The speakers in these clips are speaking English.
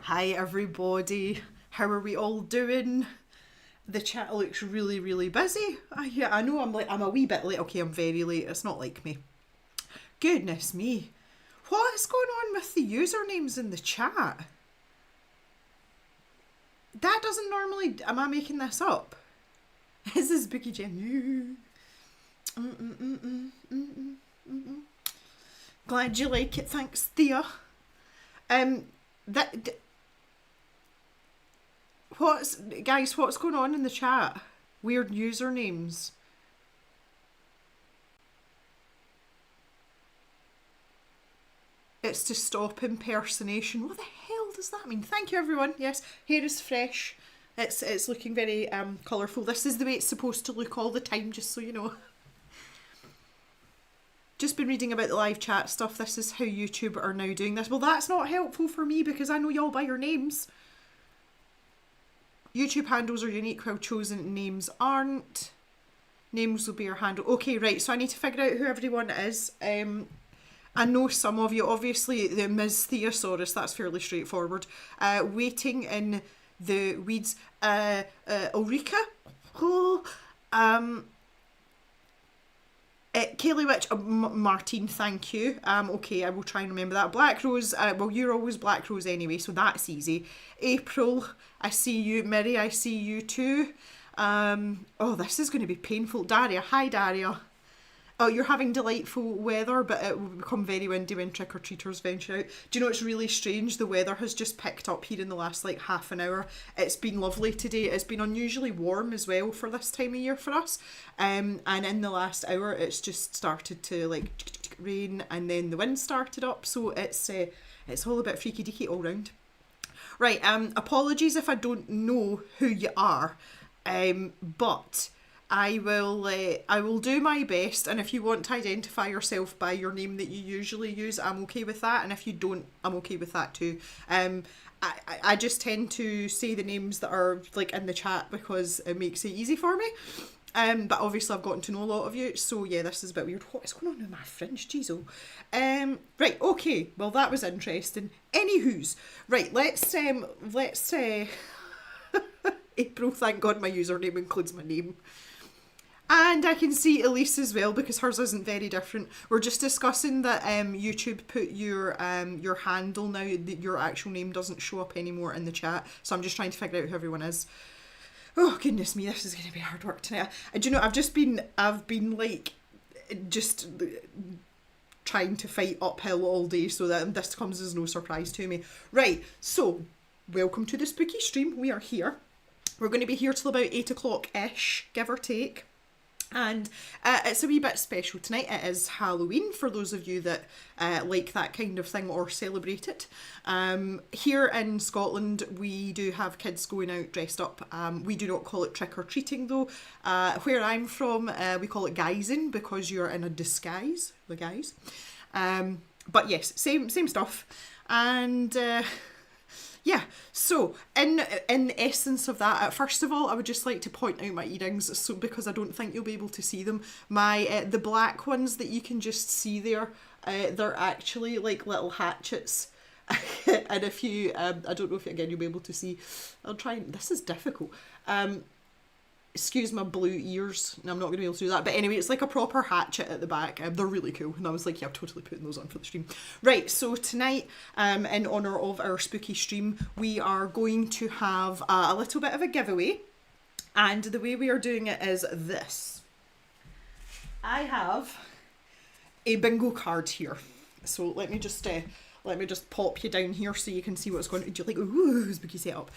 Hi everybody, how are we all doing? The chat looks really, really busy. Yeah, I know I'm a wee bit late. Okay, I'm very late. It's not like me. Goodness me. What is going on with the usernames in the chat? That doesn't normally... Am I making this up? This is Bookie Jam. Glad you like it, thanks, Thea. That... What's going on in the chat? Weird usernames. It's to stop impersonation. What the hell does that mean? Thank you, everyone. Yes, hair is fresh. It's looking very colourful. This is the way it's supposed to look all the time, just so you know. Just been reading about the live chat stuff. This is how YouTube are now doing this. Well, that's not helpful for me because I know y'all by your names. YouTube handles are unique while chosen names aren't. Names will be your handle. Okay, right, so I need to figure out who everyone is. I know some of you, obviously, the Ms. Theosaurus, that's fairly straightforward. Waiting in the weeds. Ulrika? Oh, Kaylee Witch, Martine, thank you. Okay, I will try and remember that. Black Rose, well, you're always Black Rose anyway, so that's easy. April, I see you. Miri, I see you too. Oh, this is going to be painful. Daria, hi Daria. Oh, you're having delightful weather, but it will become very windy when trick-or-treaters venture out. Do you know, it's really strange. The weather has just picked up here in the last, like, half an hour. It's been lovely today. It's been unusually warm as well for this time of year for us. And in the last hour, it's just started to, like, rain, and then the wind started up. So it's all a bit freaky-deaky all round. Right, apologies if I don't know who you are, but... I will do my best, and if you want to identify yourself by your name that you usually use, I'm okay with that, and if you don't, I'm okay with that too. I just tend to say the names that are like in the chat because it makes it easy for me. But obviously I've gotten to know a lot of you, so yeah, this is a bit weird. What is going on with my fringe? Jeez, oh. Right, okay, well that was interesting. Anywho's, right, let's April, thank God my username includes my name. And I can see Elise as well because hers isn't very different. We're just discussing that YouTube put your handle now, that your actual name doesn't show up anymore in the chat. So I'm just trying to figure out who everyone is. Oh goodness me, this is going to be hard work tonight. Do you know, I've been like just trying to fight uphill all day, so that this comes as no surprise to me. Right, so welcome to the spooky stream. We are here. We're going to be here till about 8 o'clock-ish, give or take. And it's a wee bit special tonight. It is Halloween for those of you that like that kind of thing or celebrate it. Here in Scotland we do have kids going out dressed up. We do not call it trick-or-treating though. Where I'm from we call it guising because you're in a disguise, the guise. But yes, same stuff. And yeah, so in essence of that, first of all, I would just like to point out my earrings, so because I don't think you'll be able to see them. My the black ones that you can just see there, they're actually like little hatchets. And if you, I don't know if again you'll be able to see. I'll try. This is difficult. Excuse my blue ears. I'm not going to be able to do that. But anyway, it's like a proper hatchet at the back. They're really cool. And I was like, yeah, I'm totally putting those on for the stream. Right, so tonight, in honour of our spooky stream, we are going to have a little bit of a giveaway. And the way we are doing it is this. I have a bingo card here. So let me just pop you down here so you can see what's going on. You're like, ooh, spooky setup.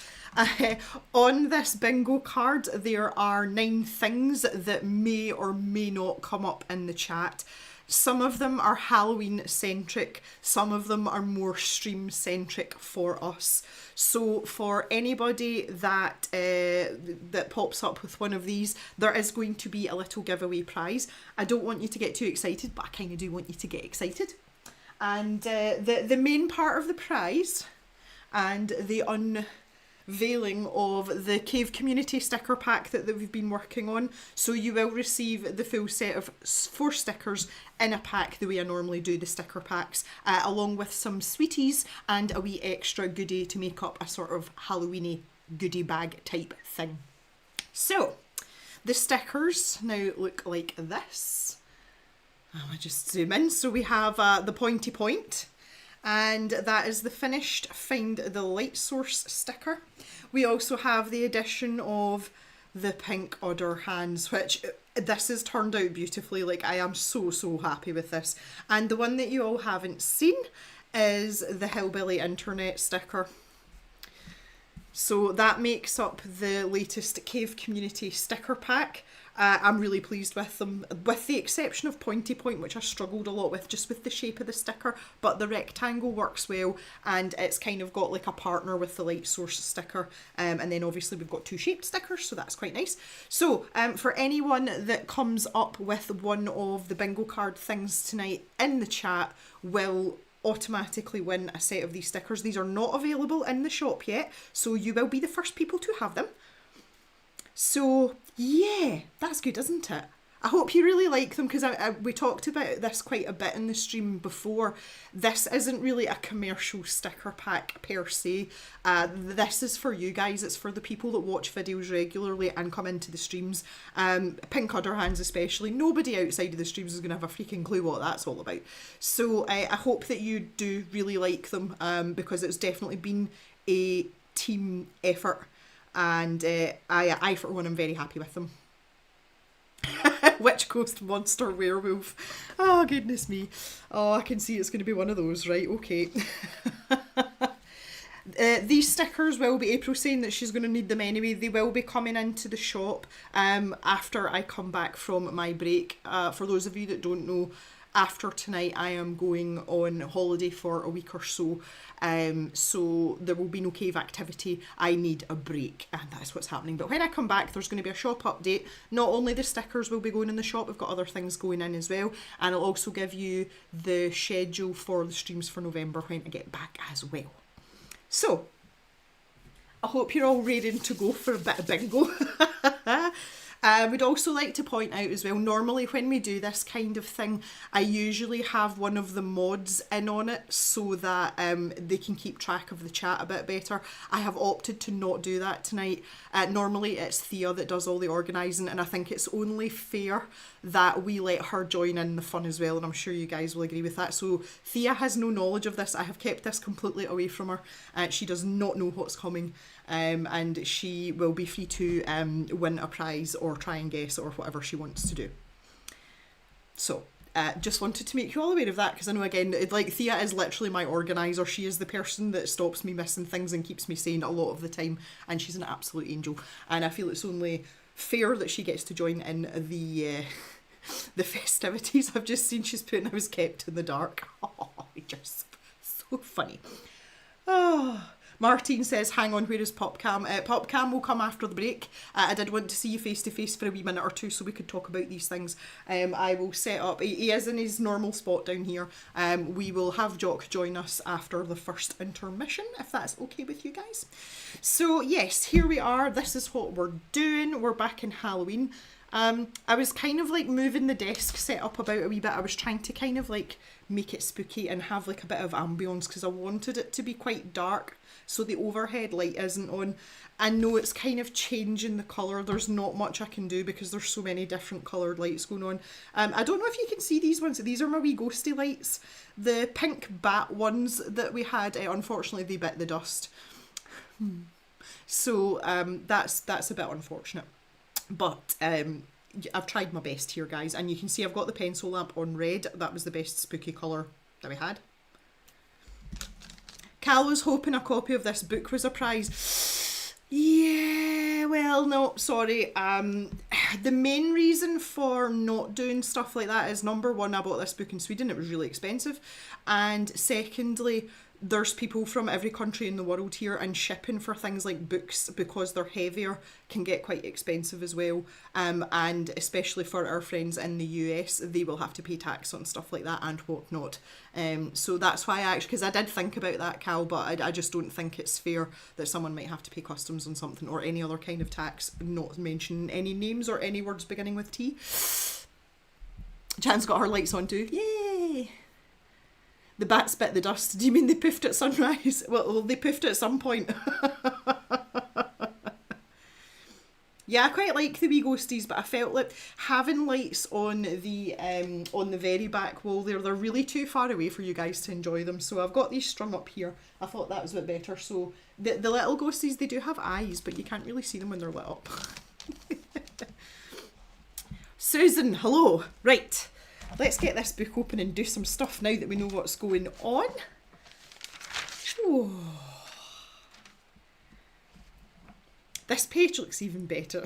On this bingo card, there are 9 things that may or may not come up in the chat. Some of them are Halloween centric, some of them are more stream centric for us. So for anybody that that pops up with one of these, there is going to be a little giveaway prize. I don't want you to get too excited, but I kind of do want you to get excited. And the main part of the prize and the veiling of the Cave Community sticker pack that we've been working on. So you will receive the full set of 4 stickers in a pack the way I normally do the sticker packs, along with some sweeties and a wee extra goodie to make up a sort of Halloweeny goodie bag type thing. So the stickers now look like this. I'll just zoom in. So we have the pointy point, and that is the finished Find the Light Source sticker. We also have the addition of the pink odder hands, which this has turned out beautifully. Like, I am so happy with this. And the one that you all haven't seen is the Hillbilly Internet sticker. So that makes up the latest Cave Community sticker pack. I'm really pleased with them, with the exception of Pointy Point, which I struggled a lot with, just with the shape of the sticker, but the rectangle works well, and it's kind of got like a partner with the Light Source sticker, and then obviously we've got 2 shaped stickers, so that's quite nice. So for anyone that comes up with one of the bingo card things tonight in the chat will automatically win a set of these stickers. These are not available in the shop yet, so you will be the first people to have them. So yeah, that's good, isn't it? I hope you really like them, because we talked about this quite a bit in the stream before. This isn't really a commercial sticker pack per se. This is for you guys. It's for the people that watch videos regularly and come into the streams. Pink Udder Hands especially. Nobody outside of the streams is going to have a freaking clue what that's all about. So I hope that you do really like them, because it's definitely been a team effort. And I for one, am very happy with them. Witch, Ghost, Monster, Werewolf. Oh, goodness me. Oh, I can see it's going to be one of those, right? Okay. These stickers will be, April saying that she's going to need them anyway. They will be coming into the shop after I come back from my break. For those of you that don't know, after tonight I am going on holiday for a week or so, so there will be no cave activity. I need a break, and that's what's happening. But when I come back, there's going to be a shop update. Not only the stickers will be going in the shop, we've got other things going in as well, and I'll also give you the schedule for the streams for November when I get back as well. So I hope you're all ready to go for a bit of bingo. We'd also like to point out as well, normally when we do this kind of thing, I usually have one of the mods in on it so that they can keep track of the chat a bit better. I have opted to not do that tonight. Normally it's Thea that does all the organising, and I think it's only fair that we let her join in the fun as well, and I'm sure you guys will agree with that. So Thea has no knowledge of this. I have kept this completely away from her. She does not know what's coming. And she will be free to win a prize or try and guess or whatever she wants to do. So just wanted to make you all aware of that, because I know, again, like, Thea is literally my organiser. She is the person that stops me missing things and keeps me sane a lot of the time, and she's an absolute angel, and I feel it's only fair that she gets to join in the festivities. I've just seen she's putting I was kept in the dark. Oh, just so funny. Oh, Martine says, hang on, where is PopCam? PopCam will come after the break. I did want to see you face to face for a wee minute or two so we could talk about these things. I will set up, he is in his normal spot down here. We will have Jock join us after the first intermission, if that's okay with you guys. So yes, here we are. This is what we're doing. We're back in Halloween. I was kind of like moving the desk set up about a wee bit. I was trying to kind of like make it spooky and have like a bit of ambience, because I wanted it to be quite dark so the overhead light isn't on. I know it's kind of changing the colour. There's not much I can do because there's so many different coloured lights going on. I don't know if you can see these ones. These are my wee ghosty lights. The pink bat ones that we had, unfortunately they bit the dust. So that's a bit unfortunate. But I've tried my best here, guys, and you can see I've got the pencil lamp on red. That was the best spooky colour that we had. Cal was hoping a copy of this book was a prize. Yeah, well, no, sorry. The main reason for not doing stuff like that is, number one, I bought this book in Sweden. It was really expensive. And secondly, there's people from every country in the world here, and shipping for things like books, because they're heavier, can get quite expensive as well. And especially for our friends in the US, they will have to pay tax on stuff like that and whatnot. So that's why because I did think about that, Cal, but I just don't think it's fair that someone might have to pay customs on something or any other kind of tax, not mention any names or any words beginning with T. Jan's got her lights on too. Yay! The bats bit the dust. Do you mean they poofed at sunrise? Well, they poofed at some point. Yeah, I quite like the wee ghosties, but I felt like having lights on the very back wall there, they're really too far away for you guys to enjoy them. So I've got these strung up here. I thought that was a bit better. So the little ghosties, they do have eyes, but you can't really see them when they're lit up. Susan, hello. Right. Let's get this book open and do some stuff now that we know what's going on. Ooh. This page looks even better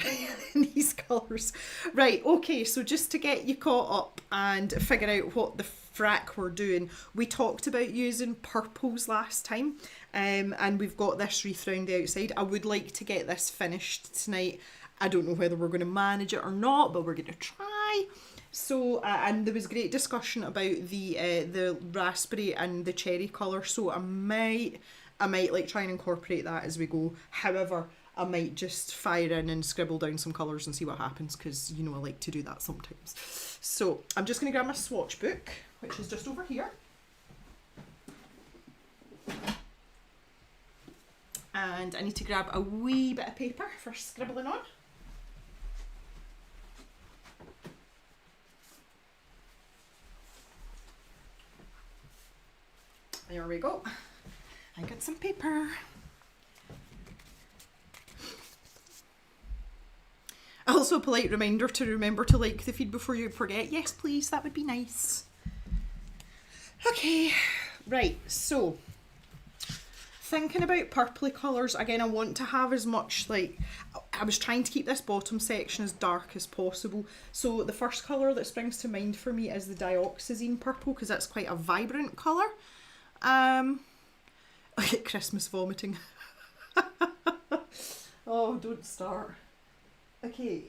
in these colours. Right, okay, so just to get you caught up and figure out what the frack we're doing, we talked about using purples last time, and we've got this wreath round the outside. I would like to get this finished tonight. I don't know whether we're going to manage it or not, but we're going to try. So, and there was great discussion about the raspberry and the cherry colour, so I might like try and incorporate that as we go. However, I might just fire in and scribble down some colours and see what happens, because, you know, I like to do that sometimes. So, I'm just going to grab my swatch book, which is just over here. And I need to grab a wee bit of paper for scribbling on. There we go. I got some paper. Also, a polite reminder to remember to like the feed before you forget. Yes, please, that would be nice. Okay, right, so thinking about purpley colours, again, I want to have as much, like, I was trying to keep this bottom section as dark as possible. So the first colour that springs to mind for me is the dioxazine purple, because that's quite a vibrant colour. I get Christmas vomiting. Oh, don't start. Okay.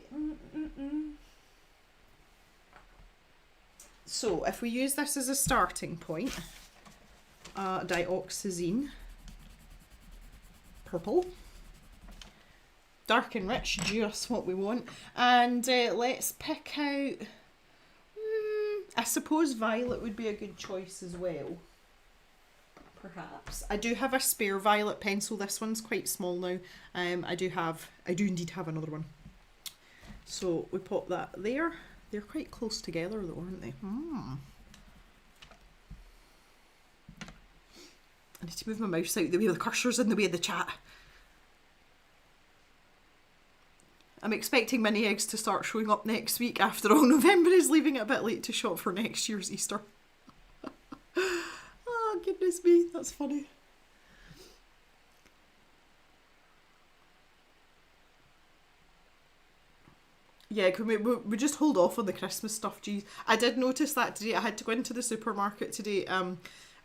So if we use this as a starting point, dioxazine purple, dark and rich, just what we want. And let's pick out, I suppose violet would be a good choice as well. Perhaps. I do have a spare violet pencil. This one's quite small now. I do indeed have another one. So we pop that there. They're quite close together though, aren't they? I need to move my mouse out the way the cursor's in the way of the chat. I'm expecting mini eggs to start showing up next week. After all, November is leaving it a bit late to shop for next year's Easter. Oh, goodness me, that's funny. Yeah, can we just hold off on the Christmas stuff, geez. I did notice that today. I had to go into the supermarket today.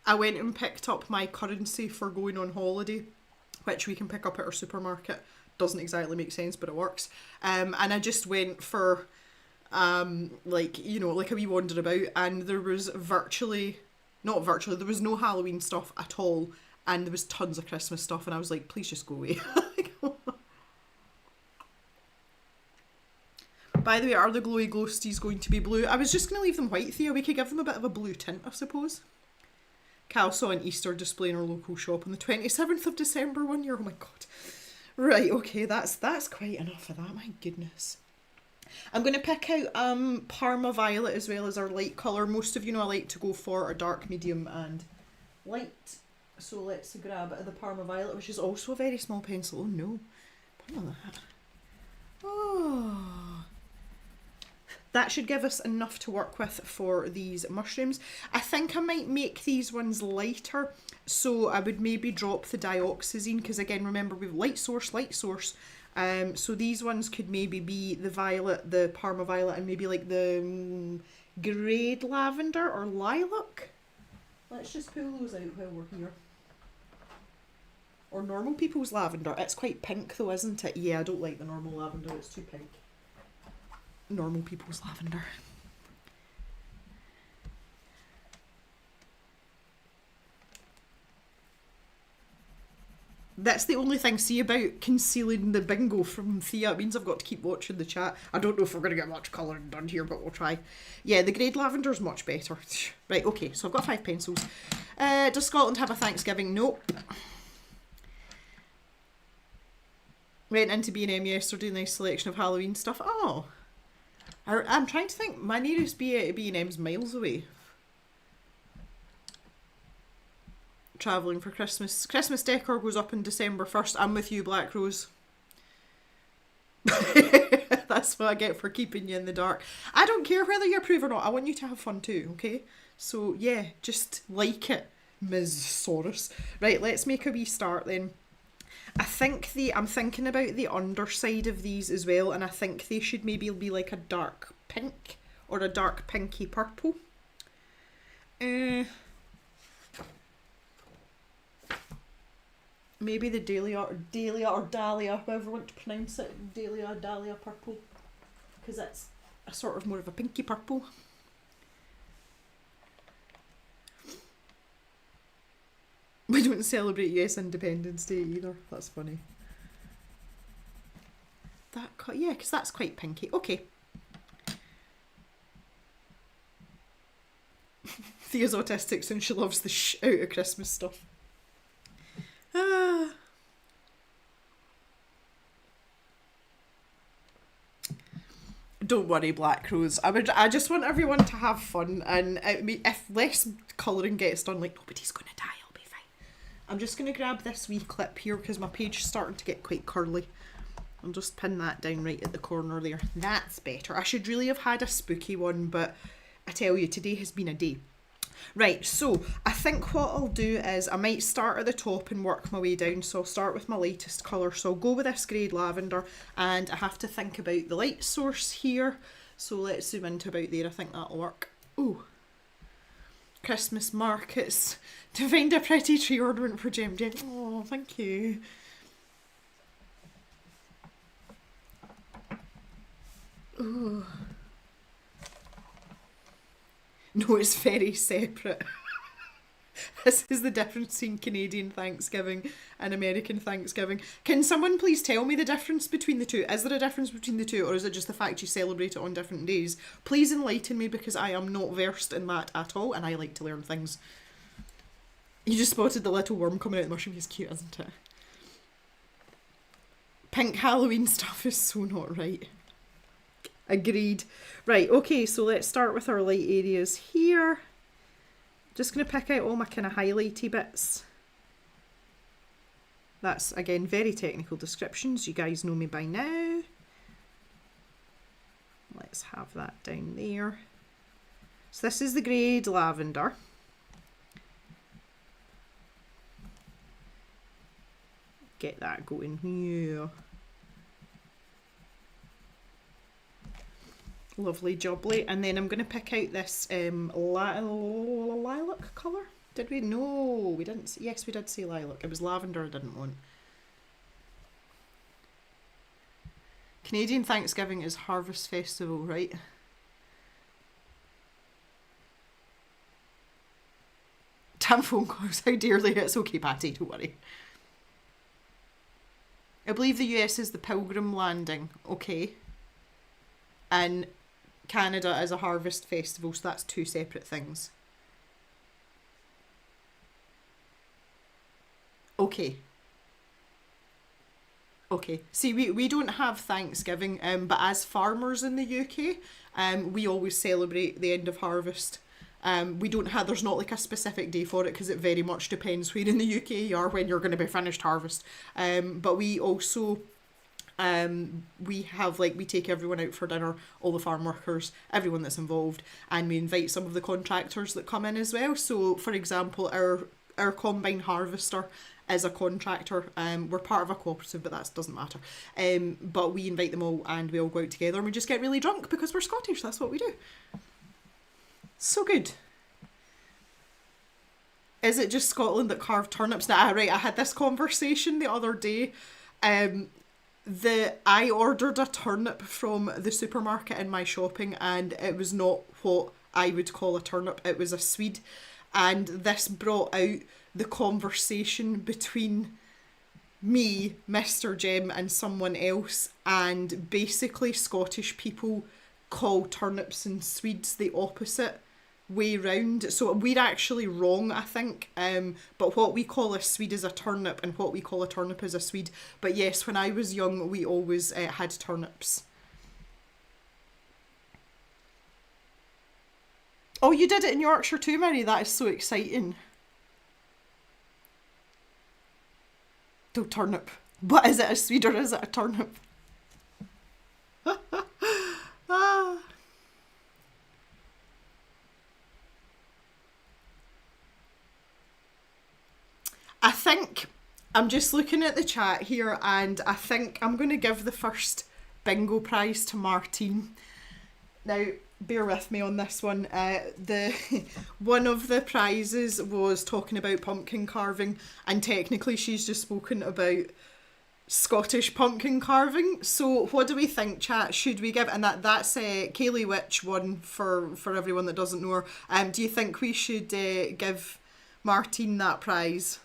I went and picked up my currency for going on holiday, which we can pick up at our supermarket. Doesn't exactly make sense, but it works. And I just went for, like, you know, like a wee wander about, and there was there was no Halloween stuff at all, and there was tons of Christmas stuff, and I was like, please just go away. By the way, are the glowy ghosties going to be blue? I was just going to leave them white, Thea. We could give them a bit of a blue tint, I suppose. Cal saw an Easter display in our local shop on the 27th of December one year. Oh my god. Right, okay, that's quite enough of that, my goodness. I'm going to pick out Parma Violet as well as our light colour. Most of you know I like to go for a dark, medium and light. So let's grab the Parma Violet, which is also a very small pencil. Oh no. Put on that. Oh. That should give us enough to work with for these mushrooms. I think I might make these ones lighter, so I would maybe drop the dioxazine, because again, remember, we've light source. So these ones could maybe be the violet, the Parma Violet, and maybe like the grade lavender or lilac. Let's just pull those out while we're here. Or normal people's lavender. It's quite pink though, isn't it? Yeah, I don't like the normal lavender, it's too pink. Normal people's lavender. That's the only thing, see, about concealing the bingo from Thea. It means I've got to keep watching the chat. I don't know if we're going to get much colouring done here, but we'll try. Yeah, the grade lavender's much better. Right, okay, so I've got 5 pencils. Does Scotland have a Thanksgiving? Nope. Went into B&M yesterday, nice selection of Halloween stuff. Oh. I'm trying to think, my nearest B&M's miles away. Travelling for Christmas. Christmas decor goes up on December 1st. I'm with you, Black Rose. That's what I get for keeping you in the dark. I don't care whether you approve or not. I want you to have fun too, okay? So yeah, just like it, Ms. Saurus. Right, let's make a wee start then. I'm thinking about the underside of these as well, and I think they should maybe be like a dark pink or a dark pinky purple. Maybe the Dahlia or Dahlia, however you want to pronounce it. Dahlia purple. Because it's a sort of more of a pinky purple. We don't celebrate US Independence Day either. That's funny. Yeah, because that's quite pinky. Okay. Thea's autistic and she loves the out of Christmas stuff. Don't worry, Black Rose. I just want everyone to have fun, and if less colouring gets done, like nobody's gonna die, I'll be fine. I'm just gonna grab this wee clip here because my page is starting to get quite curly. I'll just pin that down right at the corner there. That's better. I should really have had a spooky one, but I tell you, today has been a day. Right, so I think what I'll do is I might start at the top and work my way down. So I'll start with my lightest colour. So I'll go with this grade lavender, and I have to think about the light source here. So let's zoom into about there. I think that'll work. Ooh. Christmas markets. To find a pretty tree ornament for Jem. Oh, thank you. Ooh. No, it's very separate. This is the difference between Canadian Thanksgiving and American Thanksgiving. Can someone please tell me the difference between the two? Is there a difference between the two, or is it just the fact you celebrate it on different days? Please enlighten me, because I am not versed in that at all, and I like to learn things. You just spotted the little worm coming out of the mushroom. He's cute, isn't it? Pink Halloween stuff is so not right. Agreed. Right, okay, so let's start with our light areas here. Just going to pick out all my kind of highlighty bits. That's, again, very technical descriptions. You guys know me by now. Let's have that down there. So this is the grade lavender. Get that going. Yeah. Lovely jubbly. And then I'm going to pick out this lilac colour. Did we? No, we didn't. Yes, we did say lilac. It was lavender I didn't want. Canadian Thanksgiving is Harvest Festival, right? Damn phone calls, how dearly. It's okay, Patty, don't worry. I believe the US is the Pilgrim Landing, okay. And Canada is a harvest festival, so that's two separate things. Okay. Okay. See, we don't have Thanksgiving, but as farmers in the UK, we always celebrate the end of harvest. We don't have, there's not like a specific day for it, because it very much depends where in the UK you are when you're going to be finished harvest. But we also... we have, like, we take everyone out for dinner, all the farm workers, everyone that's involved, and we invite some of the contractors that come in as well. So, for example, our combine harvester is a contractor. We're part of a cooperative, but that doesn't matter. But we invite them all, and we all go out together, and we just get really drunk because we're Scottish. That's what we do. So good. Is it just Scotland that carved turnips? Now, right, I had this conversation the other day. I ordered a turnip from the supermarket in my shopping, and it was not what I would call a turnip. It was a swede, and this brought out the conversation between me, Mr. Jem, and someone else, and basically Scottish people call turnips and swedes the opposite way round. So we're actually wrong, I think. But what we call a swede is a turnip, and what we call a turnip is a swede. But yes, when I was young, we always had turnips. Oh, you did it in Yorkshire too, Mary. That is so exciting. Oh, turnip. But is it a swede or is it a turnip? Ah. I think I'm just looking at the chat here, and I think I'm going to give the first bingo prize to Martine. Now, bear with me on this one. The one of the prizes was talking about pumpkin carving, and technically she's just spoken about Scottish pumpkin carving. So what do we think, chat? Should we give, and that's Kaylee Witch one for everyone that doesn't know her. Do you think we should give Martine that prize?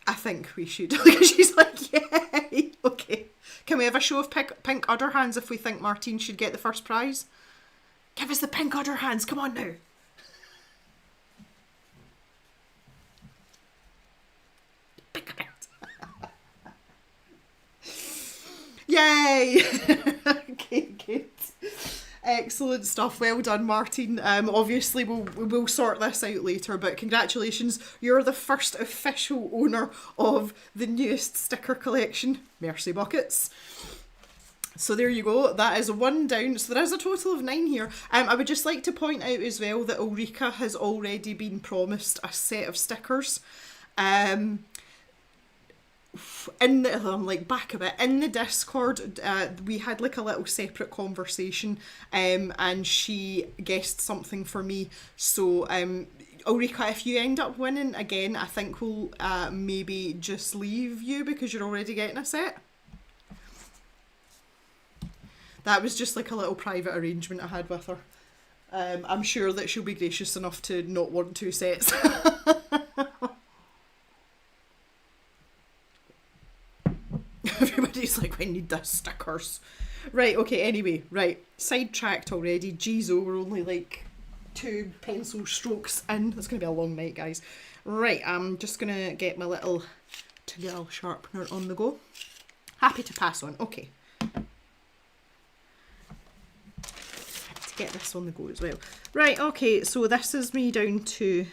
I think we should. She's like, yay. Okay. Can we have a show of pink udder hands if we think Martine should get the first prize? Give us the pink udder hands. Come on now. Pink udder hands. Yay. Okay, good. Excellent stuff. Well done, Martine. Obviously, we'll sort this out later, but congratulations. You're the first official owner of the newest sticker collection, Mercy Buckets. So there you go. That is one down. So there is a total of 9 here. I would just like to point out as well that Ulrika has already been promised a set of stickers. In the, I'm like back a bit, in the Discord, we had like a little separate conversation, and she guessed something for me. So Ulrika, if you end up winning again, I think we'll maybe just leave you because you're already getting a set. That was just like a little private arrangement I had with her. I'm sure that she'll be gracious enough to not want 2 sets. Everybody's like, we need the stickers. Right, okay, anyway, right. Sidetracked already. Jeezo, we're only like 2 pencil strokes in. It's going to be a long night, guys. Right, I'm just going to get my little Jingle sharpener on the go. Happy to pass on. Okay. To get this on the go as well. Right, okay, so this is me down to...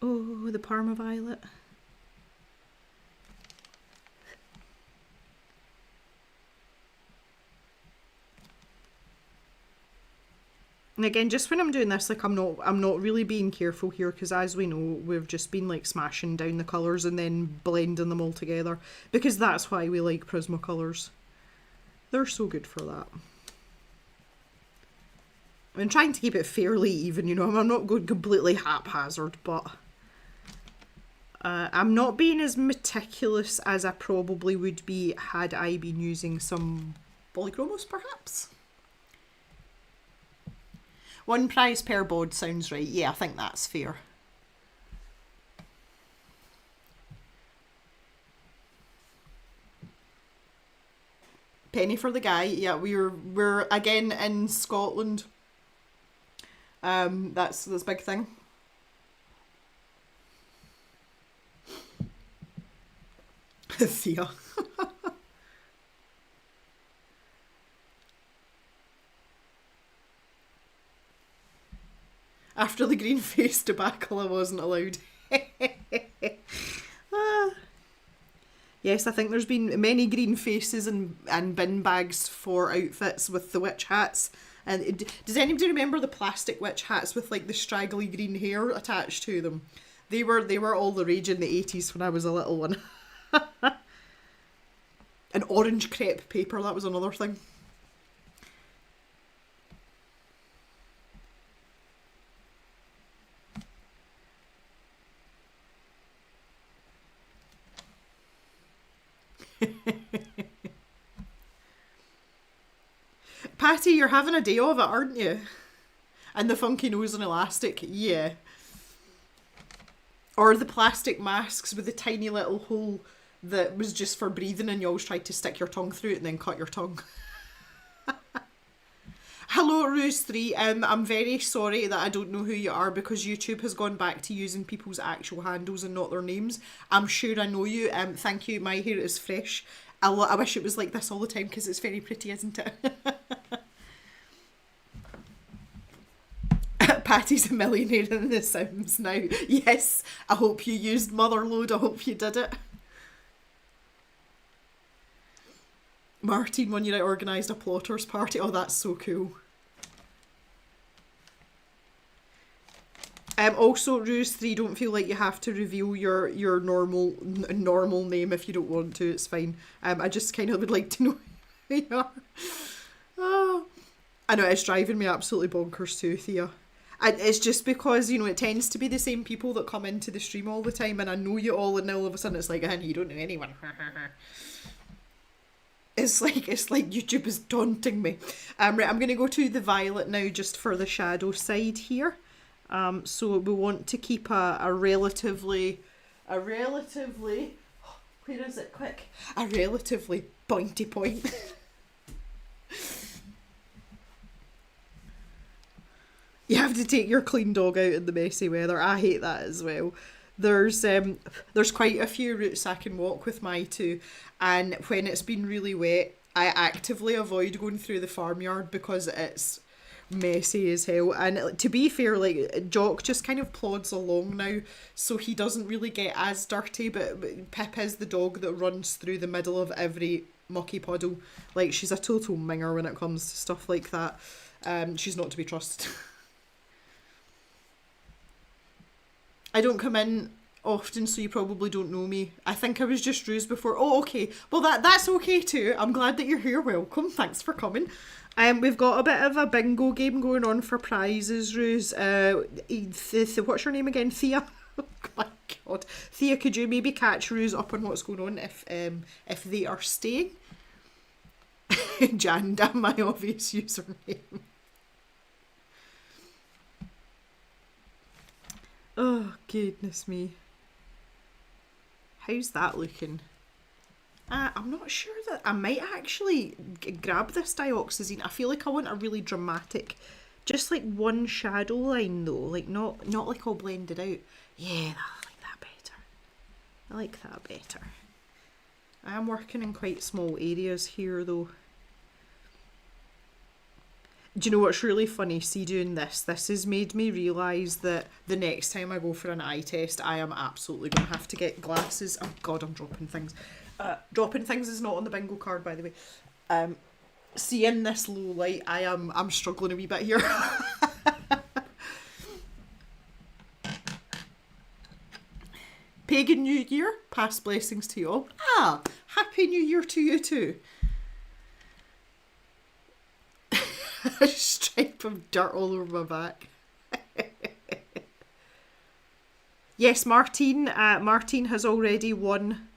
Oh, the Parma Violet. And again, just when I'm doing this, like I'm not really being careful here, because as we know, we've just been like smashing down the colours and then blending them all together, because that's why we like Prismacolors. They're so good for that. I'm trying to keep it fairly even, you know, I'm not going completely haphazard, but I'm not being as meticulous as I probably would be had I been using some polychromos, perhaps. 1 prize per bod sounds right. Yeah, I think that's fair. Penny for the guy. Yeah, we're again in Scotland. That's a big thing. Thea. After the green face debacle, I wasn't allowed. Yes, I think there's been many green faces and bin bags for outfits with the witch hats. And does anybody remember the plastic witch hats with like the straggly green hair attached to them? They were all the rage in the 80s when I was a little one. And orange crepe paper, that was another thing. Patty, you're having a day of it, aren't you? And the funky nose and elastic, yeah. Or the plastic masks with the tiny little hole that was just for breathing and you always tried to stick your tongue through it and then cut your tongue. Hello, Ruse3. I'm very sorry that I don't know who you are because YouTube has gone back to using people's actual handles and not their names. I'm sure I know you. Thank you. My hair is fresh. I wish it was like this all the time because it's very pretty, isn't it? Patty's a millionaire in The Sims now. Yes, I hope you used Motherload. I hope you did it. Martin, when you organised a plotters party. Oh, that's so cool. Also, Ruse3, don't feel like you have to reveal your normal name if you don't want to. It's fine. I just kind of would like to know who you are. Oh. I know, it's driving me absolutely bonkers too, Thea. And it's just because, you know, it tends to be the same people that come into the stream all the time and I know you all and all of a sudden it's like, you don't know anyone. It's like YouTube is taunting me. Right, I'm going to go to the violet now just for the shadow side here. So we want to keep a relatively, where is it, quick? A relatively pointy point. You have to take your clean dog out in the messy weather. I hate that as well. There's quite a few routes I can walk with my two, and when it's been really wet, I actively avoid going through the farmyard because it's messy as hell. And to be fair, like Jock just kind of plods along now, so he doesn't really get as dirty. But Pip is the dog that runs through the middle of every mucky puddle. Like she's a total minger when it comes to stuff like that. She's not to be trusted. I don't come in often, so you probably don't know me. I think I was just Ruse before. Oh, okay. Well, that's okay too. I'm glad that you're here. Welcome. Thanks for coming. We've got a bit of a bingo game going on for prizes, Ruse. What's your name again? Thea? Oh my god. Thea, could you maybe catch Ruse up on what's going on if they are staying? Janda, my obvious username. Oh, goodness me. How's that looking? I'm not sure that I might actually grab this dioxazine. I feel like I want a really dramatic, just like one shadow line though, like not like all blended out. Yeah, I like that better. I like that better. I am working in quite small areas here though. Do you know what's really funny? See, doing this has made me realise that the next time I go for an eye test, I am absolutely going to have to get glasses. Oh god, I'm dropping things. Dropping things is not on the bingo card, by the way. See, in this low light, I'm struggling a wee bit here. Pagan New Year, past blessings to you all. Happy New Year to you too. A stripe of dirt all over my back. Yes, Martine has already won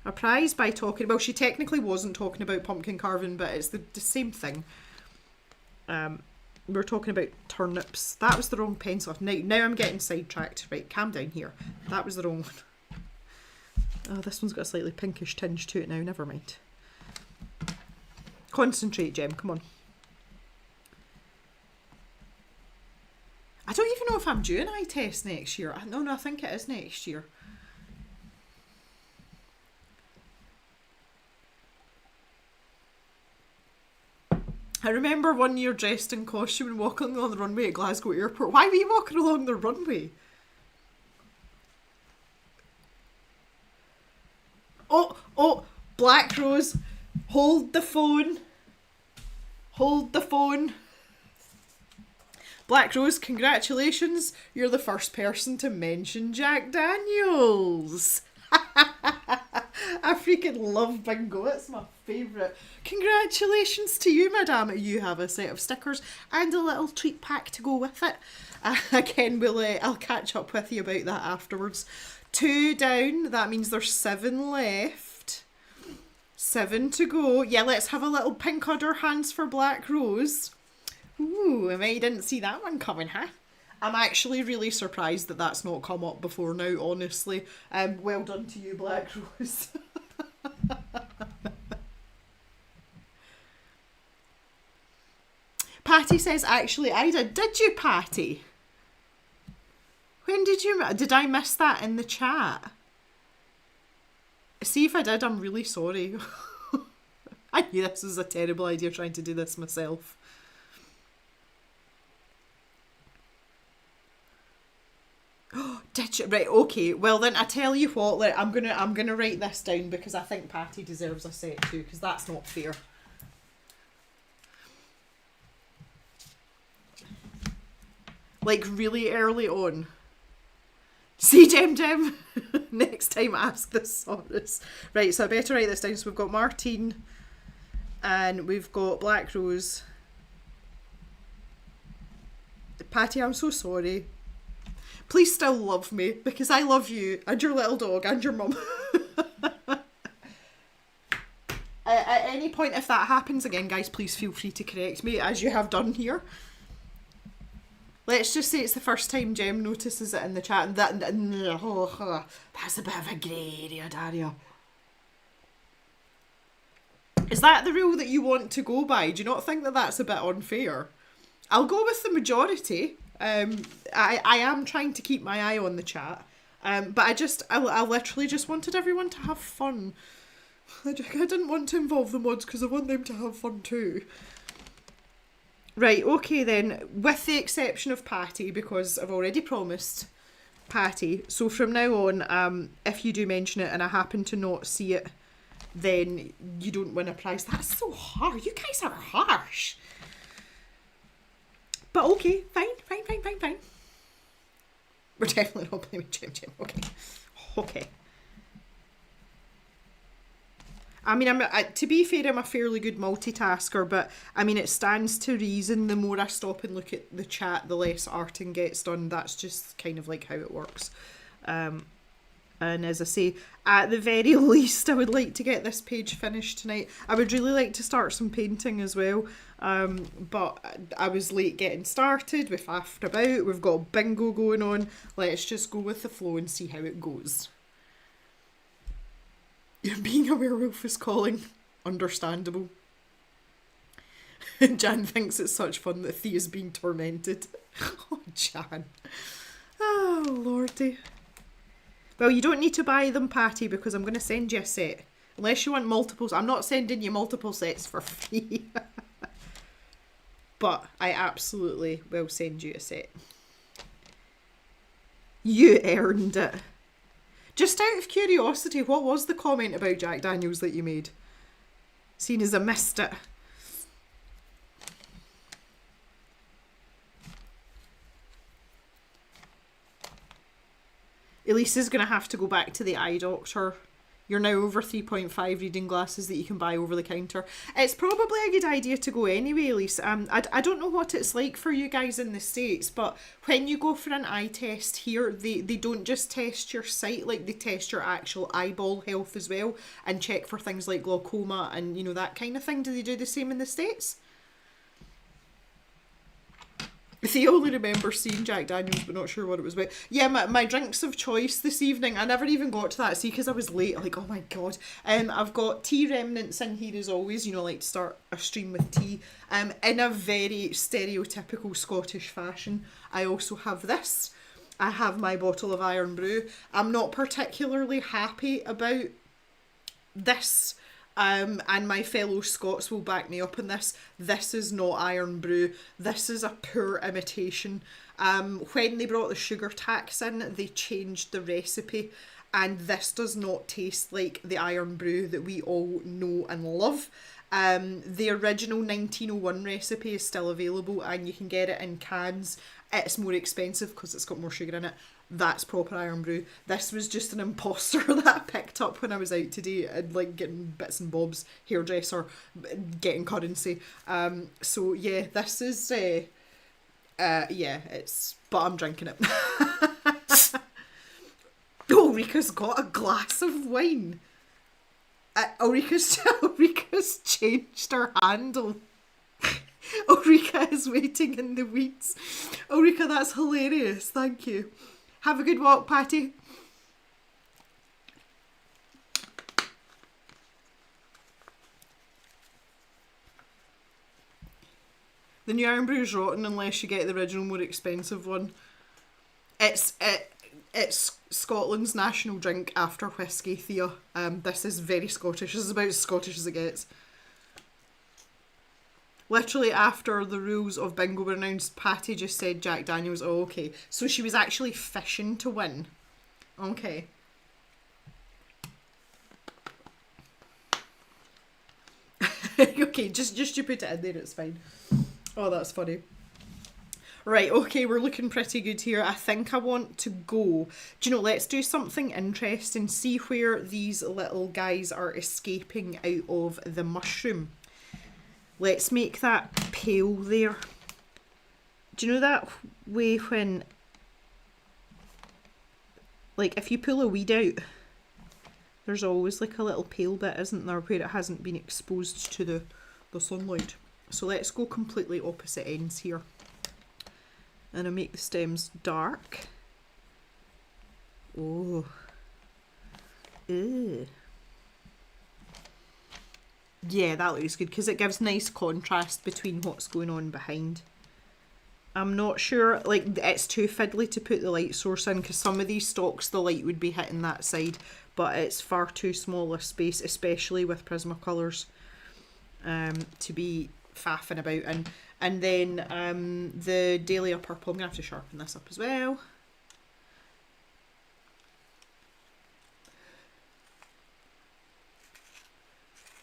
a prize by talking about, she technically wasn't talking about pumpkin carving, but it's the same thing. We're talking about turnips. That was the wrong pencil. Now I'm getting sidetracked. Right, calm down here. That was the wrong one. Oh, this one's got a slightly pinkish tinge to it now. Never mind. Concentrate, Gem. Come on. I don't even know if I'm due an eye test next year. No, I think it is next year. I remember one year dressed in costume and walking on the runway at Glasgow Airport. Why were you walking along the runway? Oh, Black Rose, hold the phone. Hold the phone. Black Rose, congratulations. You're the first person to mention Jack Daniels. I freaking love bingo. It's my favourite. Congratulations to you, madame. You have a set of stickers and a little treat pack to go with it. Again, I'll catch up with you about that afterwards. 2 down. That means there's 7 left. 7 to go. Yeah, let's have a little pink on our hands for Black Rose. Ooh, I might didn't see that one coming, huh? I'm actually really surprised that that's not come up before now, honestly. Well done to you, Black Rose. Patty says, actually, I did. Did you, Patty? When did you... Did I miss that in the chat? See, if I did, I'm really sorry. I knew this was a terrible idea trying to do this myself. Did you? Right, okay. Well then, I tell you what. Like, I'm gonna write this down because I think Patty deserves a set too. Because that's not fair. Like really early on. See, Jem. Next time, ask the Saurus. Right, so I better write this down. So we've got Martine, and we've got Black Rose. Patty, I'm so sorry. Please still love me, because I love you, and your little dog, and your mum. At any point, if that happens again, guys, please feel free to correct me, as you have done here. Let's just say it's the first time Jem notices it in the chat, and that's a bit of a grey area, Daria. Is that the rule that you want to go by? Do you not think that that's a bit unfair? I'll go with the majority. I am trying to keep my eye on the chat, but I literally just wanted everyone to have fun. I didn't want to involve the mods because I want them to have fun too. Right, okay then, with the exception of Patty, because I've already promised Patty, so from now on, if you do mention it and I happen to not see it, then you don't win a prize. That's so hard. You guys are harsh. But okay, fine. We're definitely not blaming Jim. Okay. I mean, to be fair, I'm a fairly good multitasker, but I mean, it stands to reason the more I stop and look at the chat, the less arting gets done. That's just kind of like how it works. And as I say, at the very least, I would like to get this page finished tonight. I would really like to start some painting as well. But I was late getting started. We've faffed about. We've got bingo going on. Let's just go with the flow and see how it goes. Being a werewolf is calling. Understandable. Jan thinks it's such fun that Thea's being tormented. Oh, Jan. Oh, lordy. Well, you don't need to buy them, Patty, because I'm going to send you a set. Unless you want multiples. I'm not sending you multiple sets for free. But I absolutely will send you a set. You earned it. Just out of curiosity, what was the comment about Jack Daniels that you made? Seeing as I missed it. Elise is going to have to go back to the eye doctor. You're now over 3.5 reading glasses that you can buy over the counter. It's probably a good idea to go anyway, Elise. I don't know what it's like for you guys in the States, but when you go for an eye test here, they don't just test your sight, like they test your actual eyeball health as well and check for things like glaucoma and, you know, that kind of thing. Do they do the same in the States? They only remember seeing Jack Daniels but not sure what it was about. Yeah, my drinks of choice this evening, I never even got to that, see, because I was late. Like, oh my god. I've got tea remnants in here as always, you know, like to start a stream with tea. In a very stereotypical Scottish fashion. I also have this. I have my bottle of Iron Brew. I'm not particularly happy about this. And my fellow Scots will back me up on this. This is not Iron Brew. This is a poor imitation. When they brought the sugar tax in, they changed the recipe, and this does not taste like the Iron Brew that we all know and love. The original 1901 recipe is still available, and you can get it in cans. It's more expensive because it's got more sugar in it. That's proper Iron Brew. This was just an imposter that I picked up when I was out today and like getting bits and bobs, hairdresser, getting currency. So yeah, this is yeah, but I'm drinking it. Oh, Rika's got a glass of wine. Ulrika's changed her handle. Ulrika is waiting in the weeds. Ulrika, that's hilarious. Thank you. Have a good walk, Patty. The new Iron Brew's rotten unless you get the original, more expensive one. It's Scotland's national drink after whiskey, Thea. This is very Scottish. This is about as Scottish as it gets. Literally after the rules of bingo were announced, Patty just said Jack Daniels. Oh, okay. So she was actually fishing to win. Okay. Okay, just you put it in there, it's fine. Oh, that's funny. Right, okay, we're looking pretty good here. I think I want to go. Do you know, let's do something interesting. See where these little guys are escaping out of the mushroom. Let's make that pale there. Do you know that way when, like, if you pull a weed out, there's always like a little pale bit, isn't there, where it hasn't been exposed to the sunlight. So let's go completely opposite ends here. And I'll make the stems dark. Oh. Ew. Yeah, that looks good because it gives nice contrast between what's going on behind. I'm not sure, like, it's too fiddly to put the light source in because some of these stalks the light would be hitting that side, but it's far too small a space, especially with Prismacolors, to be faffing about in. And then the Dahlia Purple, I'm going to have to sharpen this up as well.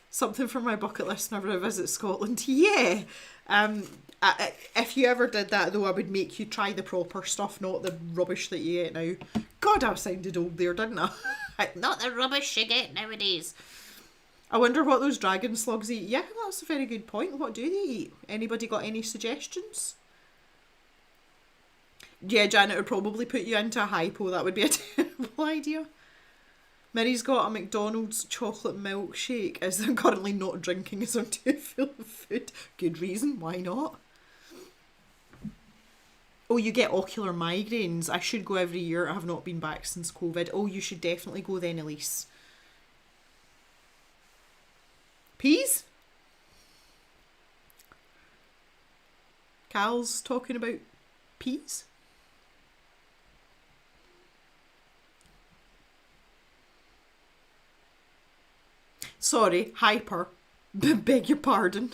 Something for my bucket list whenever I visit Scotland. Yeah! If you ever did that though, I would make you try the proper stuff, not the rubbish that you get now. God, I sounded old there, didn't I? Not the rubbish you get nowadays. I wonder what those dragon slugs eat. Yeah, that's a very good point. What do they eat? Anybody got any suggestions? Yeah, Janet would probably put you into a hypo. That would be a terrible idea. Mary's got a McDonald's chocolate milkshake as I'm currently not drinking as I'm too full of food. Good reason, why not? Oh, you get ocular migraines. I should go every year. I have not been back since COVID. Oh, you should definitely go then, Elise. Peas? Cal's talking about peas? Sorry, hyper. Beg your pardon.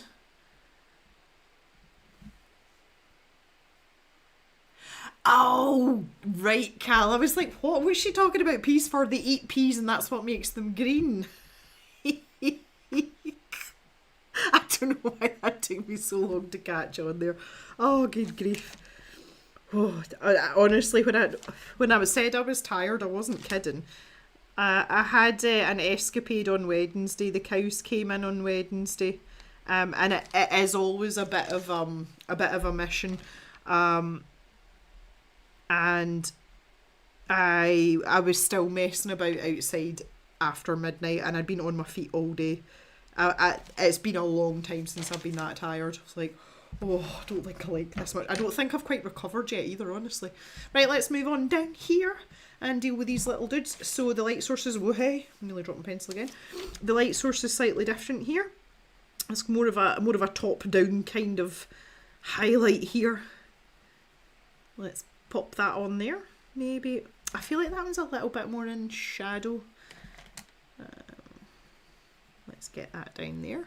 Oh, right, Cal. I was like, what was she talking about peas for? They eat peas and that's what makes them green. I don't know why that took me so long to catch on there. Oh, good grief. Oh, honestly, when I was said I was tired, I wasn't kidding. I had an escapade on Wednesday. The cows came in on Wednesday, and it is always a bit of a mission. And I was still messing about outside after midnight, and I'd been on my feet all day. It's been a long time since I've been that tired. I was like, oh, I don't think I like this much. I don't think I've quite recovered yet either, honestly. Right, let's move on down here and deal with these little dudes. So the light source is, woohoo, nearly dropped my pencil again. The light source is slightly different here. It's more of a top-down kind of highlight here. Let's pop that on there. Maybe, I feel like that one's a little bit more in shadow. Let's get that down there.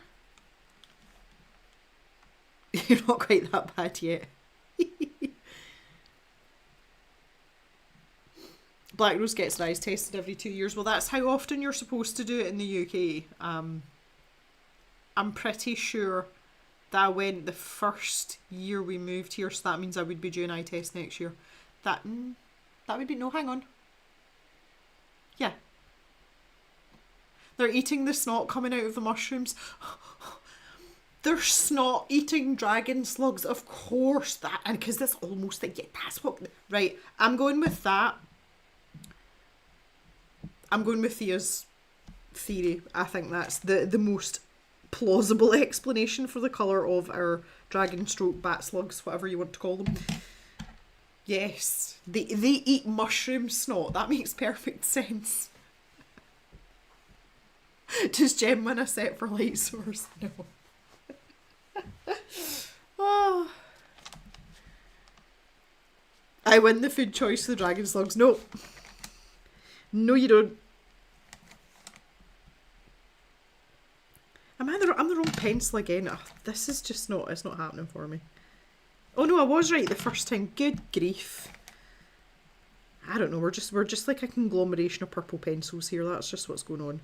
You're not quite that bad yet. Black Rose gets her eyes tested every 2 years. Well, that's how often you're supposed to do it in the UK. I'm pretty sure that I went the first year we moved here, so that means I would be doing eye test next year. That would be, no, hang on. Yeah. They're eating the snot coming out of the mushrooms. They're snot eating dragon slugs, of course. That, and because that's almost like, yeah, that's what, right, I'm going with that. I'm going with Thea's theory. I think that's the most plausible explanation for the colour of our dragon stroke bat slugs, whatever you want to call them. Yes, they eat mushroom snot. That makes perfect sense. Does Jem win a set for light source? No. Oh. I win the food choice for the dragon slugs. No. No, you don't. I'm the wrong pencil again. Oh, this is just not, it's not happening for me. Oh no, I was right the first time. Good grief. I don't know, we're just like a conglomeration of purple pencils here. That's just what's going on.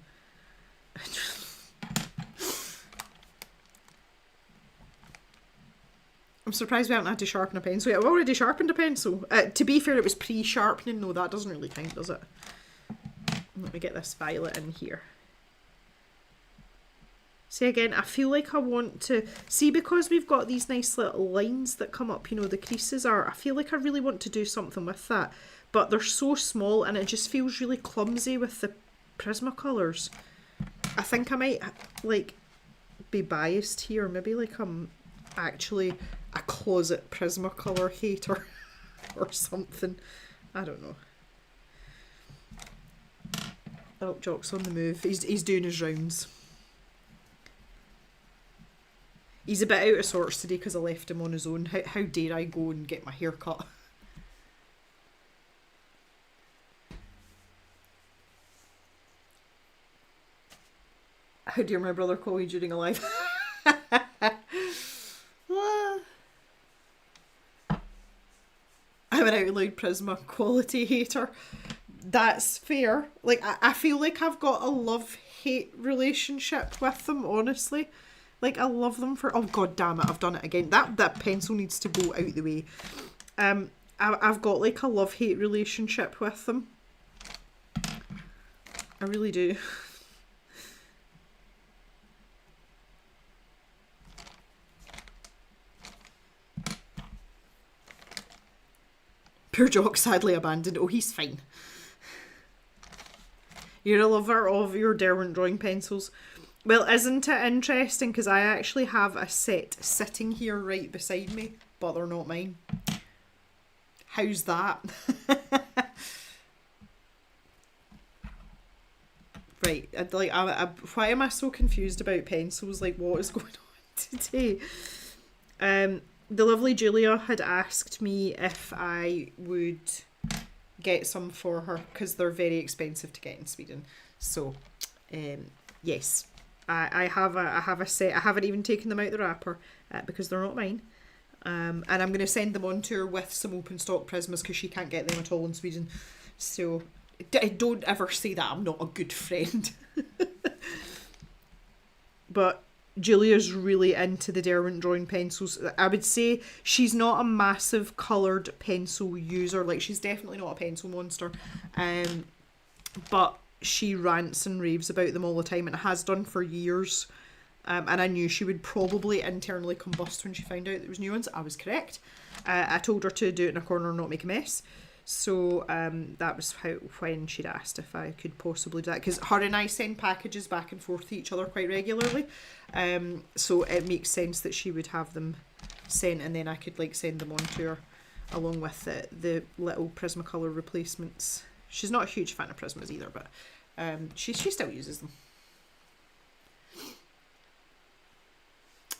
I'm surprised we haven't had to sharpen a pencil yet. I've already sharpened a pencil. To be fair, it was pre-sharpening. No, that doesn't really count, does it? Let me get this violet in here. See, again, I feel like I want to... See, because we've got these nice little lines that come up, you know, the creases are... I feel like I really want to do something with that. But they're so small and it just feels really clumsy with the Prismacolors. I think I might, like, be biased here. Maybe, like, I'm actually a closet Prismacolor hater or something. I don't know. Oh, Jock's on the move. He's doing his rounds. He's a bit out of sorts today because I left him on his own. How dare I go and get my hair cut? How dare my brother call you during a live? I'm an out loud Prisma quality hater. That's fair. Like, I feel like I've got a love-hate relationship with them, honestly. Like, I love them for... Oh, god damn it, I've done it again. That pencil needs to go out the way. I've got, like, a love-hate relationship with them. I really do. Poor Jock, sadly abandoned. Oh, he's fine. You're a lover of your Derwent drawing pencils. Well, isn't it interesting? Because I actually have a set sitting here right beside me, but they're not mine. How's that? Right, why am I so confused about pencils? Like, what is going on today? The lovely Julia had asked me if I would get some for her because they're very expensive to get in Sweden. So, yes, I have a set. I haven't even taken them out the wrapper because they're not mine. And I'm going to send them on to her with some open stock Prismas because she can't get them at all in Sweden. So, don't ever say that I'm not a good friend. But Julia's really into the Derwent drawing pencils. I would say she's not a massive coloured pencil user. Like, she's definitely not a pencil monster. But she rants and raves about them all the time and has done for years. And I knew she would probably internally combust when she found out there was new ones. I was correct. I told her to do it in a corner and not make a mess. So that was when she'd asked if I could possibly do that, because her and I send packages back and forth to each other quite regularly, so it makes sense that she would have them sent and then I could like send them on to her along with the little Prismacolor replacements. She's not a huge fan of Prismas either, but she still uses them.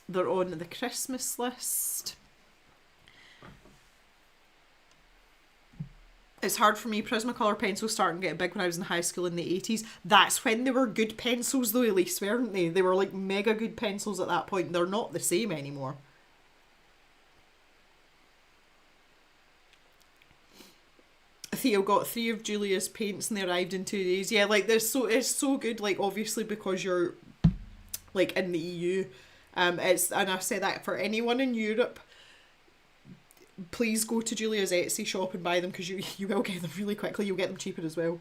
They're on the Christmas list. It's hard for me. Prismacolor pencils started getting big when I was in high school in the 80s. That's when they were good pencils though, Elise, weren't they? They were like mega good pencils at that point. They're not the same anymore. Theo got 3 of Julia's paints and they arrived in 2 days. Yeah, like it's so good, like obviously because you're like in the EU. And I say that for anyone in Europe, please go to Julia's Etsy shop and buy them because you will get them really quickly. You'll get them cheaper as well.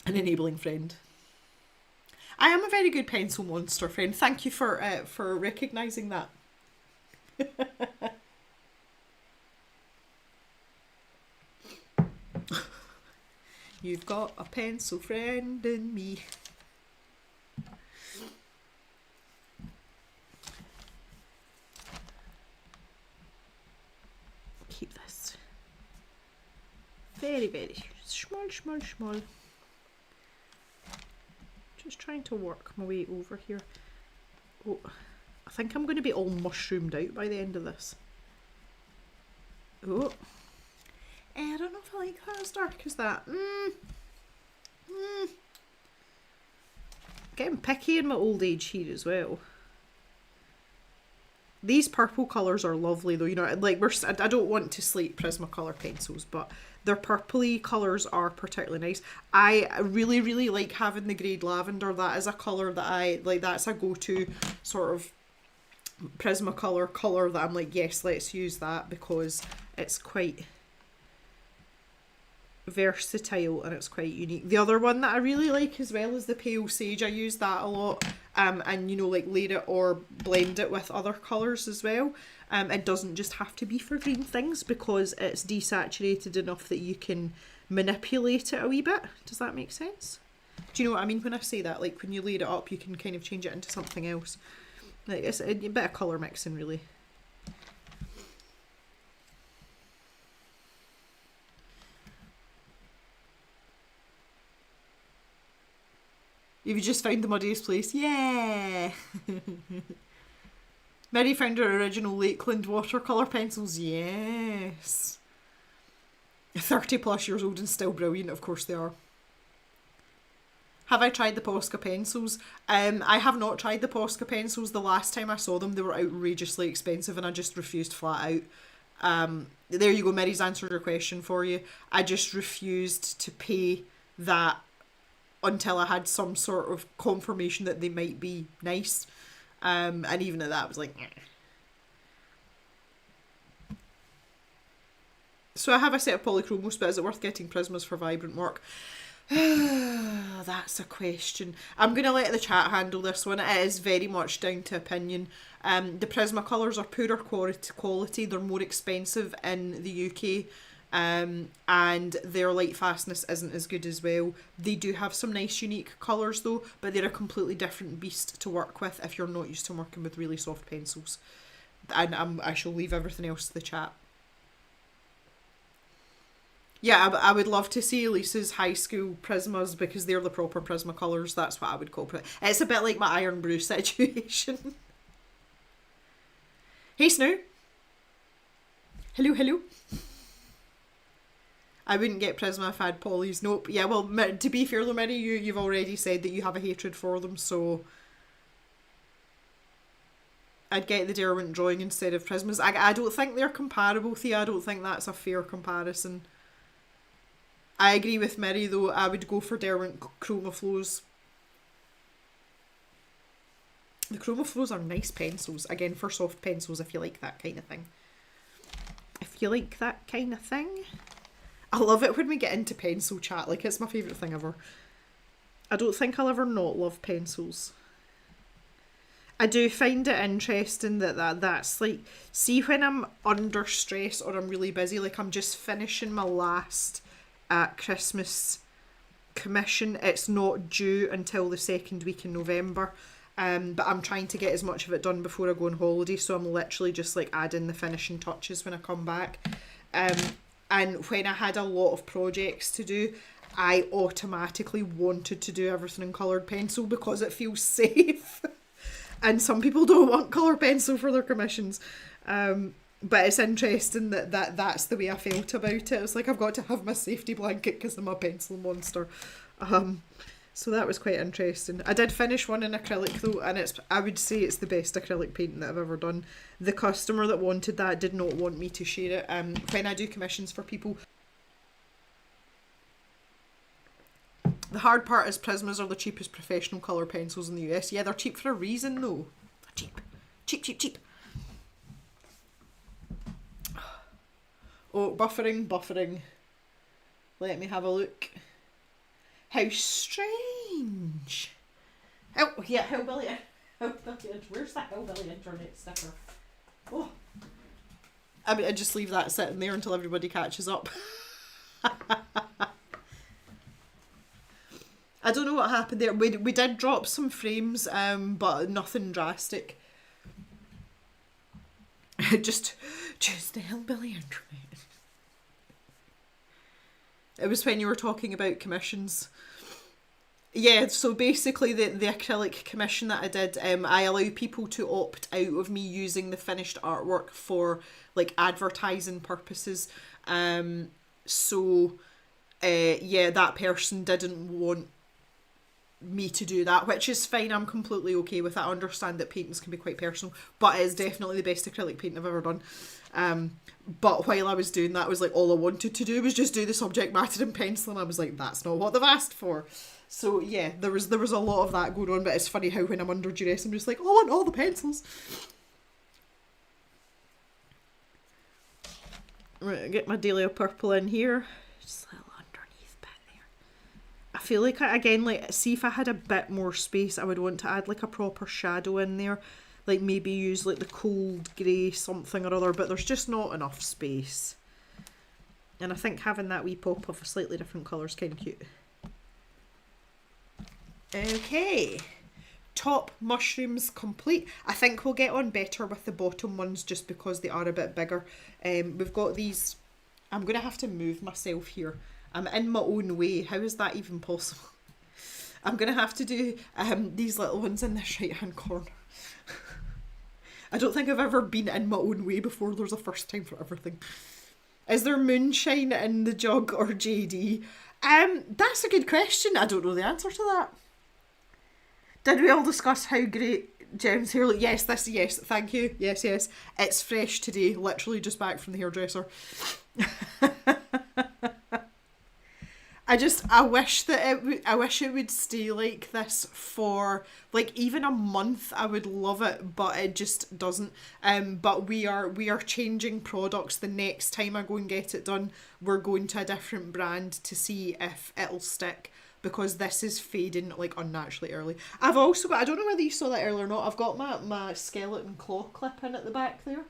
An enabling friend. I am a very good pencil monster friend. Thank you for recognising that. You've got a pencil friend in me. Keep this very, very small, small, small. Just trying to work my way over here. Oh, I think I'm going to be all mushroomed out by the end of this. Oh, I don't know if I like that as dark as that. Getting picky in my old age here as well. These purple colours are lovely though, you know, like I don't want to slate Prismacolor pencils, but their purpley colours are particularly nice. I really, really like having the grade lavender. That is a colour that I like, that's a go-to sort of Prismacolor colour that I'm like, yes, let's use that because it's quite versatile and it's quite unique. The other one that I really like as well is the pale sage. I use that a lot, and you know, like layer it or blend it with other colours as well. It doesn't just have to be for green things because it's desaturated enough that you can manipulate it a wee bit. Does that make sense? Do you know what I mean when I say that? Like when you layer it up, you can kind of change it into something else. Like it's a bit of colour mixing really. You've just found the muddiest place. Yeah! Mary found her original Lakeland watercolour pencils. Yes! 30 plus years old and still brilliant, of course they are. Have I tried the Posca pencils? I have not tried the Posca pencils. The last time I saw them, they were outrageously expensive and I just refused flat out. There you go, Mary's answered your question for you. I just refused to pay that until I had some sort of confirmation that they might be nice. And even at that, I was like, eh. So I have a set of polychromos, but is it worth getting Prismas for vibrant work? That's a question. I'm going to let the chat handle this one. It is very much down to opinion. The Prismacolors are poorer quality. They're more expensive in the UK. And their light fastness isn't as good as well. They do have some nice unique colours though, but they're a completely different beast to work with if you're not used to working with really soft pencils. And I shall leave everything else to the chat. Yeah, I would love to see Elise's high school Prismas because they're the proper Prismacolors. That's what I would call it. It's a bit like my Iron Brew situation. Hey Snoo. Hello, hello. I wouldn't get Prisma if I had polys. Nope. Yeah, well, to be fair though, Mary, you've already said that you have a hatred for them, so I'd get the Derwent drawing instead of Prismas. I don't think they're comparable, Thea. I don't think that's a fair comparison. I agree with Mary though. I would go for Derwent Chroma Flows. The Chroma Flows are nice pencils. Again, for soft pencils if you like that kind of thing. If you like that kind of thing. I love it when we get into pencil chat. Like, it's my favourite thing ever. I don't think I'll ever not love pencils. I do find it interesting that's like, see when I'm under stress or I'm really busy, like I'm just finishing my last Christmas commission. It's not due until the second week in November. But I'm trying to get as much of it done before I go on holiday, so I'm literally just like adding the finishing touches when I come back. And when I had a lot of projects to do, I automatically wanted to do everything in coloured pencil because it feels safe. And some people don't want coloured pencil for their commissions. But it's interesting that's the way I felt about it. It's like I've got to have my safety blanket because I'm a pencil monster. So that was quite interesting. I did finish one in acrylic though, and I would say it's the best acrylic painting that I've ever done. The customer that wanted that did not want me to share it. When I do commissions for people, the hard part is Prismas are the cheapest professional colour pencils in the US. Yeah, they're cheap for a reason though. They're cheap. Cheap, cheap, cheap. Oh, buffering. Let me have a look. How strange. Oh, yeah, Hillbilly. Where's that Hillbilly internet sticker? Oh. I mean, I just leave that sitting there until everybody catches up. I don't know what happened there. We did drop some frames, but nothing drastic. just the hillbilly internet. It was when you were talking about commissions. Yeah, so basically the acrylic commission that I did, I allow people to opt out of me using the finished artwork for like advertising purposes. Yeah, that person didn't want me to do that, which is fine. I'm completely okay with that. I understand that paintings can be quite personal, but it is definitely the best acrylic paint I've ever done. But while I was doing that, it was like all I wanted to do was just do the subject matter in pencil, and I was like, that's not what they've asked for. So yeah, there was a lot of that going on, but it's funny how when I'm under duress, I'm just like, oh, I want all the pencils. Right, get my Dahlia purple in here. Just a little underneath bit there. I feel like, again, like, see if I had a bit more space, I would want to add like a proper shadow in there. Like maybe use like the cold grey something or other, but there's just not enough space. And I think having that wee pop of a slightly different colour is kind of cute. Okay, top mushrooms complete. I think we'll get on better with the bottom ones just because they are a bit bigger. We've got these, I'm going to have to move myself here. I'm in my own way. How is that even possible? I'm going to have to do these little ones in this right hand corner. I don't think I've ever been in my own way before. There's a first time for everything. Is there moonshine in the jug or JD? That's a good question. I don't know the answer to that. Did we all discuss how great Gem's hair look? Yes, yes, thank you. Yes. It's fresh today, literally just back from the hairdresser. I wish it would stay like this for like even a month. I would love it, but it just doesn't. But we are changing products. The next time I go and get it done, we're going to a different brand to see if it'll stick, because this is fading like unnaturally early. I've also got, I don't know whether you saw that earlier or not, I've got my skeleton claw clip in at the back there.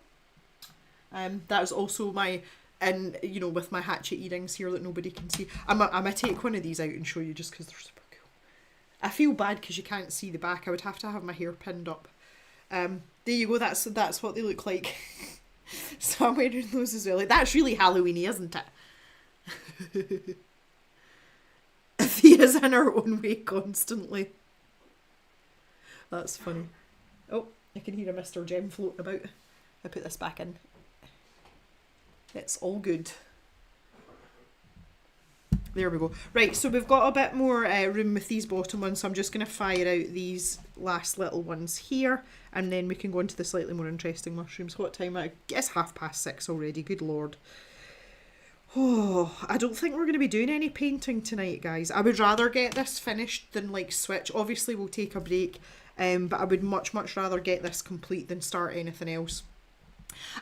That is also my, and you know, with my hatchet earrings here that nobody can see. I'm gonna take one of these out and show you just because they're super cool. I feel bad because you can't see the back. I would have to have my hair pinned up. There you go. That's what they look like. So I'm wearing those as well. Like, that's really Halloweeny, isn't it? Thea's in her own way constantly. That's funny. Oh, I can hear a Mr. Gem floating about. I put this back in. It's all good. There we go. Right, so we've got a bit more room with these bottom ones, so I'm just going to fire out these last little ones here, and then we can go into the slightly more interesting mushrooms. What time? I guess 6:30 already. Good lord. Oh, I don't think we're going to be doing any painting tonight, guys. I would rather get this finished than like switch. Obviously, we'll take a break, but I would much rather get this complete than start anything else.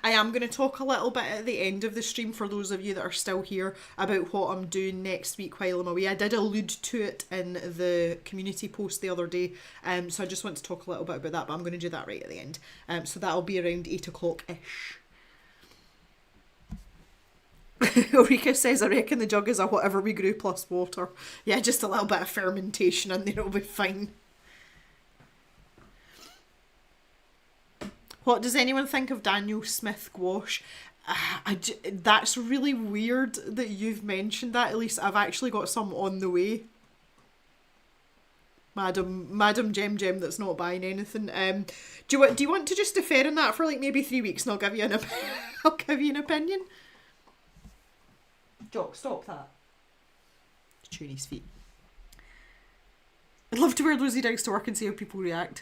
I am going to talk a little bit at the end of the stream, for those of you that are still here, about what I'm doing next week while I'm away. I did allude to it in the community post the other day, so I just want to talk a little bit about that, but I'm going to do that right at the end. So that'll be around 8 o'clock-ish. Ulrika says, I reckon the jug is a whatever we grew plus water. Yeah, just a little bit of fermentation and then it'll be fine. What does anyone think of Daniel Smith gouache? That's really weird that you've mentioned that. At least I've actually got some on the way. Madam Gem that's not buying anything. Do you want to just defer on that for like maybe 3 weeks and I'll give you I'll give you an opinion? Jock, stop that. Chewing his feet. I'd love to wear those earrings to work and see how people react.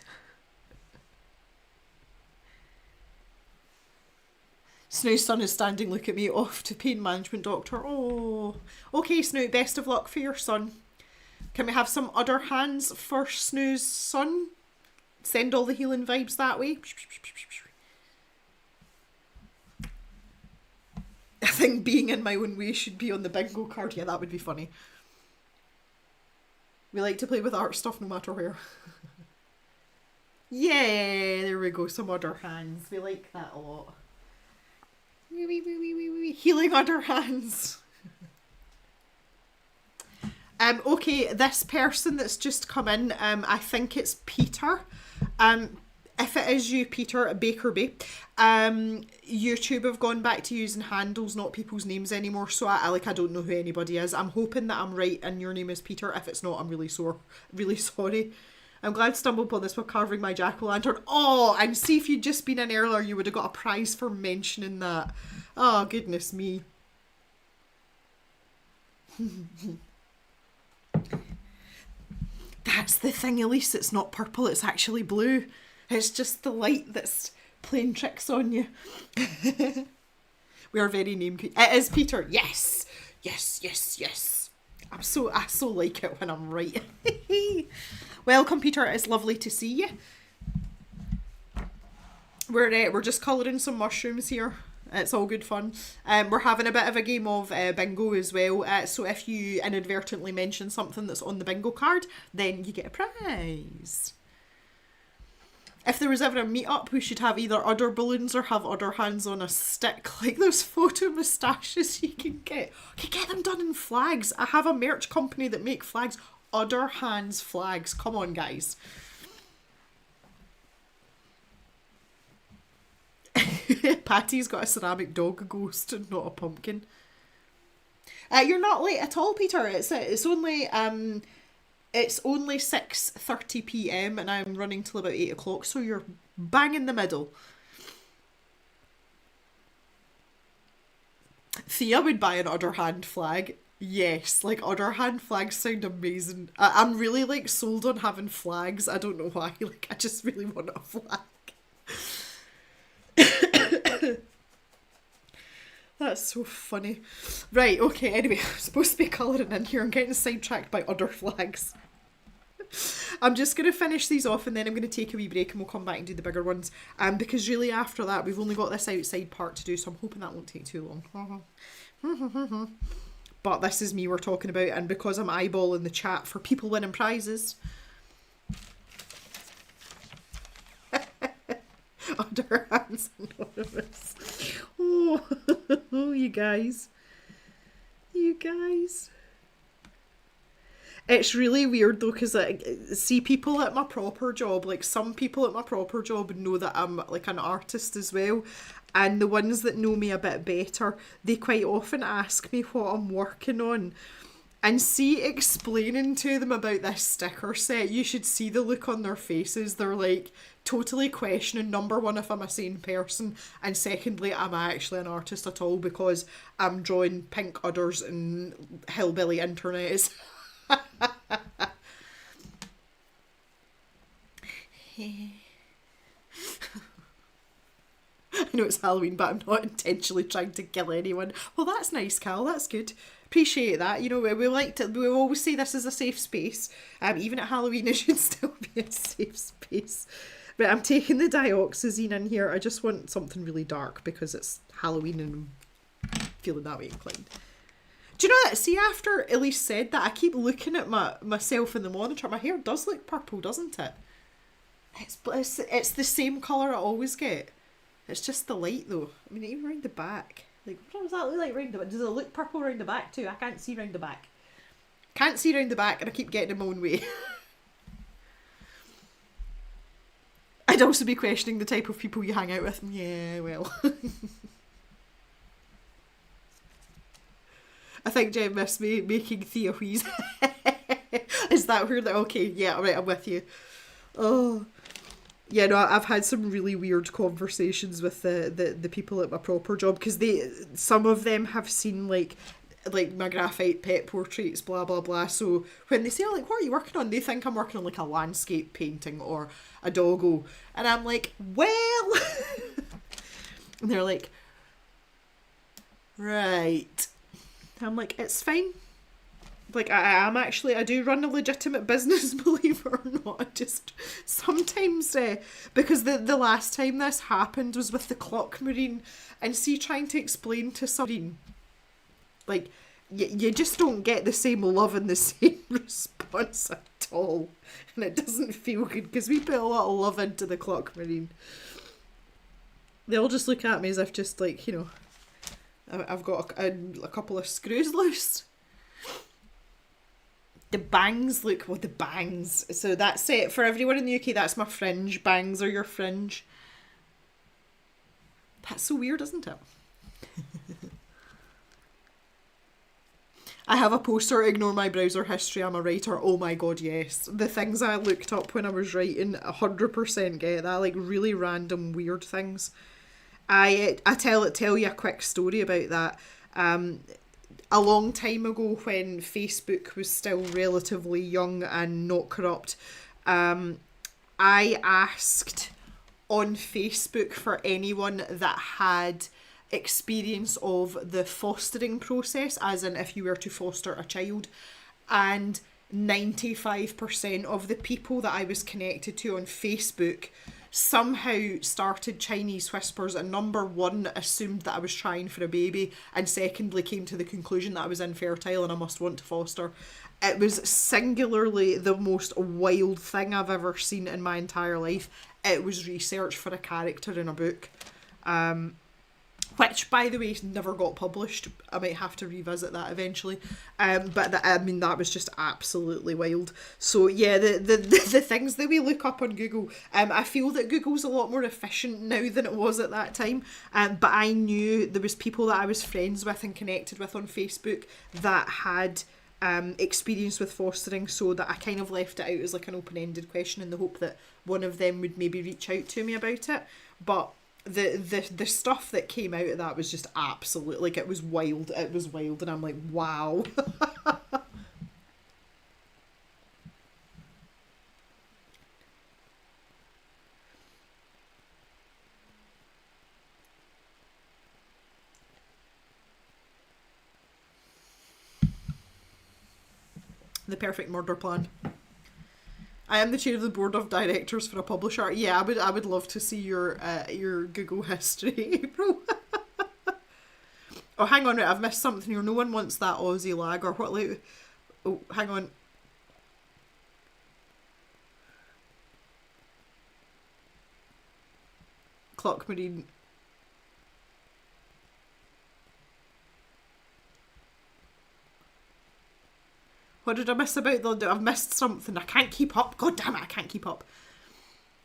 Snoot's son is standing, look at me, off to pain management doctor. Oh, okay, Snoot, best of luck for your son. Can we have some other hands for Snoo's son? Send all the healing vibes that way. I think being in my own way should be on the bingo card. Yeah, that would be funny. We like to play with art stuff no matter where. Yeah, there we go, some other hands. We like that a lot. Healing other hands. Okay, this person that's just come in, I think it's Peter. If it is you, Peter Bakerby, YouTube have gone back to using handles, not people's names anymore. So I don't know who anybody is. I'm hoping that I'm right and your name is Peter. If it's not, I'm really sorry. I'm glad to stumble upon this while carving my jack-o'-lantern. Oh, and see, if you'd just been in earlier, you would have got a prize for mentioning that. Oh, goodness me. That's the thing, Elise. It's not purple, it's actually blue. It's just the light that's playing tricks on you. We are very name. It is Peter. Yes. Yes, yes, yes. I so like it when I'm right. Welcome, Peter. It's lovely to see you. We're just colouring some mushrooms here. It's all good fun. We're having a bit of a game of bingo as well. So if you inadvertently mention something that's on the bingo card, then you get a prize. If there was ever a meet-up, we should have either udder balloons or have udder hands on a stick, like those photo moustaches you can get. Okay, get them done in flags. I have a merch company that make flags. Udder hands flags. Come on, guys. Patty's got a ceramic dog ghost and not a pumpkin. You're not late at all, Peter. It's only 6:30 p.m. and I'm running till about 8 o'clock, so you're bang in the middle. Thea would buy an udder hand flag. Yes, like udder hand flags sound amazing. I'm really like sold on having flags. I don't know why. Like I just really want a flag. That's so funny. Right, okay, anyway, I'm supposed to be colouring in here. I'm getting sidetracked by udder flags. I'm just going to finish these off and then I'm going to take a wee break and we'll come back and do the bigger ones. Because really after that, we've only got this outside part to do, so I'm hoping that won't take too long. But this is me we're talking about, and because I'm eyeballing the chat for people winning prizes. Under Hands Anonymous. Oh, you guys. It's really weird though, because see, people at my proper job, like some people at my proper job know that I'm like an artist as well, and the ones that know me a bit better, they quite often ask me what I'm working on. And see, explaining to them about this sticker set, you should see the look on their faces. They're like totally questioning, number one, if I'm a sane person, and secondly, am I actually an artist at all, because I'm drawing pink udders and hillbilly internet. I know it's Halloween, but I'm not intentionally trying to kill anyone. Well, that's nice, Cal. That's good. Appreciate that. You know, we always say this is a safe space. Even at Halloween, it should still be a safe space. But I'm taking the dioxazine in here. I just want something really dark because it's Halloween and I'm feeling that way inclined. Do you know that? See, after Elise said that, I keep looking at myself in the monitor. My hair does look purple, doesn't it? It's the same colour I always get. It's just the light though. I mean, even around the back. Like, what does that look like round the back? Does it look purple round the back too? I can't see round the back. Can't see round the back, and I keep getting in my own way. I'd also be questioning the type of people you hang out with. Yeah, well. I think Jen missed me making Thea wheeze. Is that weird? Okay, yeah, right, I'm with you. Oh. Yeah, no, I've had some really weird conversations with the people at my proper job, because some of them have seen like my graphite pet portraits, blah blah blah. So when they say, oh, like, what are you working on? They think I'm working on like a landscape painting or a doggo, and I'm like, well, and they're like, right. I'm like, it's fine. Like, I do run a legitimate business, believe it or not. I just, sometimes, because the last time this happened was with the clock marine, and see, trying to explain to somebody, like, you just don't get the same love and the same response at all. And it doesn't feel good, because we put a lot of love into the clock marine. They all just look at me as if just, like, you know, I've got a couple of screws loose. The bangs look, well, the bangs. So that's it. For everyone in the UK, that's my fringe. Bangs are your fringe. That's so weird, isn't it? I have a poster, ignore my browser history, I'm a writer. Oh my god, yes. The things I looked up when I was writing, 100% get that. Like, really random, weird things. I tell you a quick story about that. A long time ago, when Facebook was still relatively young and not corrupt, I asked on Facebook for anyone that had experience of the fostering process, as in if you were to foster a child, and 95% of the people that I was connected to on Facebook somehow started Chinese whispers, and number one, assumed that I was trying for a baby, and secondly, came to the conclusion that I was infertile and I must want to foster. It was singularly the most wild thing I've ever seen in my entire life. It was research for a character in a book. Which, by the way, never got published. I might have to revisit that eventually. But that was just absolutely wild. So yeah, the things that we look up on Google, I feel that Google's a lot more efficient now than it was at that time. But I knew there was people that I was friends with and connected with on Facebook that had experience with fostering, so that I kind of left it out as like an open-ended question in the hope that one of them would maybe reach out to me about it. But the stuff that came out of that was just absolute, like, it was wild, and I'm like, wow. The perfect murder plan. I am the chair of the board of directors for a publisher. Yeah, I would love to see your Google history, April. Oh, hang on, right, I've missed something here. No one wants that Aussie lager. What, like? Oh, hang on. Clock Marine. What did I miss about the... I've missed something. I can't keep up. God damn it, I can't keep up.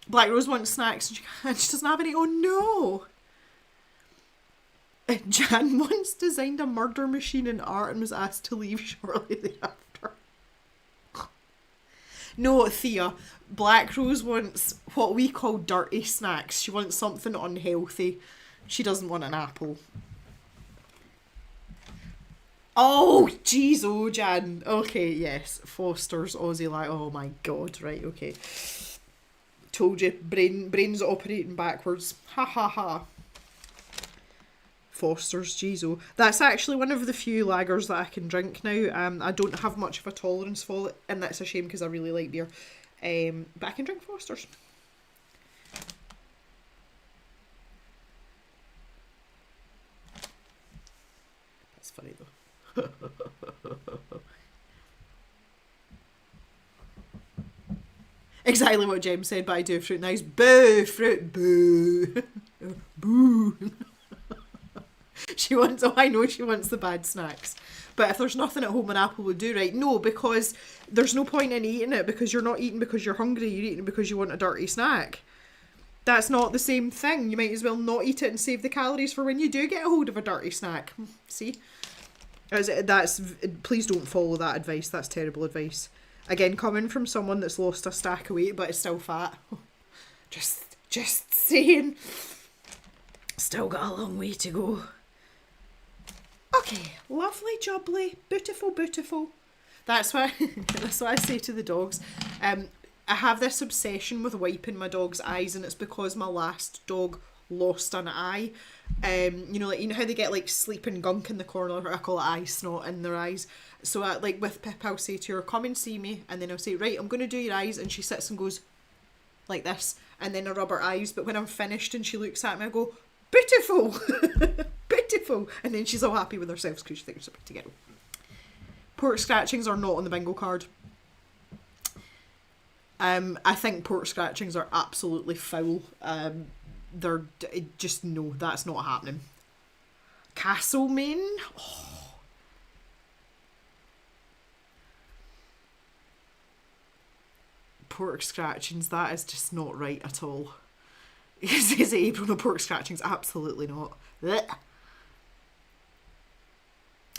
Black Rose wants snacks and she doesn't have any. Oh no! Jan once designed a murder machine in art and was asked to leave shortly thereafter. No, Thea. Black Rose wants what we call dirty snacks. She wants something unhealthy. She doesn't want an apple. Oh, jeez, oh, Jan. Okay, yes. Foster's Aussie like, oh my god, right, okay. Told you, brain's operating backwards. Ha ha ha. Foster's, jeez, oh. That's actually one of the few lagers that I can drink now. I don't have much of a tolerance for it, and that's a shame because I really like beer. But I can drink Foster's. That's funny though. Exactly what Jem said, but I do fruit nice. Boo! Fruit, boo! Boo! She wants, oh, I know she wants the bad snacks. But if there's nothing at home, an apple would do, right? No, because there's no point in eating it, because you're not eating because you're hungry, you're eating because you want a dirty snack. That's not the same thing. You might as well not eat it and save the calories for when you do get a hold of a dirty snack. See? Please don't follow that advice. That's terrible advice. Again, coming from someone that's lost a stack of weight but is still fat. Just saying. Still got a long way to go. Okay, lovely, jubbly, beautiful, beautiful. That's what I say to the dogs. I have this obsession with wiping my dog's eyes, and it's because my last dog lost an eye. You know how they get like sleeping gunk in the corner, I call it eye snot in their eyes. So like with Pip, I'll say to her, come and see me, and then I'll say, right, I'm going to do your eyes, and she sits and goes like this, and then I rub her eyes, but when I'm finished and she looks at me, I go, beautiful. Beautiful. And then she's all happy with herself because she thinks it's a pretty girl. Pork scratchings are not on the bingo card. I think pork scratchings are absolutely foul. They're just, no, that's not happening. Castlemaine? Oh. pork scratchings. That is just not right at all. Is it April no pork scratchings? Absolutely not. Blech.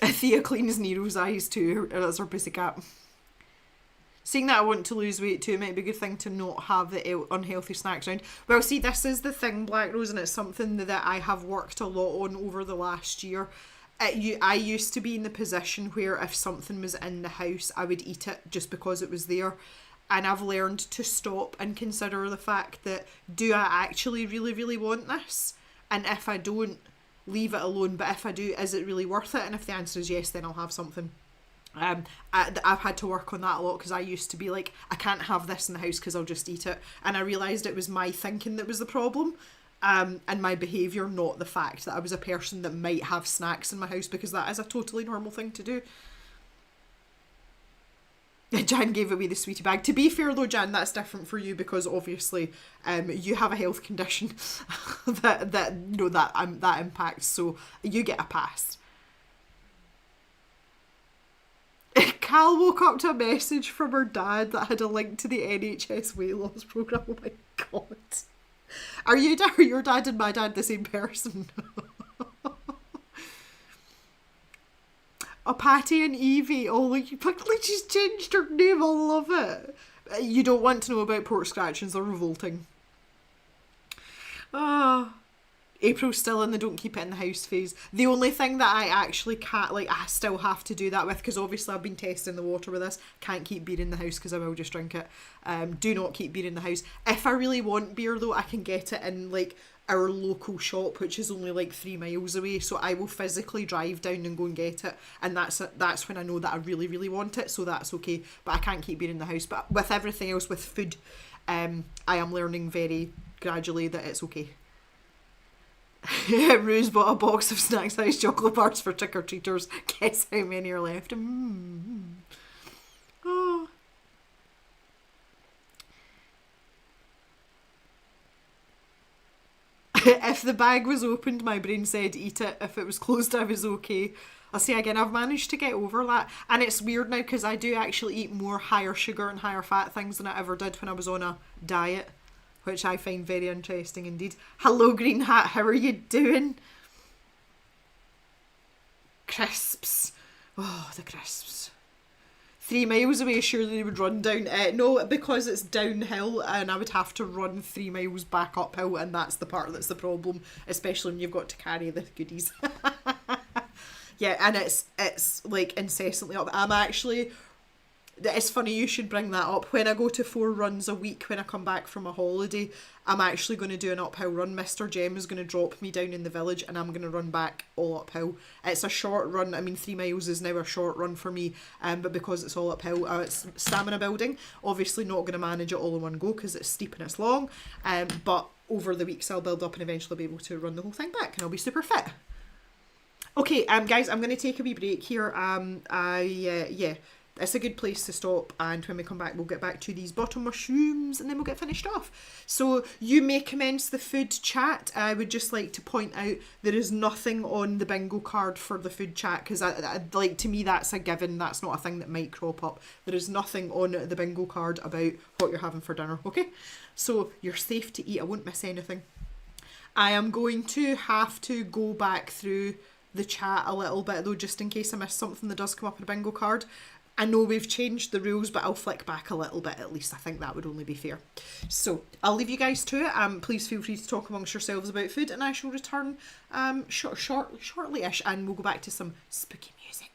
Thea cleans Nero's eyes too. That's her pussycat. Seeing that I want to lose weight too, it might be a good thing to not have the unhealthy snacks around. Well, see, this is the thing, Black Rose, and it's something that I have worked a lot on over the last year. I used to be in the position where if something was in the house, I would eat it just because it was there. And I've learned to stop and consider the fact that, do I actually really, really want this? And if I don't, leave it alone. But if I do, is it really worth it? And if the answer is yes, then I'll have something. I've had to work on that a lot because I used to be like, I can't have this in the house because I'll just eat it. And I realised it was my thinking that was the problem. And my behaviour, not the fact that I was a person that might have snacks in my house, because that is a totally normal thing to do. Jan gave away the sweetie bag. To be fair though, Jan, that's different for you because obviously you have a health condition that you know that impacts, so you get a pass. Cal woke up to a message from her dad that had a link to the NHS weight loss programme. Oh my god. Are your dad and my dad the same person? Oh, Patty and Evie. Oh, like, she's changed her name. I love it. You don't want to know about pork scratchings. They're revolting. Ah. April's still in the don't keep it in the house phase. The only thing that I actually can't, like, I still have to do that with, because obviously I've been testing the water with this. Can't keep beer in the house because I will just drink it. Do not keep beer in the house. If I really want beer though, I can get it in like our local shop, which is only like 3 miles away. So I will physically drive down and go and get it. And that's when I know that I really, really want it. So that's okay. But I can't keep beer in the house. But with everything else, with food, I am learning very gradually that it's okay. Rose bought a box of snack size chocolate bars for trick-or-treaters. Guess how many are left? Oh. If the bag was opened, my brain said eat it. If it was closed, I was okay. I'll say again, I've managed to get over that. And it's weird now because I do actually eat more higher sugar and higher fat things than I ever did when I was on a diet, which I find very interesting indeed. Hello, Green Hat, how are you doing? Crisps. Oh, the crisps. 3 miles away, surely they would run down. No, because it's downhill and I would have to run 3 miles back uphill, and that's the part that's the problem, especially when you've got to carry the goodies. Yeah, and it's like incessantly up. It's funny you should bring that up. When I go to 4 runs a week when I come back from a holiday, I'm actually going to do an uphill run. Mr. Jem is going to drop me down in the village and I'm going to run back all uphill. It's a short run. I mean, 3 miles is now a short run for me, but because it's all uphill, it's stamina building. Obviously not going to manage it all in one go because it's steep and it's long, but over the weeks I'll build up and eventually be able to run the whole thing back and I'll be super fit. Okay, guys, I'm going to take a wee break here. Yeah. It's a good place to stop, and when we come back we'll get back to these bottom mushrooms and then we'll get finished off. So you may commence the food chat. I would just like to point out there is nothing on the bingo card for the food chat, because like, to me that's a given. That's not a thing that might crop up. There is nothing on the bingo card about what you're having for dinner, okay? So you're safe to eat. I won't miss anything. I am going to have to go back through the chat a little bit though, just in case I miss something that does come up on a bingo card. I know we've changed the rules, but I'll flick back a little bit at least. I think that would only be fair. So I'll leave you guys to it. Please feel free to talk amongst yourselves about food, and I shall return shortly-ish, and we'll go back to some spooky music.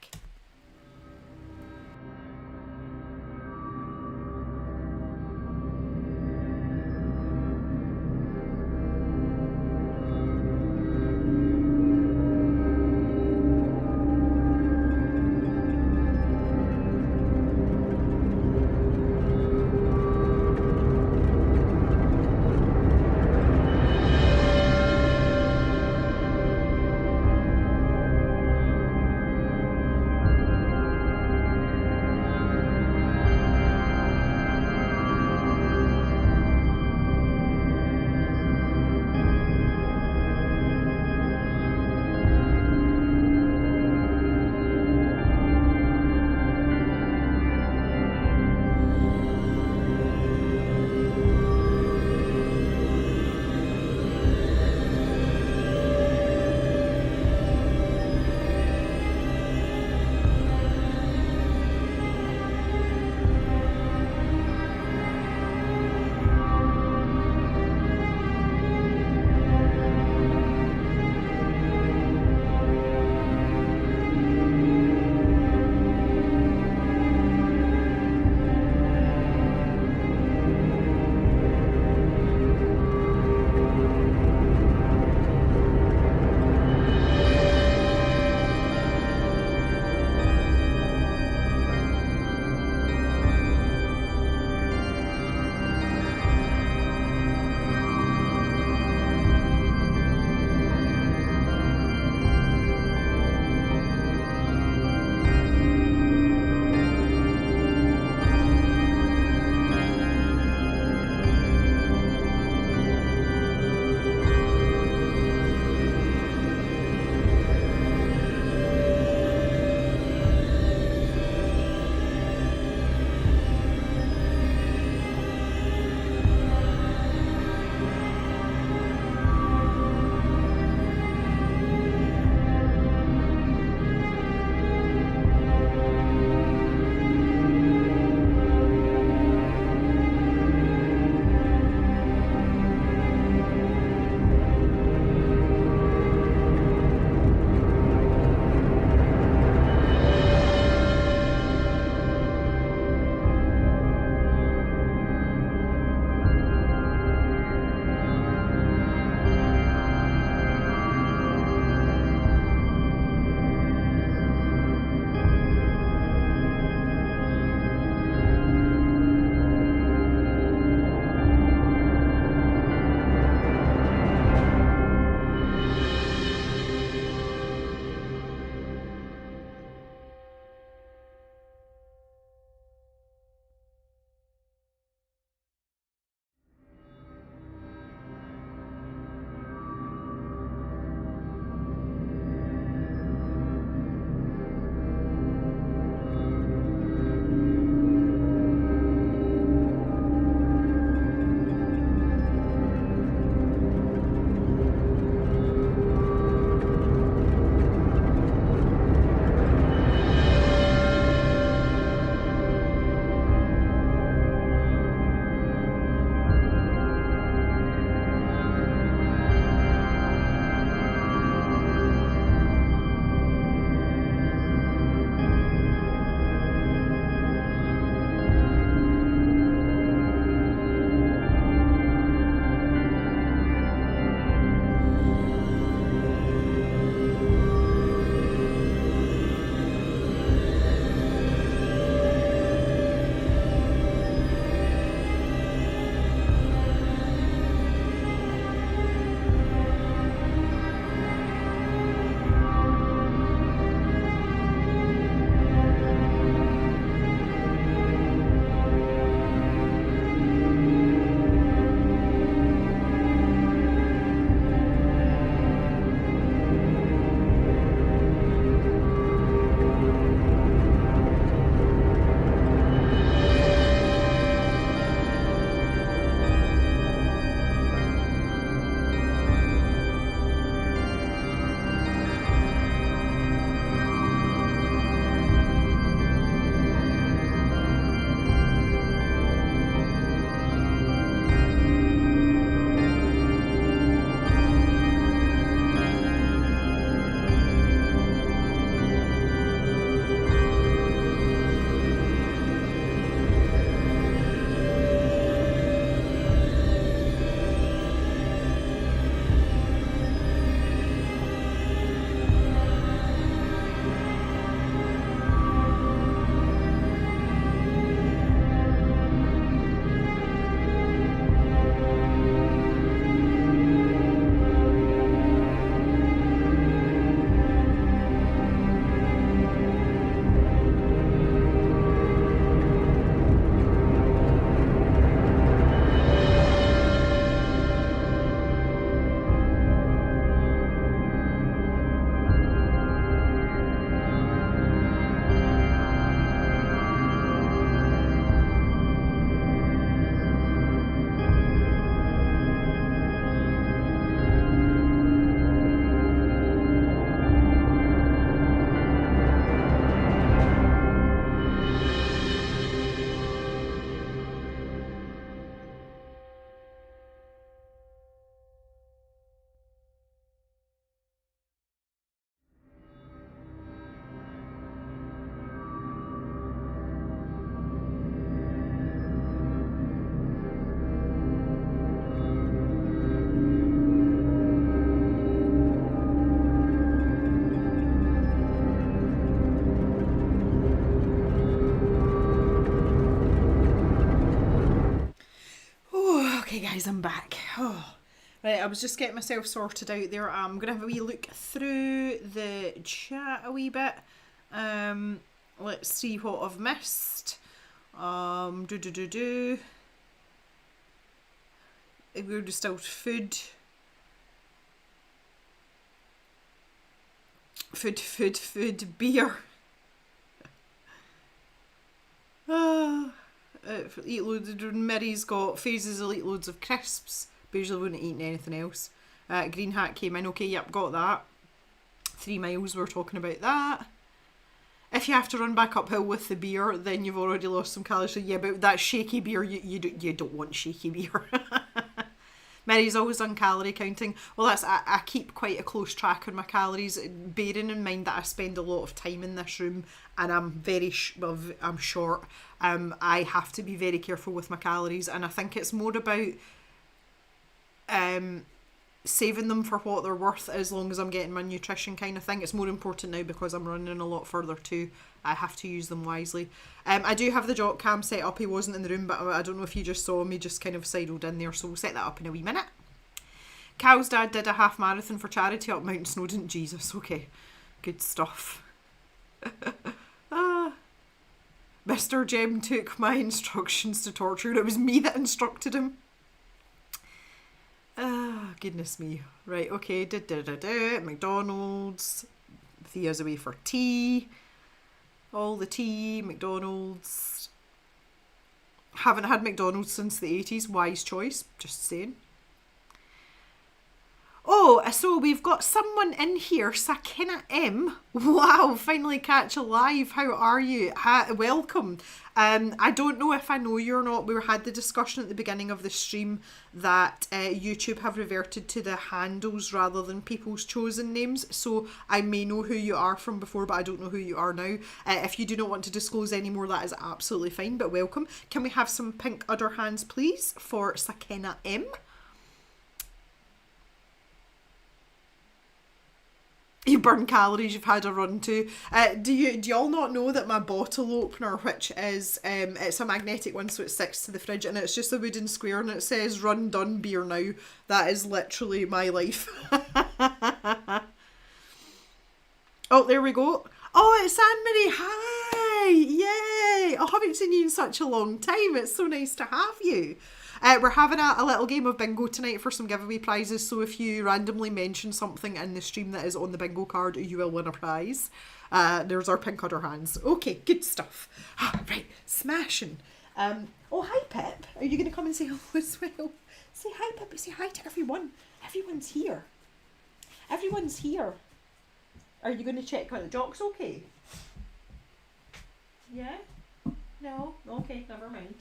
Okay guys, I'm back. Oh. Right, I was just getting myself sorted out there. I'm going to have a wee look through the chat a wee bit. Let's see what I've missed. We're just out food. Food, beer. Eat loads of Mary's got phases. I'll eat loads of crisps, but usually wouldn't eat anything else. Green hat came in. Okay, yep, got that. 3 miles, we're talking about that. If you have to run back uphill with the beer, then you've already lost some calories. So yeah, but that shaky beer, you don't want shaky beer. Mary's always done calorie counting. Well, I keep quite a close track on my calories, bearing in mind that I spend a lot of time in this room and I'm I'm short. I have to be very careful with my calories, and I think it's more about saving them for what they're worth as long as I'm getting my nutrition kind of thing. It's more important now because I'm running a lot further too. I have to use them wisely. I do have the jock cam set up. He wasn't in the room, but I don't know if you just saw me just kind of sidled in there, so we'll set that up in a wee minute. Cal's dad did a half marathon for charity up Mount Snowdon. Jesus, okay. Good stuff. Mr. Jem took my instructions to torture. It was me that instructed him. Goodness me. Right, okay. McDonald's. Thea's away for tea. All the tea. McDonald's. Haven't had McDonald's since the 80s. Wise choice. Just saying. Oh, so we've got someone in here, Sakina M. Wow, finally catch alive. How are you? Welcome. I don't know if I know you or not. We had the discussion at the beginning of the stream that YouTube have reverted to the handles rather than people's chosen names. So I may know who you are from before, but I don't know who you are now. If you do not want to disclose any more, that is absolutely fine, but welcome. Can we have some pink other hands, please, for Sakina M? You burn calories, you've had a run too. Do y'all not know that my bottle opener, which is it's a magnetic one, so it sticks to the fridge, and it's just a wooden square and it says "Run Done Beer Now." That is literally my life. Oh, there we go. Oh, it's Anne-Marie. Hi, yay! I haven't seen you in such a long time. It's so nice to have you. We're having a little game of bingo tonight for some giveaway prizes, so if you randomly mention something in the stream that is on the bingo card, you will win a prize. There's our pink other hands. Okay, good stuff. Right, smashing. Oh, hi Pip. Are you going to come and say hello as well? Say hi, Pip. Say hi to everyone. Everyone's here. Everyone's here. Are you going to check out the jock's okay? Yeah? No? Okay, never mind.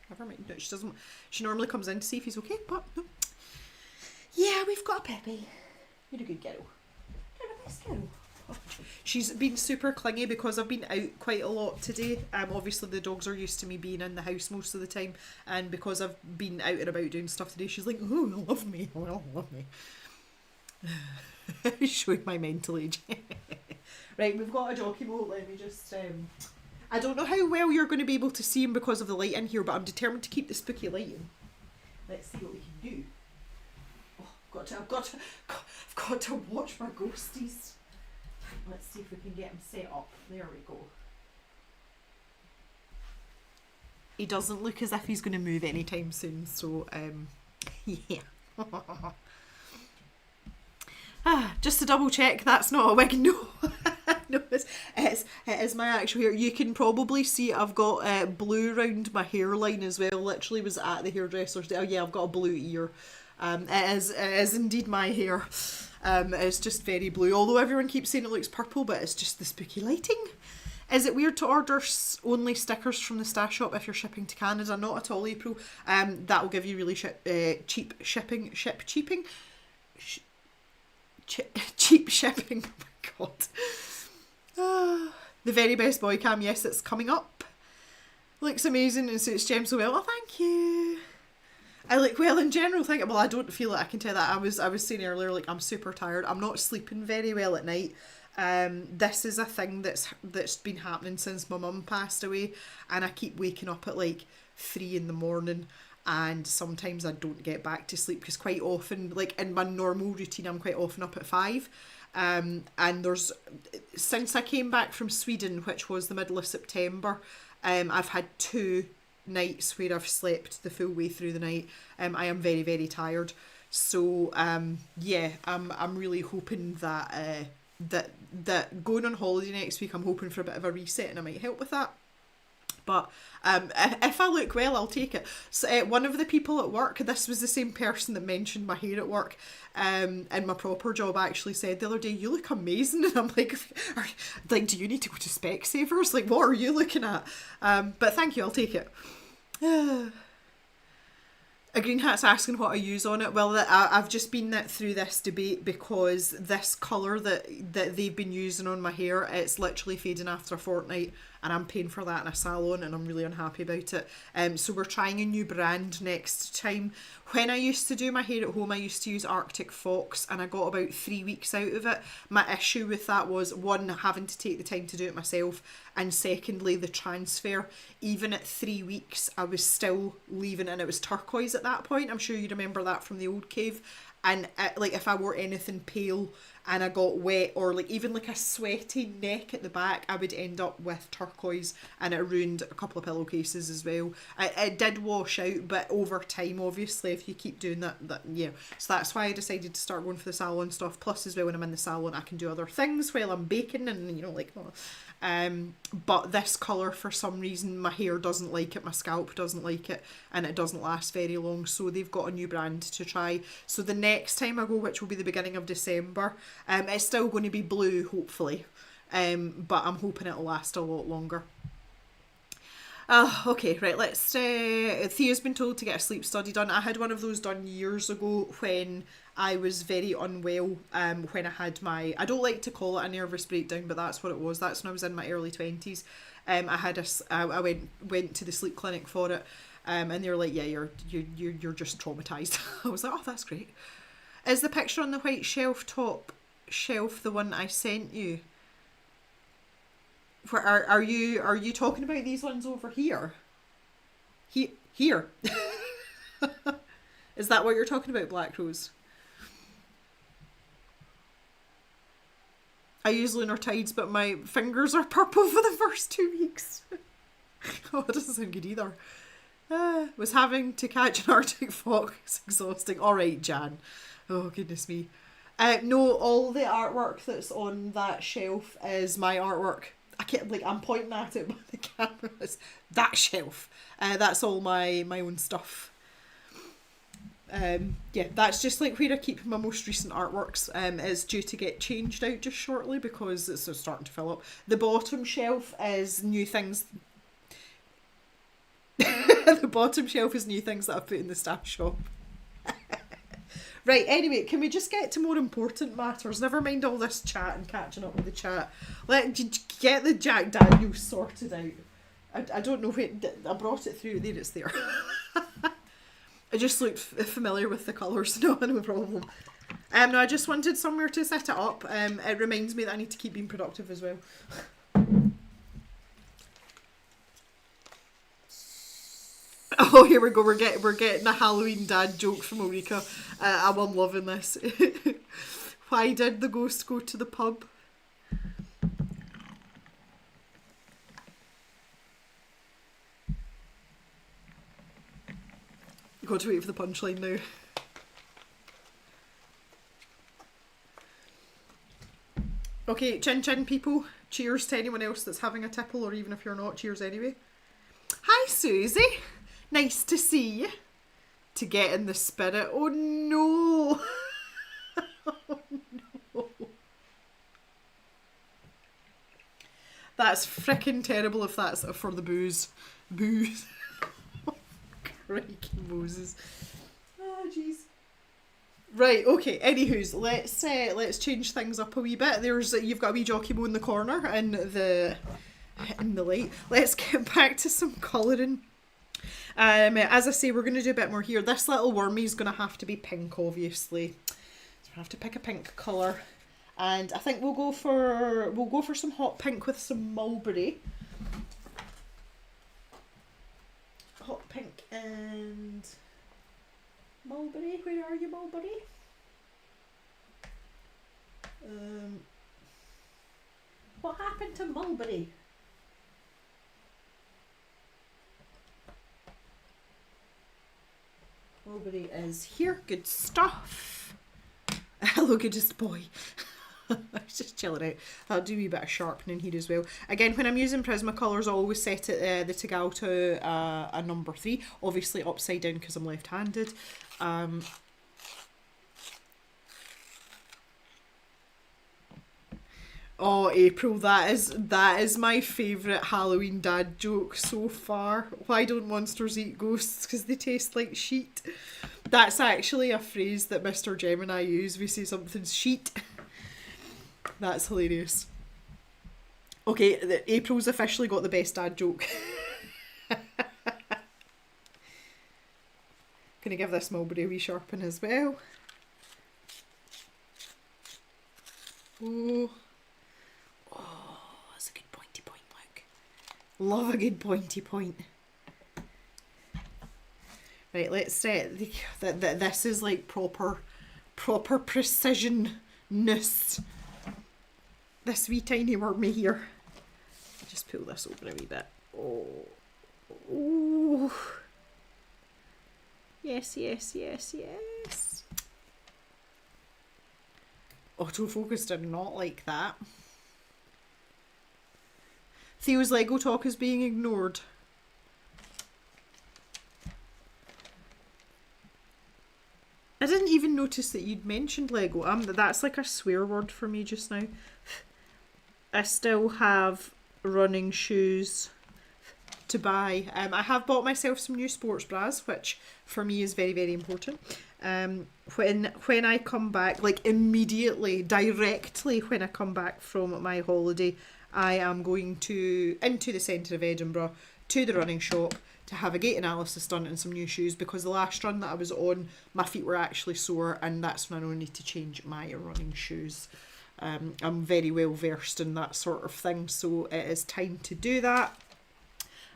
Never mind. No, she doesn't. She normally comes in to see if he's okay, but no. Yeah, we've got a Peppy. You're a good girl. You're a nice girl. Oh, she's been super clingy because I've been out quite a lot today. Obviously the dogs are used to me being in the house most of the time, and because I've been out and about doing stuff today, she's like, "Oh, love me, oh, love me." Showing my mental age. Right, we've got a jockey moat. Let me just. I don't know how well you're going to be able to see him because of the light in here, but I'm determined to keep the spooky light in. Let's see what we can do. Oh, I've got to watch my ghosties. Let's see if we can get him set up. There we go. He doesn't look as if he's going to move anytime soon, so yeah. Just to double check, that's not a wig. No. No, it is my actual hair. You can probably see I've got blue around my hairline as well. Literally was at the hairdresser today. Oh yeah, I've got a blue ear. It is indeed my hair. It's just very blue. Although everyone keeps saying it looks purple, but it's just the spooky lighting. Is it weird to order only stickers from the Stash Shop if you're shipping to Canada? Not at all, April. That will give you really cheap shipping. Cheap shipping. Oh my god. The very best boy cam, yes, it's coming up. Looks amazing and suits Jem so well. Oh, thank you. I look well in general. Well, I don't feel it. I can tell that. I was saying earlier, like, I'm super tired. I'm not sleeping very well at night. This is a thing that's been happening since my mum passed away, and I keep waking up at like 3 in the morning, and sometimes I don't get back to sleep because quite often, like in my normal routine, I'm quite often up at 5. And since I came back from Sweden, which was the middle of September, I've had 2 nights where I've slept the full way through the night. I am very, very tired. So yeah, I'm really hoping that that going on holiday next week, I'm hoping for a bit of a reset, and I might help with that. But if I look well, I'll take it. So one of the people at work, this was the same person that mentioned my hair at work, in my proper job, actually said the other day, "You look amazing," and I'm like, do you need to go to Specsavers? Like, what are you looking at? But thank you, I'll take it. A Green Hat's asking what I use on it. Well, I've just been through this debate because this colour that they've been using on my hair, it's literally fading after a fortnight, and I'm paying for that in a salon, and I'm really unhappy about it. So we're trying a new brand next time. When I used to do my hair at home, I used to use Arctic Fox, and I got about 3 weeks out of it. My issue with that was, one, having to take the time to do it myself, and secondly, the transfer. Even at 3 weeks, I was still leaving, and it was turquoise at that point. I'm sure you remember that from the old cave. And like, if I wore anything pale and I got wet, or like even like a sweaty neck at the back, I would end up with turquoise, and it ruined a couple of pillowcases as well. It did wash out, but over time, obviously, if you keep doing that, yeah. So that's why I decided to start going for the salon stuff. Plus, as well, when I'm in the salon, I can do other things while I'm baking, and like. But this colour, for some reason, my hair doesn't like it, my scalp doesn't like it, and it doesn't last very long. So they've got a new brand to try. So the next time I go, which will be the beginning of December, it's still going to be blue, hopefully, but I'm hoping it'll last a lot longer. Okay, right, let's... Thea's been told to get a sleep study done. I had one of those done years ago when I was very unwell, when I had my... I don't like to call it a nervous breakdown, but that's what it was. That's when I was in my early 20s. I went to the sleep clinic for it, and they were like, yeah, you're just traumatised. I was like, oh, that's great. Is the picture on the white top shelf the one I sent you? Where are you talking about these ones over here? Here. Is that what you're talking about, Black Rose? I use lunar tides, but my fingers are purple for the first 2 weeks. Oh, it doesn't sound good either. Was having to catch an Arctic fox exhausting. Alright, Jan. Oh, goodness me. No, all the artwork that's on that shelf is my artwork. I can't, like, I'm pointing at it, but the camera is that shelf. That's all my own stuff. Yeah, that's just like where I keep my most recent artworks. It's due to get changed out just shortly because it's starting to fill up. The bottom shelf is new things. The bottom shelf is new things that I've put in the staff shop. Right, anyway, can we just get to more important matters? Never mind all this chat and catching up with the chat. Get the Jack Daniels sorted out. I don't know where... I brought it through. There, it's there. I just looked familiar with the colours. No problem. No, I just wanted somewhere to set it up. It reminds me that I need to keep being productive as well. Oh, here we go. We're getting a Halloween dad joke from Ulrika. I'm loving this. Why did the ghost go to the pub? You've got to wait for the punchline now. Okay, chin chin people. Cheers to anyone else that's having a tipple, or even if you're not, cheers anyway. Hi Susie. Nice to see you. To get in the spirit. Oh no. Oh no. That's frickin' terrible if that's for the booze. Booze. Crikey Moses. Oh jeez. Right, okay, anywho's, let's change things up a wee bit. You've got a wee jockey mo in the corner in the light. Let's get back to some colouring. As I say, we're going to do a bit more here. This little wormie's going to have to be pink, obviously. So we have to pick a pink colour. And I think we'll go for some hot pink with some mulberry. Hot pink and Mulberry, where are you, Mulberry? What happened to Mulberry? Mulberry is here. Good stuff. Hello, goodest boy. I was just chilling out. I'll do a wee bit of sharpening here as well. Again, when I'm using Prismacolors, I always set it, the Tagal to a number 3. Obviously upside down because I'm left-handed. Oh, April, that is my favourite Halloween dad joke so far. Why don't monsters eat ghosts? Because they taste like sheet. That's actually a phrase that Mr. Jem and I use. We say something's sheet. That's hilarious. Okay, April's officially got the best dad joke. Gonna give this Mulberry a wee sharpen as well. Oh, that's a good pointy point, look. Love a good pointy point. Right, let's set this is like proper precision-ness. This wee tiny wormy here. Just pull this over a wee bit. Oh. Ooh. Yes, yes, yes, yes. Autofocus did not like that. Theo's Lego talk is being ignored. I didn't even notice that you'd mentioned Lego. That's like a swear word for me just now. I still have running shoes to buy. I have bought myself some new sports bras, which for me is very, very important. When I come back, like immediately, directly when I come back from my holiday, I am going into the centre of Edinburgh to the running shop to have a gait analysis done and some new shoes, because the last run that I was on, my feet were actually sore, and that's when I need to change my running shoes. I'm very well versed in that sort of thing, so it is time to do that.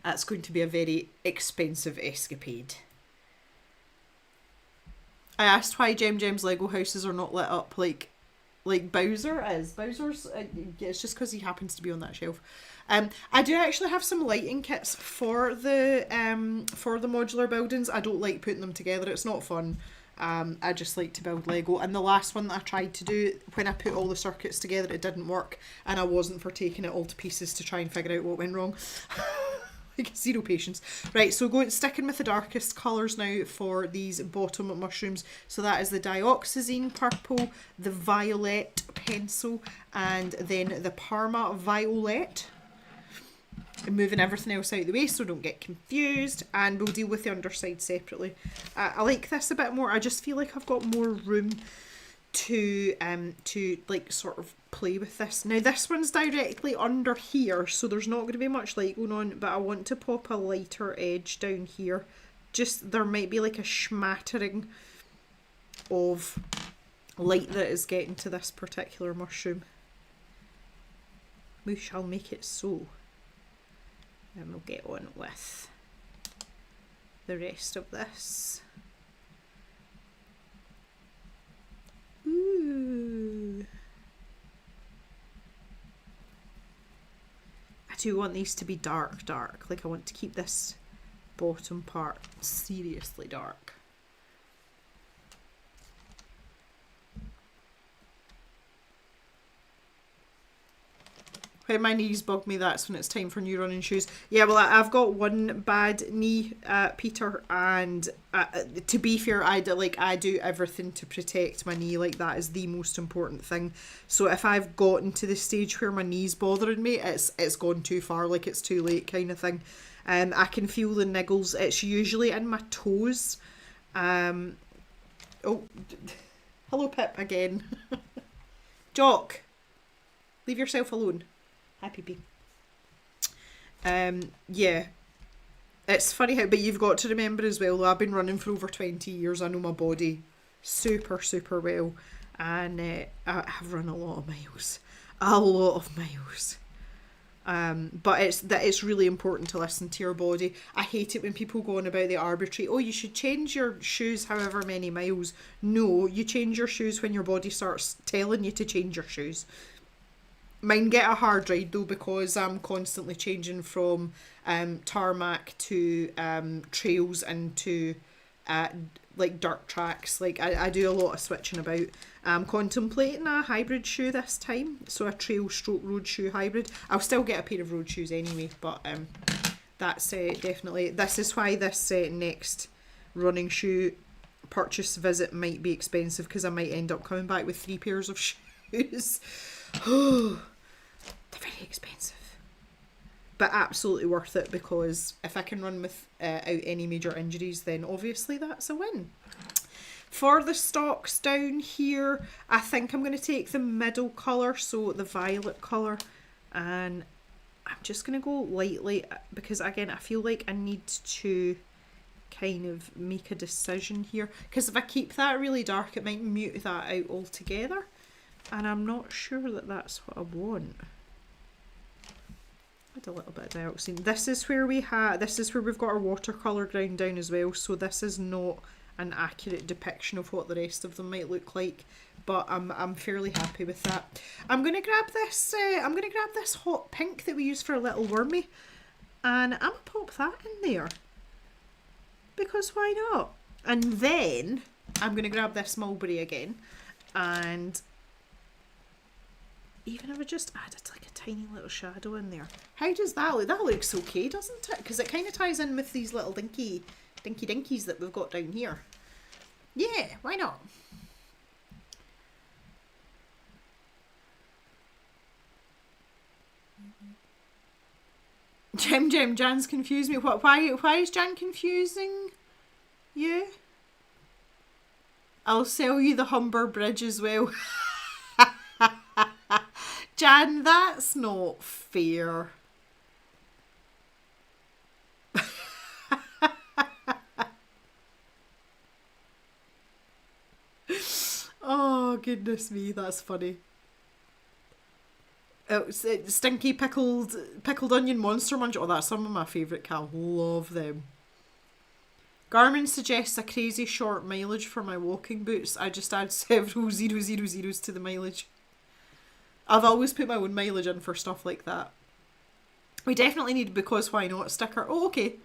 That's going to be a very expensive escapade. I asked why Jem's Lego houses are not lit up like Bowser is. Bowser's, it's just because he happens to be on that shelf. I do actually have some lighting kits for the modular buildings. I don't like putting them together. It's not fun. I just like to build Lego. And the last one that I tried to do, when I put all the circuits together, it didn't work. And I wasn't for taking it all to pieces to try and figure out what went wrong. Like, zero patience. Right, so sticking with the darkest colours now for these bottom mushrooms. So that is the dioxazine purple, the violet pencil, and then the Parma violet. And moving everything else out of the way so don't get confused, and we'll deal with the underside separately. I like this a bit more. I just feel like I've got more room to like sort of play with this. Now this one's directly under here, so there's not going to be much light going on, but I want to pop a lighter edge down here. Just there might be like a smattering of light that is getting to this particular mushroom. We shall make it so. And we'll get on with the rest of this. Ooh. I do want these to be dark. Like I want to keep this bottom part seriously dark. When my knees bug me, that's when it's time for new running shoes. Yeah, well, I've got one bad knee, Peter, and to be fair, I do everything to protect my knee. Like, that is the most important thing. So if I've gotten to the stage where my knee's bothering me, it's gone too far, like it's too late kind of thing. I can feel the niggles. It's usually in my toes. Oh, hello Pip again. Jock, leave yourself alone. Hi, Pee-Pee. Yeah. It's funny how, but you've got to remember as well, I've been running for over 20 years. I know my body super, super well. And I have run a lot of miles. A lot of miles. But it's really important to listen to your body. I hate it when people go on about the arbitrary, oh, you should change your shoes however many miles. No, you change your shoes when your body starts telling you to change your shoes. Mine get a hard ride though, because I'm constantly changing from tarmac to trails and to like dirt tracks. Like I do a lot of switching about. I'm contemplating a hybrid shoe this time, so a trail stroke road shoe hybrid. I'll still get a pair of road shoes anyway, but that's definitely, this is why this next running shoe purchase visit might be expensive, because I might end up coming back with 3 pairs of shoes. They're very expensive, but absolutely worth it, because if I can run without any major injuries, then obviously that's a win. For the stocks down here, I think I'm going to take the middle colour, so the violet colour, and I'm just going to go lightly, because again I feel like I need to kind of make a decision here, because if I keep that really dark it might mute that out altogether, and I'm not sure that that's what I want. Add a little bit of dioxine. This is where we've got our watercolour ground down as well, so this is not an accurate depiction of what the rest of them might look like, but I'm fairly happy with that. I'm gonna grab this hot pink that we use for a little wormy, and I'm gonna pop that in there, because why not? And then I'm gonna grab this mulberry again, and even if I just added like a tiny little shadow in there. How does that look? That looks okay, doesn't it? Because it kind of ties in with these little dinky dinkies that we've got down here. Yeah, why not? Jan's confused me. Why is Jan confusing you? I'll sell you the Humber Bridge as well. Jan, that's not fair. Oh, goodness me, that's funny. It's stinky pickled onion monster munch. Oh, that's some of my favourite cal. Love them. Garmin suggests a crazy short mileage for my walking boots. I just add several 000 to the mileage. I've always put my own mileage in for stuff like that. We definitely need because why not sticker. Oh, okay.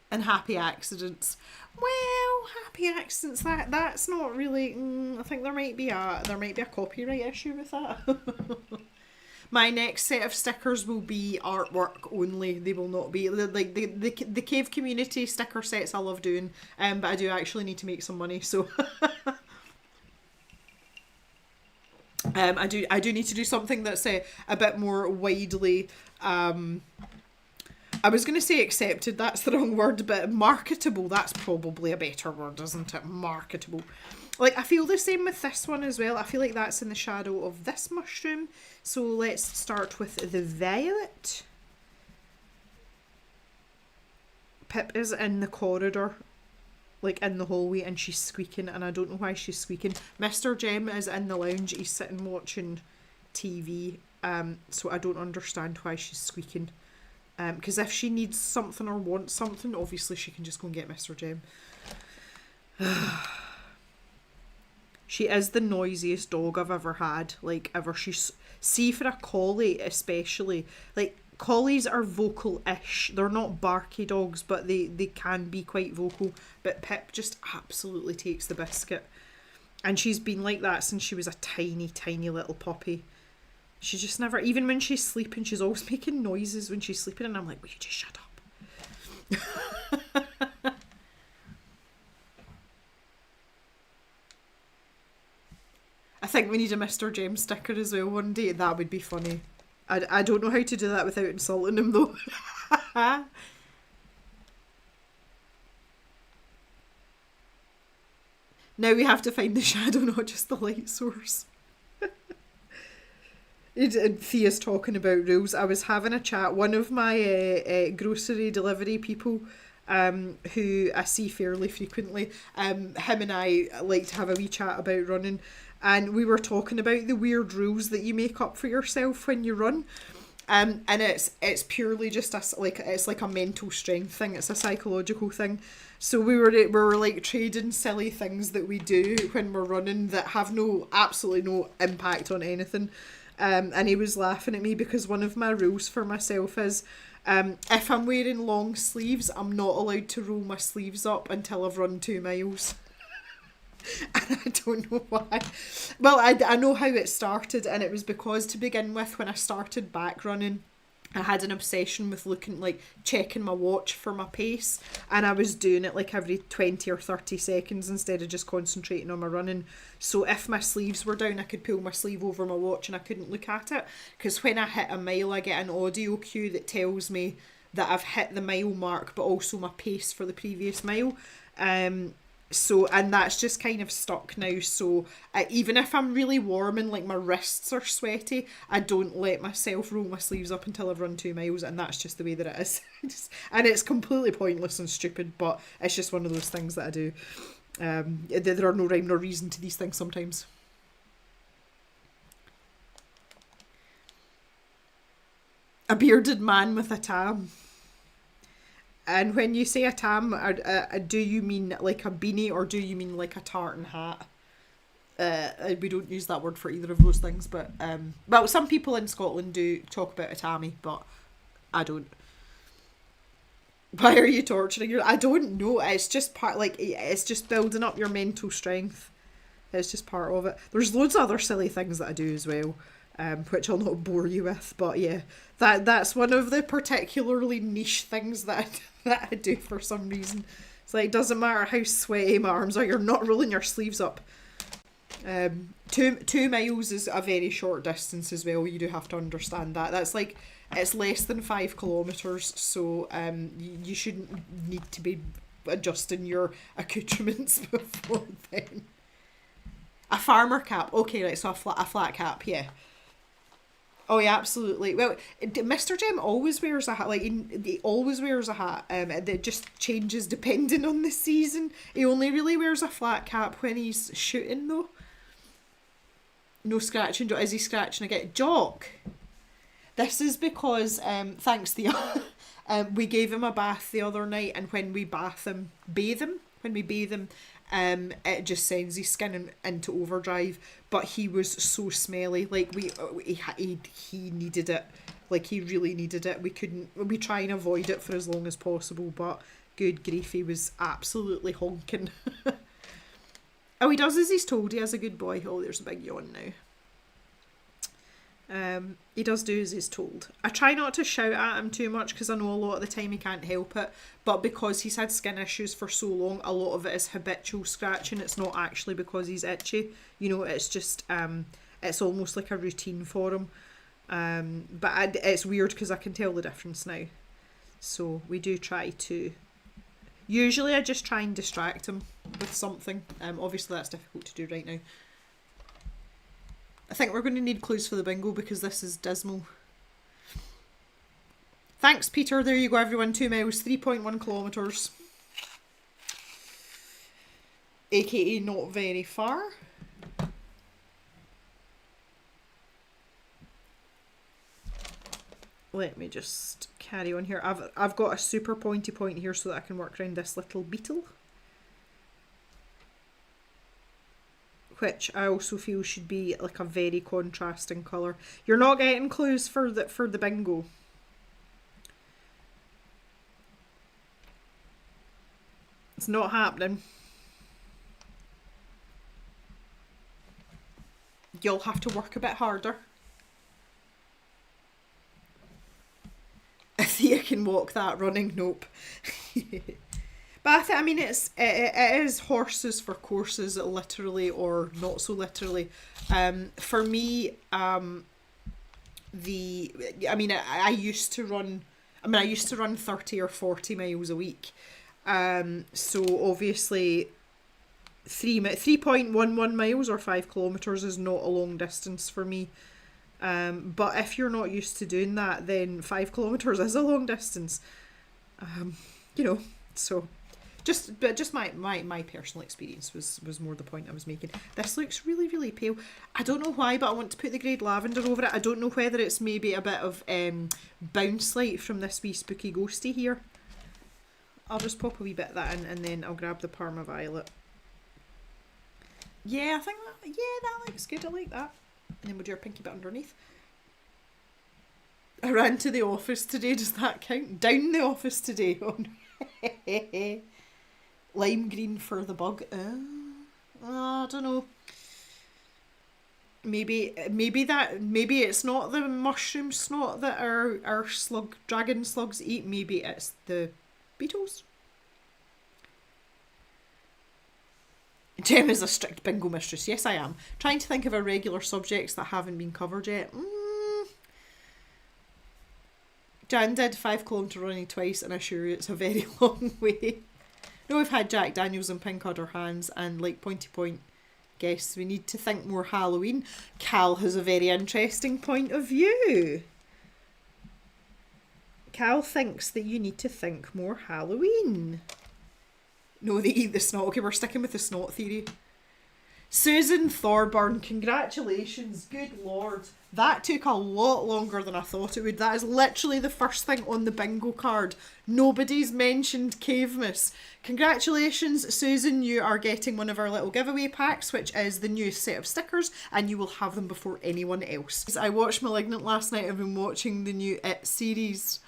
And happy accidents. Well, happy accidents. That's not really. I think there might be a copyright issue with that. My next set of stickers will be artwork only. They will not be like the cave community sticker sets. I love doing, but I do actually need to make some money. So. I do need to do something that's a bit more widely. I was going to say accepted, that's the wrong word, but marketable, that's probably a better word, isn't it? Marketable. Like, I feel the same with this one as well. I feel like that's in the shadow of this mushroom. So let's start with the violet. Pip is in the corridor, like in the hallway, and she's squeaking, and I don't know why she's squeaking. Mr. Jem is in the lounge, he's sitting watching TV, so I don't understand why she's squeaking. Because if she needs something or wants something, obviously she can just go and get Mr. Jem. She is the noisiest dog I've ever had, like ever. See, for a collie especially, like collies are vocal-ish. They're not barky dogs, but they can be quite vocal. But Pip just absolutely takes the biscuit. And she's been like that since she was a tiny, tiny little puppy. She just never, even when she's sleeping, she's always making noises when she's sleeping, and I'm like, will you just shut up? I think we need a Mr. Jem sticker as well one day. That would be funny. I don't know how to do that without insulting him though. Now we have to find the shadow, not just the light source. And Thea's talking about rules. I was having a chat. One of my grocery delivery people, who I see fairly frequently, him and I like to have a wee chat about running. and we were talking about the weird rules that you make up for yourself when you run. And it's purely just it's like a mental strength thing. It's a psychological thing. So we were like trading silly things that we do when we're running that have absolutely no impact on anything. And he was laughing at me because one of my rules for myself is, if I'm wearing long sleeves, I'm not allowed to roll my sleeves up until I've run 2 miles. And I don't know why. Well, I know how it started, and it was because, to begin with, when I started back running, I had an obsession with checking my watch for my pace, and I was doing it like every 20 or 30 seconds instead of just concentrating on my running. So if my sleeves were down, I could pull my sleeve over my watch and I couldn't look at it, because when I hit a mile, I get an audio cue that tells me that I've hit the mile mark, but also my pace for the previous mile. And that's just kind of stuck now. So even if I'm really warm and like my wrists are sweaty, I don't let myself roll my sleeves up until I've run 2 miles, and that's just the way that it is. And it's completely pointless and stupid, but it's just one of those things that I do. There are no rhyme nor reason to these things sometimes. A bearded man with a tam. And when you say a tam, do you mean like a beanie, or do you mean like a tartan hat? We don't use that word for either of those things, but well, some people in Scotland do talk about a tammy, but I don't. Why are you torturing your? I don't know. It's just it's just building up your mental strength. It's just part of it. There's loads of other silly things that I do as well, which I'll not bore you with. But yeah, that's one of the particularly niche things that I do for some reason. It's like, it doesn't matter how sweaty my arms are, you're not rolling your sleeves up. 2 miles is a very short distance as well. You do have to understand that. That's like, it's less than 5 kilometres, so you shouldn't need to be adjusting your accoutrements before then. A farmer cap. Okay, right, so a flat cap, yeah. Oh yeah, absolutely. Well, Mr. Jem always wears a hat. Like, he always wears a hat. It just changes depending on the season. He only really wears a flat cap when he's shooting, though. No scratching. Is he scratching again? Jock. This is because, thanks Thea, we gave him a bath the other night, and when we bathe him, it just sends his skin into overdrive. But he was so smelly. Like, he needed it. Like, he really needed it. We try and avoid it for as long as possible, but good grief, he was absolutely honking. Oh, he does as he's told. He has a good boy. Oh, there's a big yawn now. He does do as he's told. I try not to shout at him too much because I know a lot of the time he can't help it, but because he's had skin issues for so long, a lot of it is habitual scratching. It's not actually because he's itchy, it's just it's almost like a routine for him. But it's weird because I can tell the difference now, so we do try to. Usually I just try and distract him with something. Obviously that's difficult to do right now. I think we're going to need clues for the bingo because this is dismal. Thanks, Peter. There you go, everyone. 2 miles, 3.1 kilometres. AKA not very far. Let me just carry on here. I've got a super pointy point here so that I can work around this little beetle, which I also feel should be like a very contrasting colour. You're not getting clues for the bingo. It's not happening. You'll have to work a bit harder. Thea can walk that running, nope. But I mean, it is horses for courses, literally or not so literally. For me, I used to run 30 or 40 miles a week. So obviously 3.11 miles or 5 kilometres is not a long distance for me. But if you're not used to doing that, then 5 kilometres is a long distance. So Just my personal experience was more the point I was making. This looks really, really pale. I don't know why, but I want to put the grade lavender over it. I don't know whether it's maybe a bit of bounce light from this wee spooky ghosty here. I'll just pop a wee bit of that in, and then I'll grab the Parma Violet. Yeah, I think that looks good. I like that. And then we'll do our pinky bit underneath. I ran to the office today. Does that count? Down the office today. Oh, no. Lime green for the bug. I don't know. Maybe it's not the mushroom snot that our dragon slugs eat. Maybe it's the beetles. Jem is a strict bingo mistress. Yes, I am. Trying to think of irregular subjects that haven't been covered yet. Jan did 5 kilometre running twice, and I assure you it's a very long way. No, we've had Jack Daniels and pink udder hands, and like pointy point guests. We need to think more Halloween. Cal has a very interesting point of view. Cal thinks that you need to think more Halloween. No, they eat the snot. Okay, we're sticking with the snot theory. Susan Thorburn, congratulations. Good Lord. That took a lot longer than I thought it would. That is literally the first thing on the bingo card. Nobody's mentioned Cavemas. Congratulations, Susan. You are getting one of our little giveaway packs, which is the newest set of stickers, and you will have them before anyone else. I watched Malignant last night. I've been watching the new It series.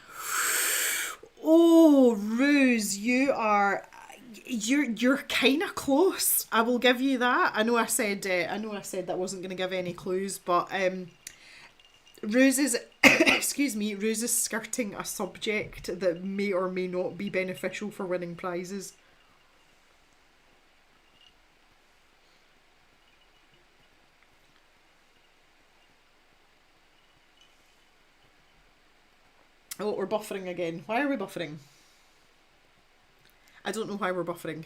Oh, Ruse, you're kind of close. I will give you that. I know I said that wasn't going to give any clues, but Ruse is Ruse is skirting a subject that may or may not be beneficial for winning prizes. Oh, we're buffering again. Why are we buffering? I don't know why we're buffering.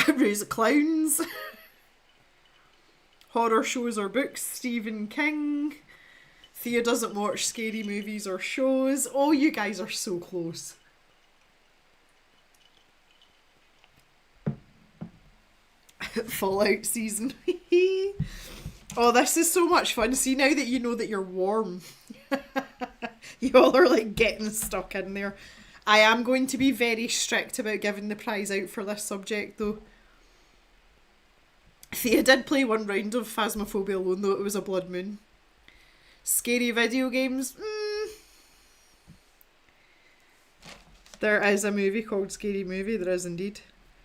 Ruse clowns. Horror shows or books. Stephen King. Thea doesn't watch scary movies or shows. Oh, you guys are so close. Fallout season. Oh, this is so much fun. See, now that you know that you're warm. You all are like getting stuck in there. I am going to be very strict about giving the prize out for this subject though. Thea did play one round of Phasmophobia alone though, it was a blood moon. Scary video games. There is a movie called Scary Movie, there is indeed.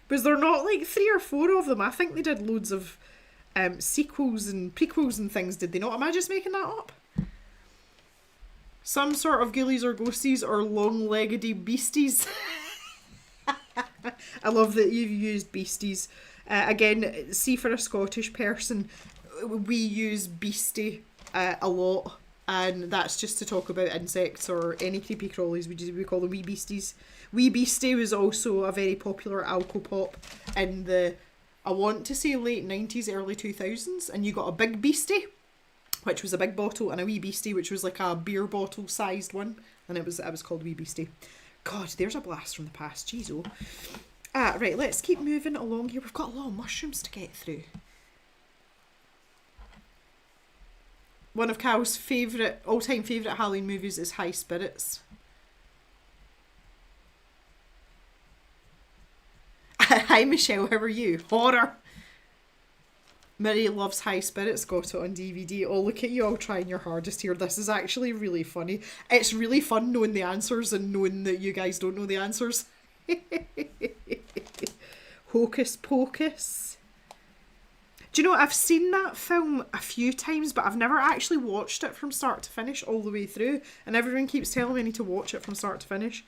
Was there not like 3 or 4 of them? I think they did loads of sequels and prequels and things, did they not? Am I just making that up? Some sort of ghoulies or ghosties or long-leggedy beasties. I love that you've used beasties. Again, see, for a Scottish person, we use beastie a lot, and that's just to talk about insects or any creepy crawlies. We call them wee beasties. Wee beastie was also a very popular alco pop in the, I want to say, late 90s, early 2000s, and you got a big beastie, which was a big bottle, and a wee beastie, which was like a beer bottle sized one, and it was called wee beastie. God, there's a blast from the past. Jeez, oh. Right, let's keep moving along here. We've got a lot of mushrooms to get through. One of Cal's all-time favourite Halloween movies is High Spirits. Hi Michelle, how are you? Horror! Mary loves High Spirits, got it on DVD. Oh, look at you all trying your hardest here. This is actually really funny. It's really fun knowing the answers and knowing that you guys don't know the answers. Hocus Pocus. Do you know, I've seen that film a few times, but I've never actually watched it from start to finish all the way through. And everyone keeps telling me I need to watch it from start to finish.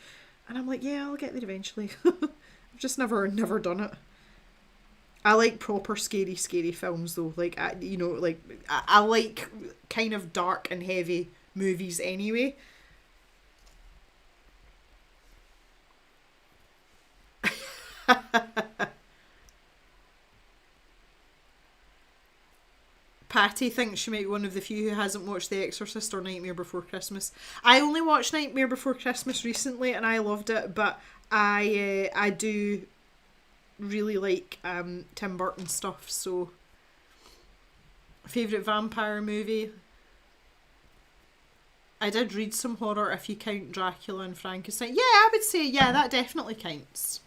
And I'm like, yeah, I'll get there eventually. I've just never done it. I like proper scary films though. Like, I like kind of dark and heavy movies anyway. Patty thinks she might be one of the few who hasn't watched The Exorcist or Nightmare Before Christmas. I only watched Nightmare Before Christmas recently and I loved it, but I do really like Tim Burton stuff. So, favourite vampire movie? I did read some horror if you count Dracula and Frankenstein. Yeah, I would say, yeah, that definitely counts.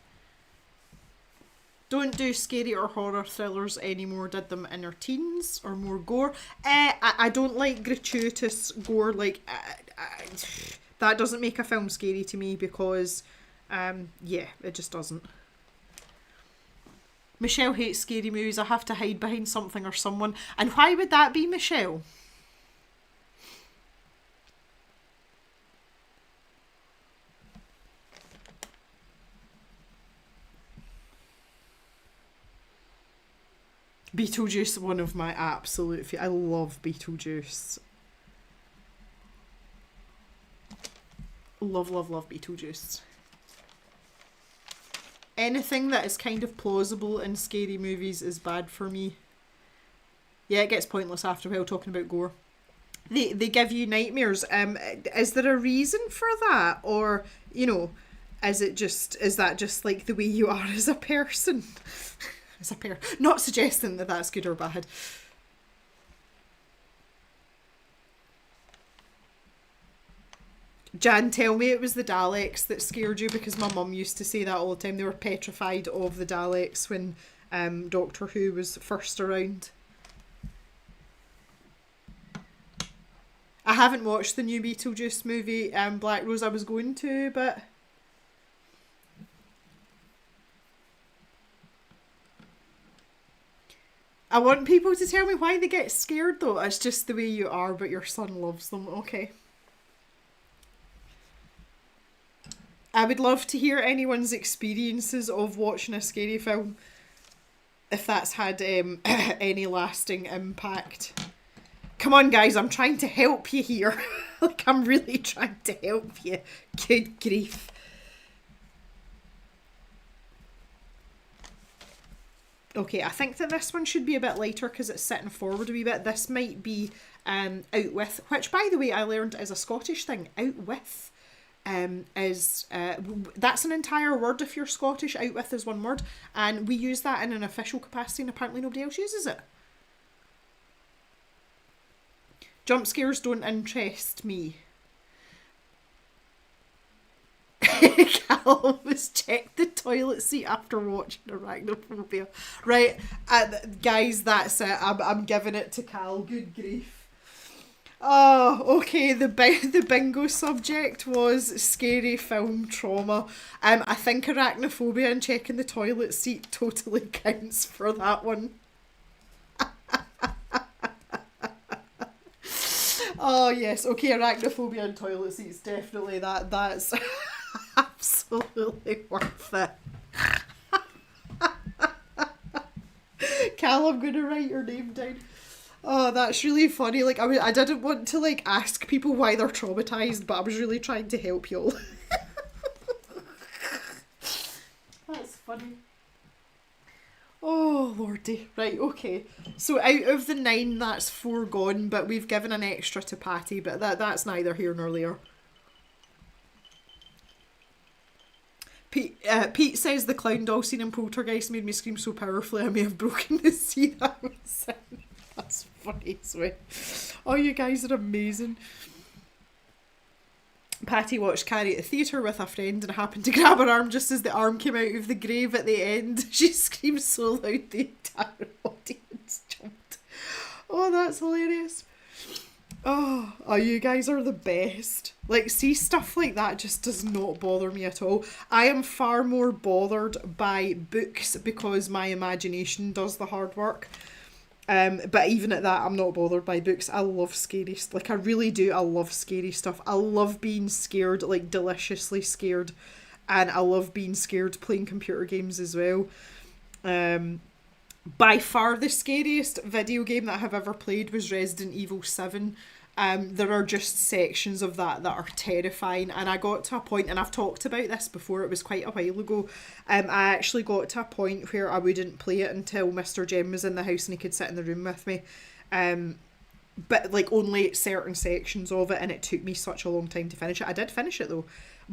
Don't do scary or horror thrillers anymore. Did them in our teens or more gore? I don't like gratuitous gore. Like, that doesn't make a film scary to me because, yeah, it just doesn't. Michelle hates scary movies. I have to hide behind something or someone. And why would that be, Michelle? Beetlejuice, one of my absolute I love Beetlejuice. Love, love, love Beetlejuice. Anything that is kind of plausible in scary movies is bad for me. Yeah, it gets pointless after a while talking about gore. They give you nightmares. Is there a reason for that? Or, you know, is that just like the way you are as a person? As a pair. Not suggesting that that's good or bad. Jan, tell me it was the Daleks that scared you, because my mum used to say that all the time. They were petrified of the Daleks when Doctor Who was first around. I haven't watched the new Beetlejuice movie, Black Rose. I was going to, but... I want people to tell me why they get scared though. It's just the way you are, but your son loves them. Okay. I would love to hear anyone's experiences of watching a scary film, if that's had any lasting impact. Come on guys, I'm trying to help you here. Like, I'm really trying to help you. Good grief. Okay, I think that this one should be a bit lighter because it's sitting forward a wee bit. This might be out with, which by the way I learned is a Scottish thing. Out with is that's an entire word if you're Scottish. Out with is one word, and we use that in an official capacity, and apparently nobody else uses it. Jump scares don't interest me. Callum has checked the toilet seat after watching Arachnophobia. Right, guys, that's it. I'm giving it to Cal. Good grief. Oh, okay. The bingo subject was scary film trauma. I think arachnophobia and checking the toilet seat totally counts for that one. Oh yes, okay. Arachnophobia and toilet seats, definitely that's. Absolutely worth it. Cal, I'm going to write your name down. Oh, that's really funny. Like, I didn't want to, like, ask people why they're traumatised, but I was really trying to help y'all. That's funny. Oh, lordy. Right, okay. So out of the 9, that's 4 gone, but we've given an extra to Patty, but that's neither here nor there. Pete says the clown doll scene in Poltergeist made me scream so powerfully I may have broken the scene I was in. That's funny, sweet. Oh, you guys are amazing. Patty watched Carrie at the theatre with a friend and happened to grab her arm just as the arm came out of the grave at the end. She screamed so loud the entire audience jumped. Oh, that's hilarious. Oh, you guys are the best. Like, see, stuff like that just does not bother me at all. I am far more bothered by books because my imagination does the hard work. But even at that, I'm not bothered by books. I love scary stuff. Like, I really do. I love scary stuff. I love being scared, like, deliciously scared. And I love being scared playing computer games as well. By far the scariest video game that I have ever played was Resident Evil 7. There are just sections of that are terrifying, and I got to a point, and I've talked about this before, it was quite a while ago, I actually got to a point where I wouldn't play it until Mr. Jem was in the house and he could sit in the room with me, But like only certain sections of it, and it took me such a long time to finish it. I did finish it though,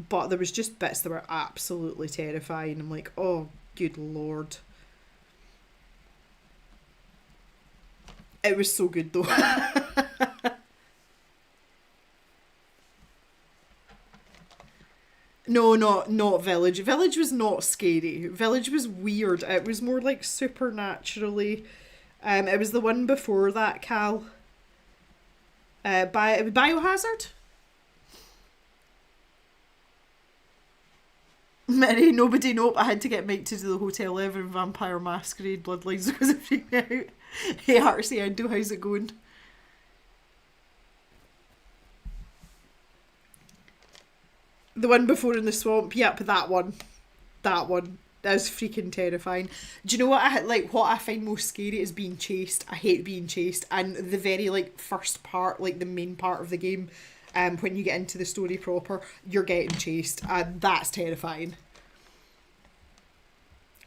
but there was just bits that were absolutely terrifying. I'm like, oh, good lord. It was so good though. No, not Village. Village was not scary. Village was weird. It was more like supernaturally. It was the one before that, Cal. Biohazard? Mary, nobody, nope. I had to get Mike to do the Hotel 11 Vampire Masquerade Bloodlines because it freaked me out. Hey, Artsy Endo, how's it going? The one before in the swamp, yep, that one. That one. That was freaking terrifying. Do you know what what I find most scary is being chased. I hate being chased. And the very like first part, like the main part of the game, when you get into the story proper, you're getting chased. And that's terrifying.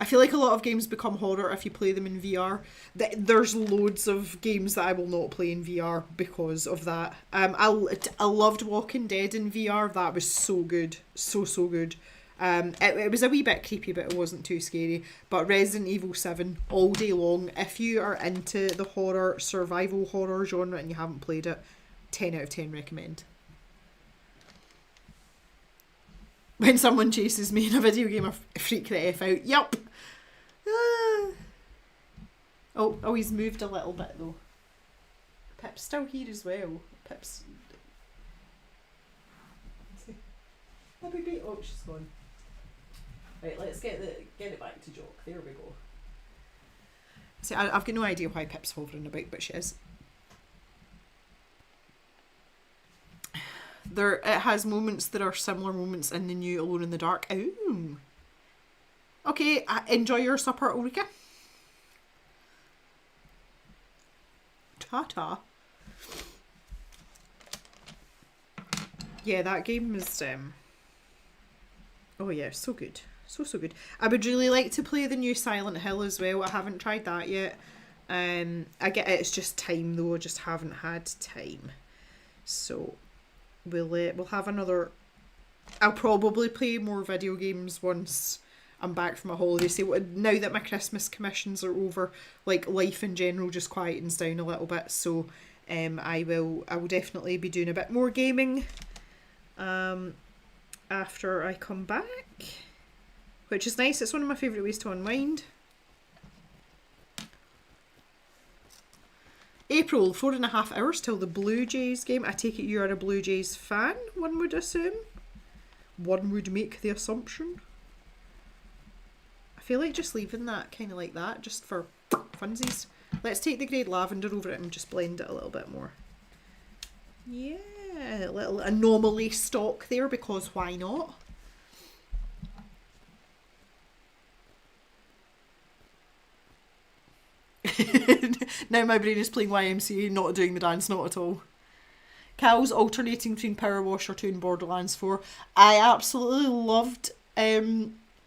I feel like a lot of games become horror if you play them in VR. There's loads of games that I will not play in VR because of that. I loved Walking Dead in VR. That was so good. So good. It was a wee bit creepy, but it wasn't too scary. But Resident Evil 7, all day long. If you are into the horror, survival horror genre and you haven't played it, 10 out of 10 recommend. When someone chases me in a video game, I freak the F out. Yup. Oh, he's moved a little bit though. Pip's still here as well. Pip's... Oh, she's gone. Right, let's get it back to Jock. There we go. See, I've got no idea why Pip's hovering about, but she is. It has moments that are similar moments in the new Alone in the Dark. Ooh. Okay, enjoy your supper, Ulrika. Ta-ta. Yeah, that game is... Oh yeah, so good. So good. I would really like to play the new Silent Hill as well. I haven't tried that yet. I get it, it's just time though. I just haven't had time. So we'll have another... I'll probably play more video games once I'm back from my holiday. So now that my Christmas commissions are over, like life in general just quietens down a little bit. So I will definitely be doing a bit more gaming after I come back, which is nice. It's one of my favourite ways to unwind. April, 4.5 hours till the Blue Jays game. I take it you are a Blue Jays fan, one would assume. One would make the assumption. I feel like just leaving that kind of like that, just for funsies. Let's take the grey lavender over it and just blend it a little bit more. Yeah, a little anomaly stock there, because why not? Now my brain is playing YMCA, not doing the dance, not at all. Cal's alternating between Power Washer 2 and Borderlands 4. I absolutely loved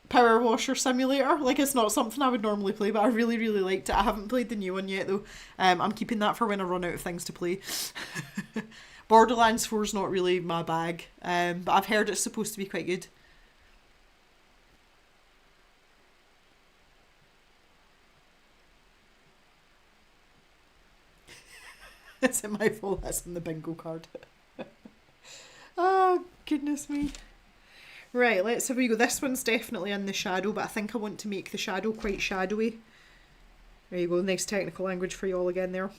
Power Washer Simulator. Like, it's not something I would normally play, but I really, really liked it. I haven't played the new one yet, though. I'm keeping that for when I run out of things to play. Borderlands 4 is not really my bag, but I've heard it's supposed to be quite good. Is it my fault that's on the bingo card? Oh, goodness me. Right, let's have a go. This one's definitely in the shadow, but I think I want to make the shadow quite shadowy. There you go, nice technical language for you all again there.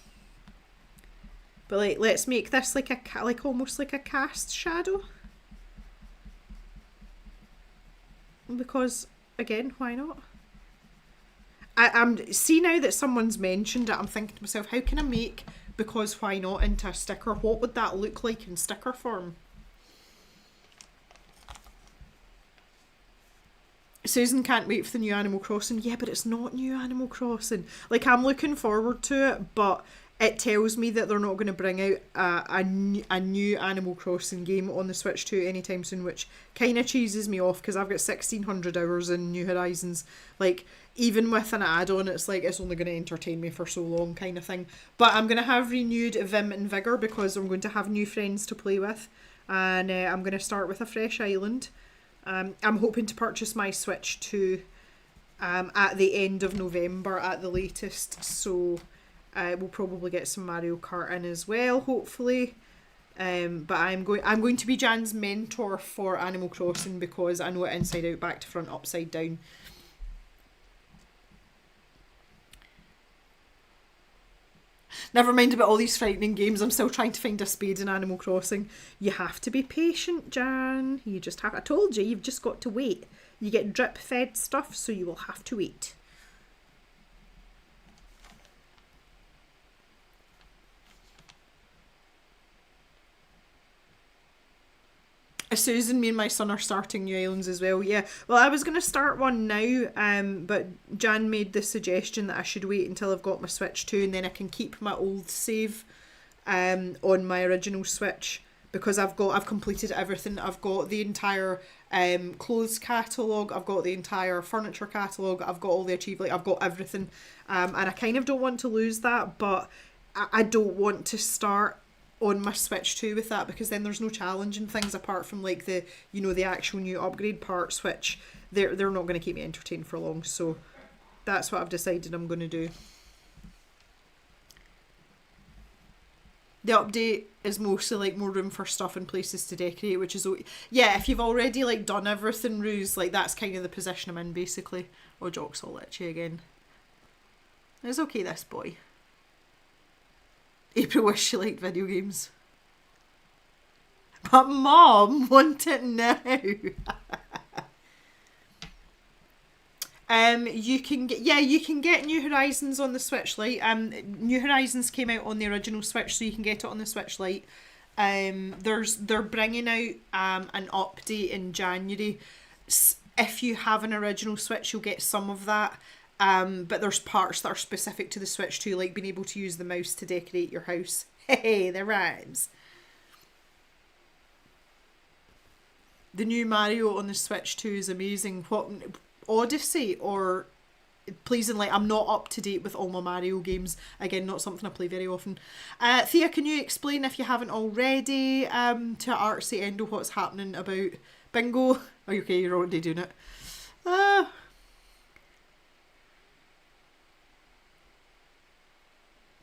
But like, let's make this like almost like a cast shadow. Because, again, why not? I'm see now that someone's mentioned it, I'm thinking to myself, how can I make because why not into a sticker? What would that look like in sticker form? Susan can't wait for the new Animal Crossing. Yeah, but it's not new Animal Crossing. Like, I'm looking forward to it, but it tells me that they're not going to bring out a new Animal Crossing game on the Switch 2 anytime soon, which kind of cheeses me off because I've got 1,600 hours in New Horizons. Like, even with an add-on, it's like it's only going to entertain me for so long kind of thing. But I'm going to have renewed vim and vigour because I'm going to have new friends to play with. And I'm going to start with a fresh island. I'm hoping to purchase my Switch 2 at the end of November at the latest. So we'll probably get some Mario Kart in as well, hopefully. But I'm going to be Jan's mentor for Animal Crossing because I know it inside out, back to front, upside down. Never mind about all these frightening games. I'm still trying to find a spade in Animal Crossing. You have to be patient, Jan. You just have. I told you, you've just got to wait. You get drip fed stuff, so you will have to wait. Susan, me and my son are starting new islands as well. Yeah, well, I was going to start one now, but Jan made the suggestion that I should wait until I've got my Switch 2 and then I can keep my old save on my original Switch because I've completed everything. I've got the entire clothes catalogue, I've got the entire furniture catalogue, I've got all the achievements, I've got everything, and I kind of don't want to lose that, but I don't want to start on my Switch 2 with that because then there's no challenging things apart from like the, you know, the actual new upgrade parts, which they're not going to keep me entertained for long. So that's what I've decided I'm going to do. The update is mostly like more room for stuff and places to decorate, which is, yeah, if you've already like done everything, Ruse, like that's kind of the position I'm in basically. Oh, Jock's all itchy again. It's okay, this boy. April wished she liked video games. But Mom want it now. You can get New Horizons on the Switch Lite. New Horizons came out on the original Switch, so you can get it on the Switch Lite. They're bringing out an update in January. If you have an original Switch, you'll get some of that. But there's parts that are specific to the Switch 2, like being able to use the mouse to decorate your house. Hey, the rhymes. The new Mario on the Switch 2 is amazing. What, Odyssey or Pleasing Light? I'm not up to date with all my Mario games. Again, not something I play very often. Thea, can you explain, if you haven't already, to Artsy Endo what's happening about bingo? Oh, okay, you're already doing it.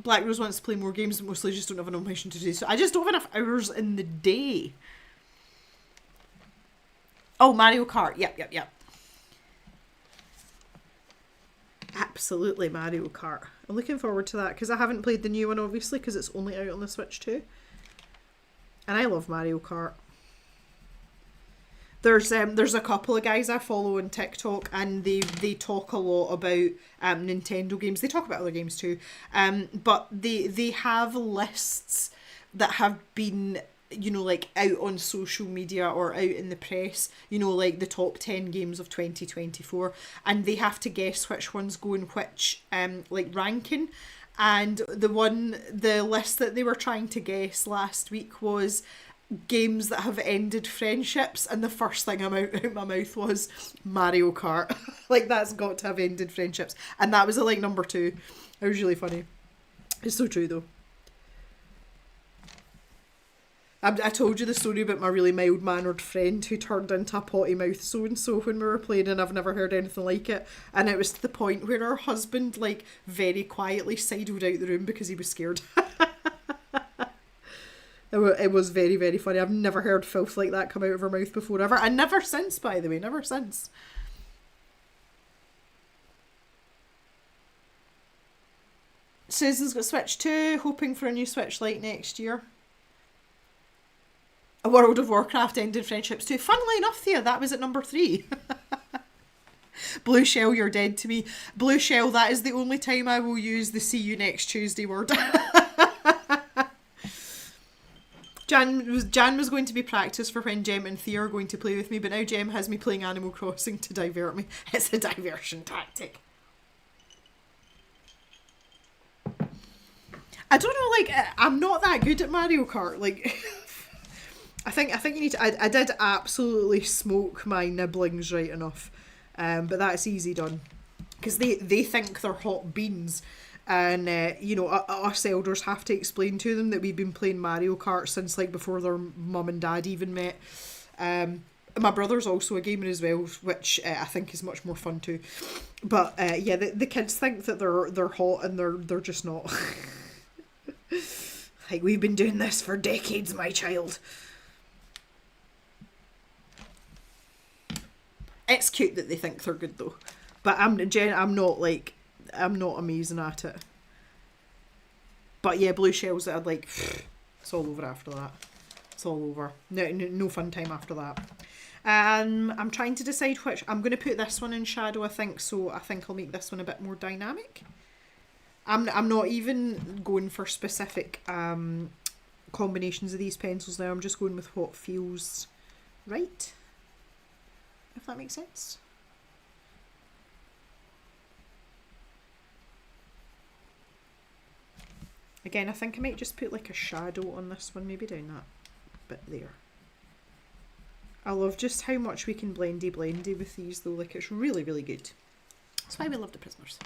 Black Rose wants to play more games, but mostly just don't have enough mission to do. So I just don't have enough hours in the day. Oh, Mario Kart. Yep. Absolutely Mario Kart. I'm looking forward to that because I haven't played the new one, obviously, because it's only out on the Switch 2. And I love Mario Kart. There's a couple of guys I follow on TikTok and they talk a lot about Nintendo games. They talk about other games too. But they have lists that have been, you know, like out on social media or out in the press, you know, like the top 10 games of 2024, and they have to guess which ones go in which like ranking. And the list that they were trying to guess last week was games that have ended friendships, and the first thing out my mouth was Mario Kart. Like, that's got to have ended friendships, and that was at like number 2. It was really funny. It's so true though. I told you the story about my really mild-mannered friend who turned into a potty mouth so-and-so when we were playing, and I've never heard anything like it. And it was to the point where her husband, like, very quietly sidled out the room because he was scared. It was very, very funny. I've never heard filth like that come out of her mouth before, ever. And never since, by the way. Never since. Susan's got Switch 2, hoping for a new Switch Lite next year. A World of Warcraft ended friendships too. Funnily enough, Thea, that was at number 3. Blue Shell, you're dead to me. Blue Shell, that is the only time I will use the see you next Tuesday word. Jan was going to be practice for when Jem and Thea are going to play with me, but now Jem has me playing Animal Crossing to divert me. It's a diversion tactic. I don't know, like, I'm not that good at Mario Kart. Like, I think you need to. I did absolutely smoke my nibblings right enough, but that's easy done, because they think they're hot beans, and you know, us elders have to explain to them that we've been playing Mario Kart since like before their mum and dad even met. My brother's also a gamer as well, which I think is much more fun too. But yeah, the kids think that they're hot, and they're just not. Like, we've been doing this for decades, my child. It's cute that they think they're good though, but I'm not amazing at it. But yeah, blue shells that I'd like, it's all over after that. It's all over. No fun time after that. I'm trying to decide which. I'm going to put this one in shadow, I think. So I think I'll make this one a bit more dynamic. I'm not even going for specific combinations of these pencils now. I'm just going with what feels right, if that makes sense. Again, I think I might just put like a shadow on this one, maybe down that bit there. I love just how much we can blendy with these though, like it's really, really good. That's why we love the Prismers.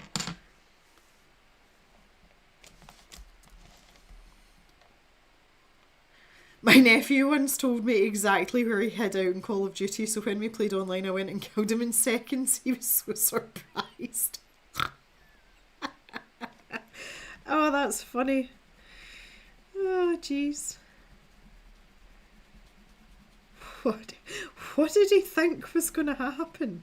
My nephew once told me exactly where he hid out in Call of Duty, so when we played online I went and killed him in seconds. He was so surprised. Oh, that's funny. Oh, jeez. What did he think was going to happen?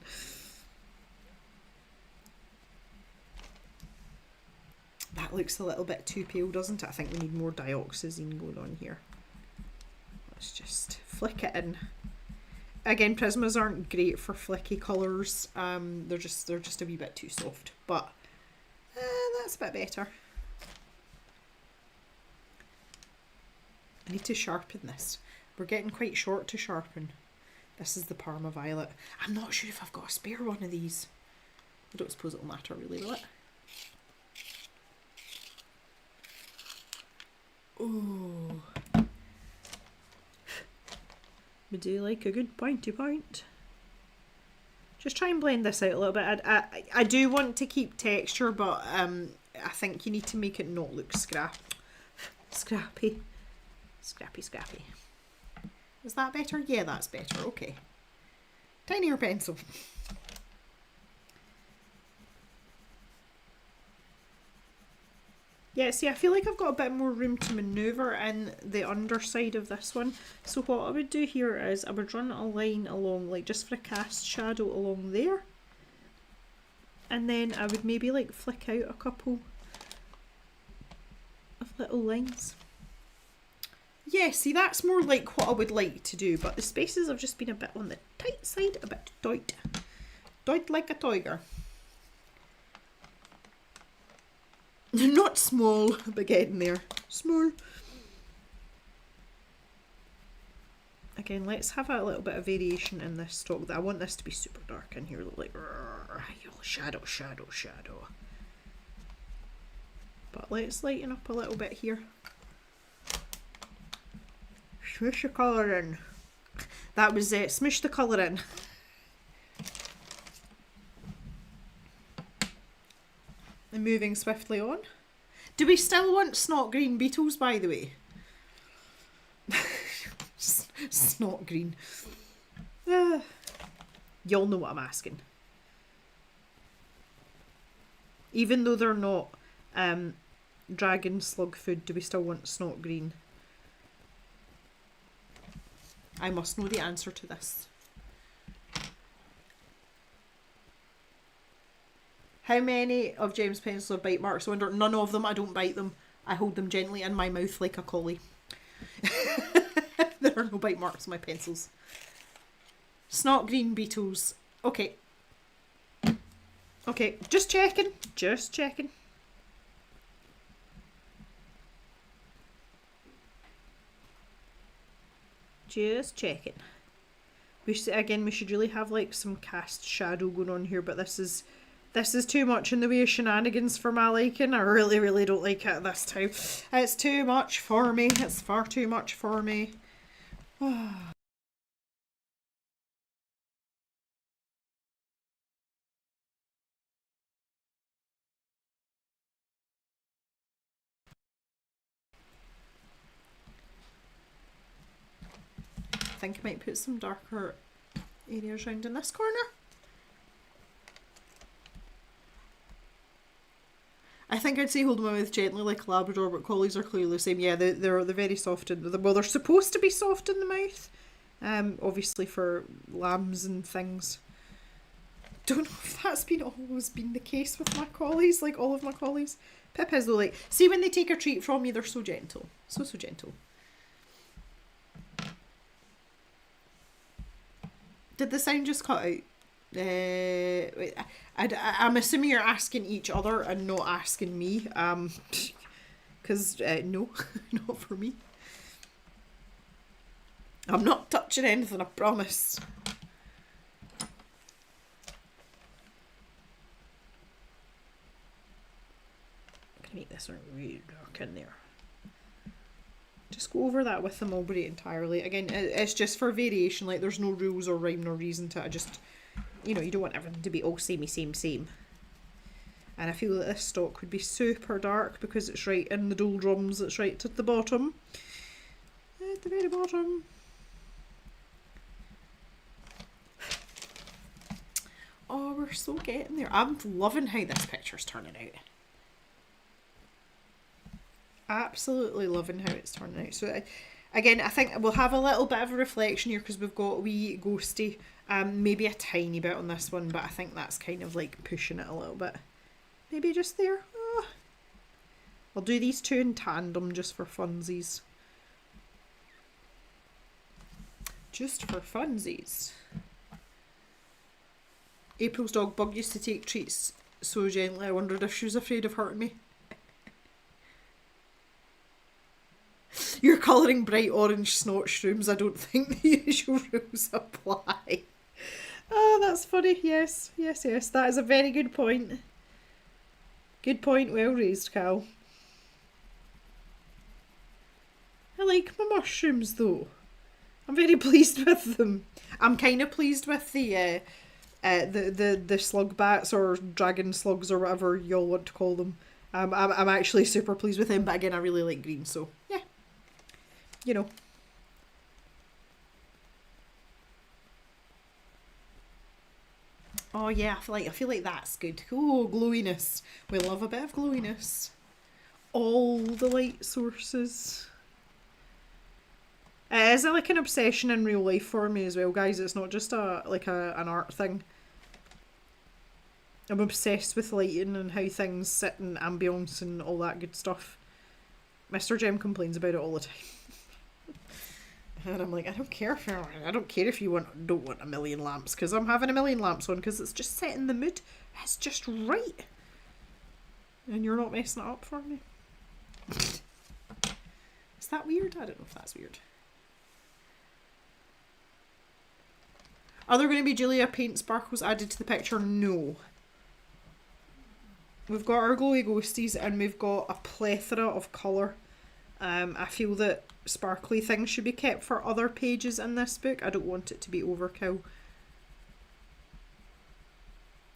That looks a little bit too pale, doesn't it? I think we need more dioxazine going on here. Let's just flick it in. Again, Prismas aren't great for flicky colours. They're just a wee bit too soft, but that's a bit better. I need to sharpen this. We're getting quite short to sharpen. This is the Parma Violet. I'm not sure if I've got a spare one of these. I don't suppose it'll matter really, will it? Ooh. We do like a good pointy point. Just try and blend this out a little bit. I do want to keep texture, but I think you need to make it not look scrappy. Scrappy. Is that better? Yeah, that's better. Okay. Tinier pencil. Yeah, see, I feel like I've got a bit more room to manoeuvre in the underside of this one. So what I would do here is I would run a line along, like just for a cast shadow along there. And then I would maybe like flick out a couple of little lines. Yeah, see, that's more like what I would like to do, but the spaces have just been a bit on the tight side, a bit tight. Tight like a tiger. Not small, but getting there. Small. Again, let's have a little bit of variation in this stock. I want this to be super dark in here, like shadow. But let's lighten up a little bit here. Smush the colour in. That was it. Smush the colour in. And moving swiftly on. Do we still want snot green beetles, by the way? Snot green. Y'all know what I'm asking. Even though they're not dragon slug food, do we still want snot green? I must know the answer to this. How many of James' pencils have bite marks? I wonder. None of them. I don't bite them. I hold them gently in my mouth like a collie. There are no bite marks on my pencils. Snot green beetles. Okay. Okay, just checking. Just checking. Just checking. We should really have like some cast shadow going on here, but this is This is too much in the way of shenanigans for my liking. I really, really don't like it this time. It's too much for me. It's far too much for me. I think I might put some darker areas around in this corner. I think I'd say hold my mouth gently like a Labrador, but collies are clearly the same. Yeah, they're very soft in the, well, they're supposed to be soft in the mouth. Obviously for lambs and things. Don't know if that's always been the case with my collies, like all of my collies. Pip is though, like, see when they take a treat from you, they're so gentle. So gentle. Did the sound just cut out? Wait, I'm assuming you're asking each other and not asking me. Because no, not for me. I'm not touching anything, I promise. I'm gonna make this one really dark in there. Just go over that with the mulberry entirely. Again, it's just for variation. Like, there's no rules or rhyme or reason to it. I just, you know, you don't want everything to be all samey, same. And I feel that this stock would be super dark because it's right in the doldrums. It's right at the bottom. At the very bottom. Oh, we're so getting there. I'm loving how this picture's turning out. Absolutely loving how it's turning out. So again, I think we'll have a little bit of a reflection here because we've got a wee ghosty, maybe a tiny bit on this one, but I think that's kind of like pushing it a little bit. Maybe just there. Oh. I'll do these two in tandem just for funsies. Just for funsies. April's dog Bug used to take treats so gently I wondered if she was afraid of hurting me. You're colouring bright orange snot shrooms. I don't think the usual rules apply. Oh, that's funny. Yes. That is a very good point. Good point, well raised, Cal. I like my mushrooms though. I'm very pleased with them. I'm kind of pleased with the slug bats or dragon slugs or whatever y'all want to call them. I'm actually super pleased with them, but again, I really like green, so yeah. You know. Oh yeah, I feel like that's good. Oh, glowiness. We love a bit of glowiness. All the light sources. It is like an obsession in real life for me as well, guys. It's not just an art thing. I'm obsessed with lighting and how things sit and ambience and all that good stuff. Mr. Jem complains about it all the time. And I'm like, I don't care if you don't want a million lamps, because I'm having a million lamps on because it's just setting the mood. It's just right. And you're not messing it up for me. Is that weird? I don't know if that's weird. Are there going to be Julia paint sparkles added to the picture? No. We've got our glowy ghosties and we've got a plethora of colour. I feel that sparkly things should be kept for other pages in this book. I don't want it to be overkill.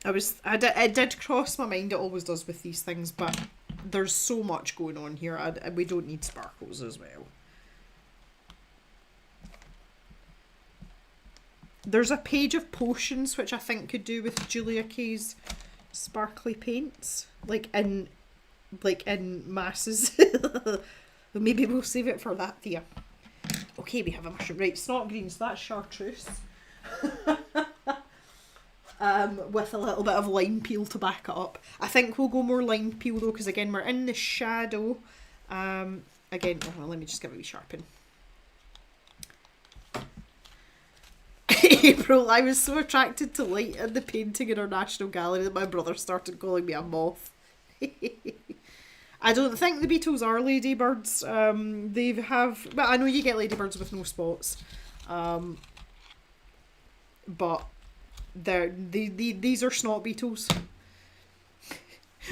It did cross my mind, it always does with these things, but there's so much going on here. We don't need sparkles as well. There's a page of potions which I think could do with Julia Kay's sparkly paints, like in masses. Maybe we'll save it for that, Thea. Okay, we have a mushroom. Right, it's not green, so that's chartreuse. With a little bit of lime peel to back it up. I think we'll go more lime peel though, because again, we're in the shadow. Again, let me just give it a wee sharpen. April, I was so attracted to light in the painting in our National Gallery that my brother started calling me a moth. I don't think the beetles are ladybirds. They have, but I know you get ladybirds with no spots. But these are snot beetles.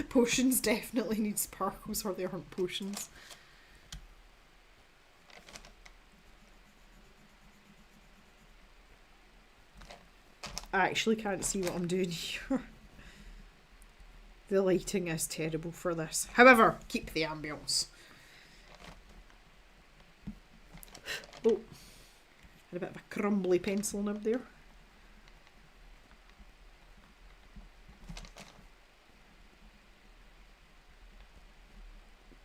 Potions definitely need sparkles or they aren't potions. I actually can't see what I'm doing here. The lighting is terrible for this. However, keep the ambience. Oh, had a bit of a crumbly pencil nib there.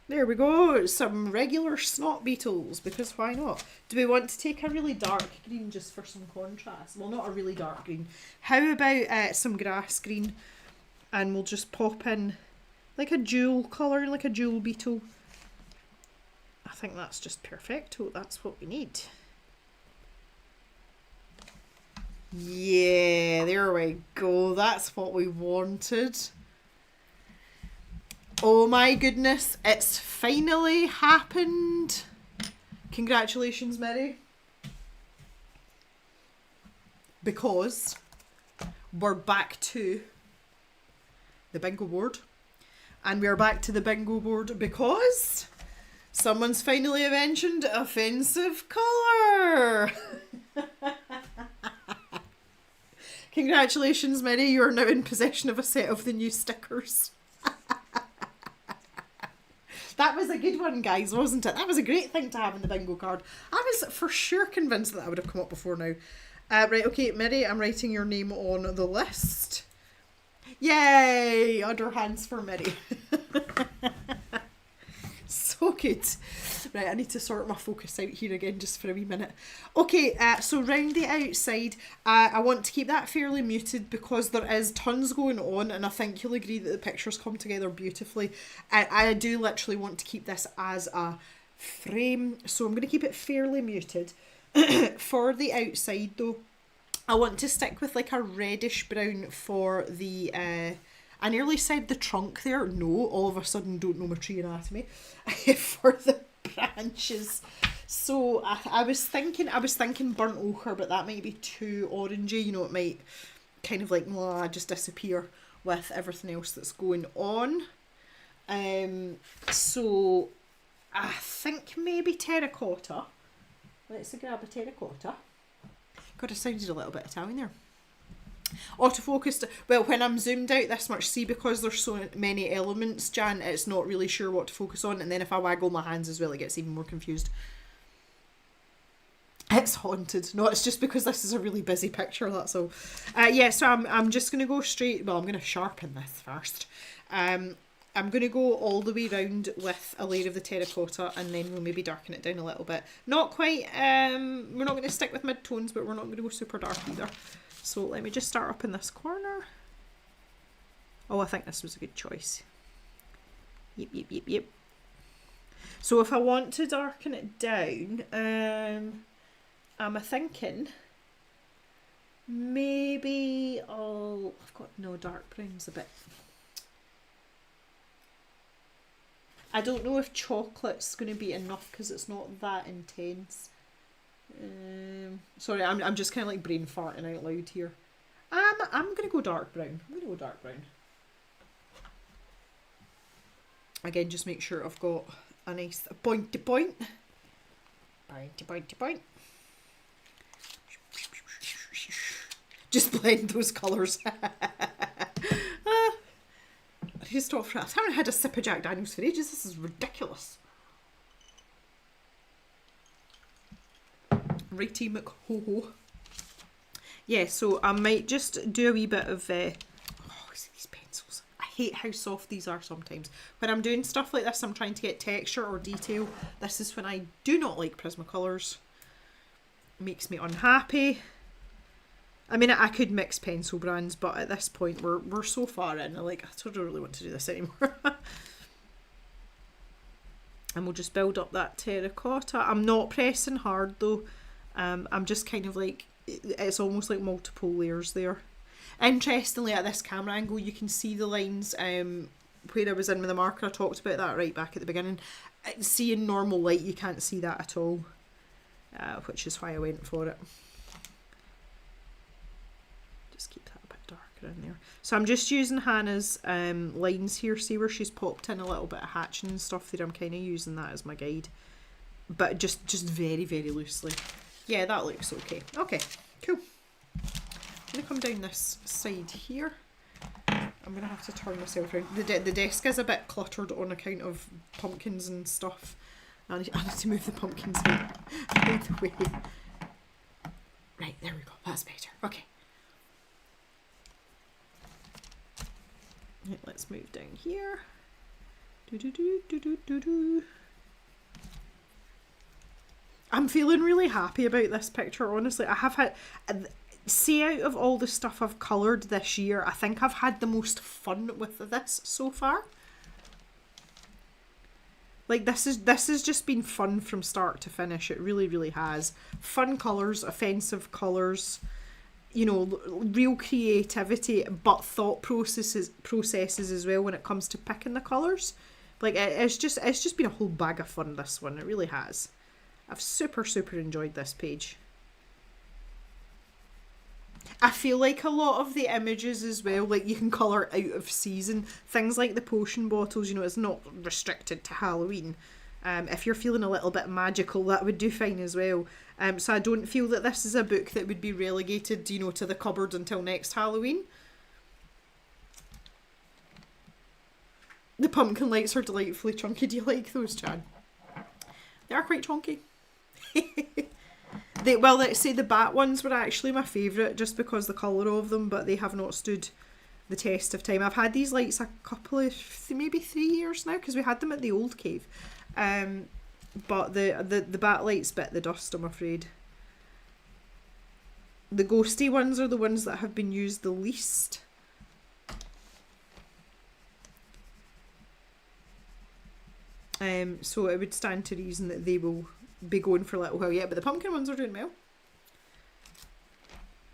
There we go, some regular snot beetles, because why not? Do we want to take a really dark green just for some contrast? Well, not a really dark green. How about some grass green? And we'll just pop in like a jewel colour, like a jewel beetle. I think that's just perfect. Oh, that's what we need. Yeah, there we go. That's what we wanted. Oh my goodness, it's finally happened. Congratulations, Mary. Because we're back to the bingo board. And we're back to the bingo board because someone's finally mentioned offensive colour. Congratulations, Mary. You are now in possession of a set of the new stickers. That was a good one, guys, wasn't it? That was a great thing to have in the bingo card. I was for sure convinced that would have come up before now. Right, okay, Mary, I'm writing your name on the list. Yay! Underhands for Mary. So good. Right, I need to sort my focus out here again just for a wee minute. Okay, so round the outside, I want to keep that fairly muted because there is tons going on and I think you'll agree that the pictures come together beautifully. I do literally want to keep this as a frame, so I'm going to keep it fairly muted. For the outside though, I want to stick with like a reddish brown for the... I nearly said the trunk there. No, all of a sudden don't know my tree anatomy. For the branches. So I was thinking burnt ochre, but that might be too orangey. You know, it might kind of like just disappear with everything else that's going on. So I think maybe terracotta. Let's grab a terracotta. God, I sounded a little bit Italian there. Autofocus, well, when I'm zoomed out this much, see, because there's so many elements, Jan, it's not really sure what to focus on, and then if I waggle my hands as well, it gets even more confused. It's haunted. No, it's just because this is a really busy picture, that's all. Yeah, so I'm just going to go straight, well, I'm going to sharpen this first. I'm going to go all the way round with a layer of the terracotta, and then we'll maybe darken it down a little bit. Not quite, we're not going to stick with mid-tones, but we're not going to go super dark either. So let me just start up in this corner. Oh, I think this was a good choice. Yep. So if I want to darken it down, I'm thinking maybe I've got no dark browns a bit. I don't know if chocolate's going to be enough because it's not that intense. Sorry, I'm just kind of like brain farting out loud here. I'm going to go dark brown. Again, just make sure I've got a nice point to point. Just blend those colours. I just stop for that. I haven't had a sip of Jack Daniels for ages. This is ridiculous. Righty McHo-ho. Yeah, so I might just do a wee bit of... see these pencils. I hate how soft these are sometimes. When I'm doing stuff like this, I'm trying to get texture or detail. This is when I do not like Prismacolors. It makes me unhappy. I mean, I could mix pencil brands, but at this point, we're so far in. I don't really want to do this anymore. And we'll just build up that terracotta. I'm not pressing hard though. I'm just kind of like, it's almost like multiple layers there. Interestingly, at this camera angle, you can see the lines where I was in with the marker. I talked about that right back at the beginning. See, in normal light, you can't see that at all, which is why I went for it. just keep that a bit darker in there. So I'm just using Hannah's lines here. See where she's popped in a little bit of hatching and stuff there? I'm kind of using that as my guide. But just very, very loosely. Yeah, that looks okay. Okay, cool. I'm going to come down this side here. I'm going to have to turn myself around. The desk is a bit cluttered on account of pumpkins and stuff. I need to move the pumpkins out of the way. Right, there we go. That's better. Okay. Right, let's move down here. I'm feeling really happy about this picture, honestly. I have had... See, out of all the stuff I've coloured this year, I think I've had the most fun with this so far. Like, this has just been fun from start to finish. It really, really has. Fun colours, offensive colours, you know, real creativity, but thought processes as well when it comes to picking the colours. Like, it's just been a whole bag of fun, this one. It really has. I've super, super enjoyed this page. I feel like a lot of the images as well, like you can colour out of season. Things like the potion bottles, you know, it's not restricted to Halloween. If you're feeling a little bit magical, that would do fine as well. So I don't feel that this is a book that would be relegated, you know, to the cupboard until next Halloween. The pumpkin lights are delightfully chunky. Do you like those, Chad? They are quite chunky. Let's say the bat ones were actually my favourite just because the colour of them, but they have not stood the test of time. I've had these lights a couple of, maybe 3 years now, because we had them at the old cave. But the bat lights bit the dust, I'm afraid. The ghosty ones are the ones that have been used the least. So it would stand to reason that they will be going for a little while yet, but the pumpkin ones are doing well.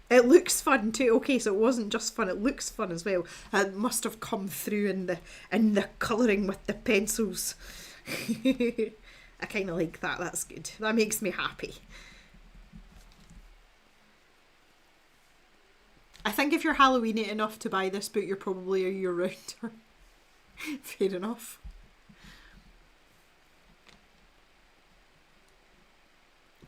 It looks fun too. Okay, so it wasn't just fun, it looks fun as well. It must have come through in the colouring with the pencils. I kind of like that. That's good. That makes me happy. I think if you're Halloweeny enough to buy this book, you're probably a year-rounder. Fair enough.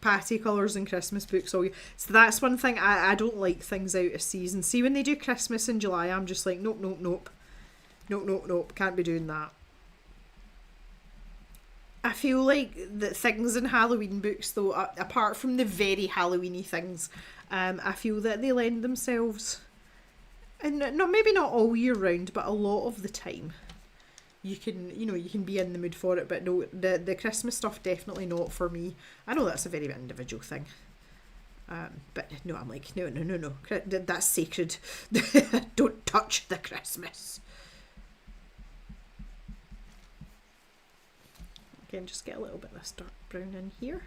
Patty colours and Christmas books all year. So that's one thing. I don't like things out of season. See, when they do Christmas in July, I'm just like, nope, nope, nope. Nope, nope, nope. Can't be doing that. I feel like the things in Halloween books, though, apart from the very Halloweeny things, I feel that they lend themselves, and maybe not all year round, but a lot of the time. You can be in the mood for it, but no, the Christmas stuff definitely not for me. I know that's a very individual thing, but no, I'm like, no, that's sacred. Don't touch the Christmas. Again, just get a little bit of this dark brown in here.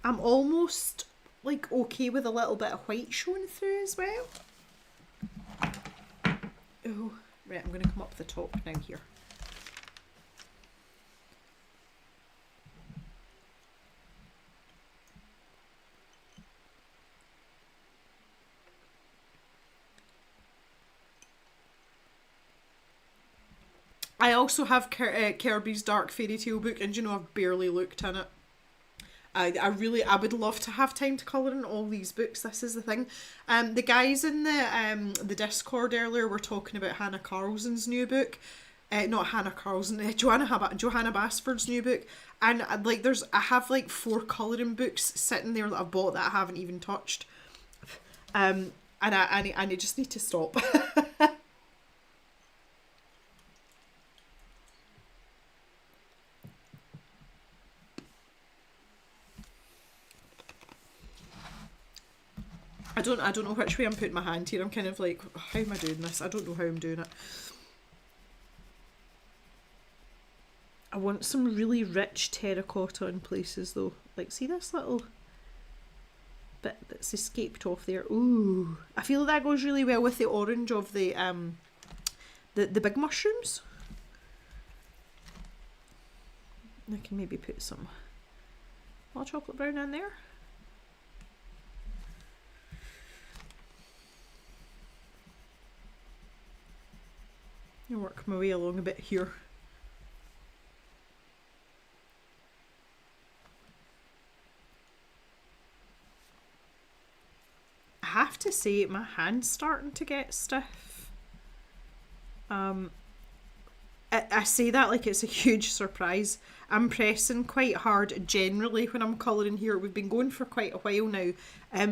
I'm almost like okay with a little bit of white showing through as well. Oh. Right, I'm going to come up the top now here. I also have Kirby's Dark Fairy Tale book, and you know, I've barely looked in it. I would love to have time to colour in all these books. This is the thing. The guys in the Discord earlier were talking about Hannah Carlson's new book. Not Hannah Carlson, Johanna Basford's new book. And like I have like 4 colouring books sitting there that I've bought that I haven't even touched. And I just need to stop. I don't know which way I'm putting my hand here. I'm kind of like, how am I doing this? I don't know how I'm doing it. I want some really rich terracotta in places though. Like, see this little bit that's escaped off there? Ooh, I feel that goes really well with the orange of the big mushrooms. I can maybe put some more chocolate brown in there. me work my way along a bit here. I have to say, my hand's starting to get stiff. I say that like it's a huge surprise. I'm pressing quite hard generally when I'm colouring here. We've been going for quite a while now,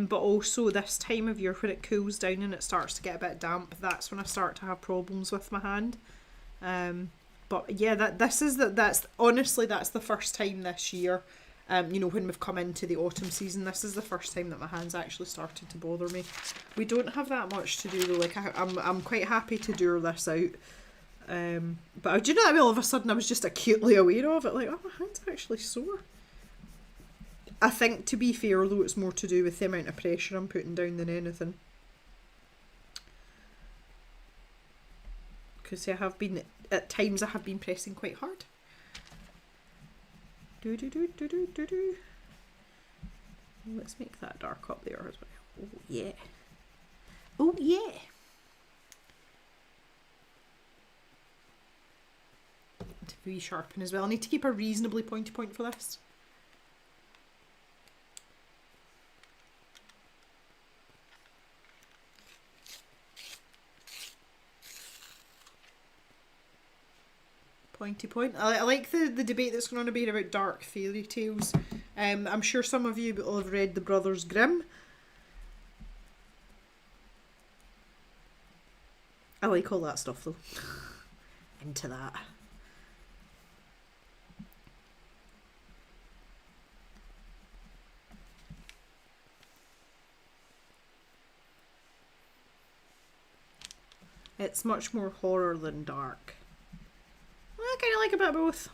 but also this time of year when it cools down and it starts to get a bit damp, that's when I start to have problems with my hand. But yeah, that's honestly that's the first time this year. You know, when we've come into the autumn season, this is the first time that my hands actually started to bother me. We don't have that much to do though. Like I'm quite happy to dure this out. But do you know what I mean? All of a sudden I was just acutely aware of it, like, oh, my hand's actually sore. I think, to be fair though, it's more to do with the amount of pressure I'm putting down than anything. Because at times I have been pressing quite hard. Let's make that dark up there as well. Oh yeah. Oh yeah. To resharpen as well. I need to keep a reasonably pointy point for this. Pointy point. I like the debate that's going on about dark fairy tales. I'm sure some of you will have read the Brothers Grimm. I like all that stuff though. Into that. It's much more horror than dark. I kind of like a bit of both.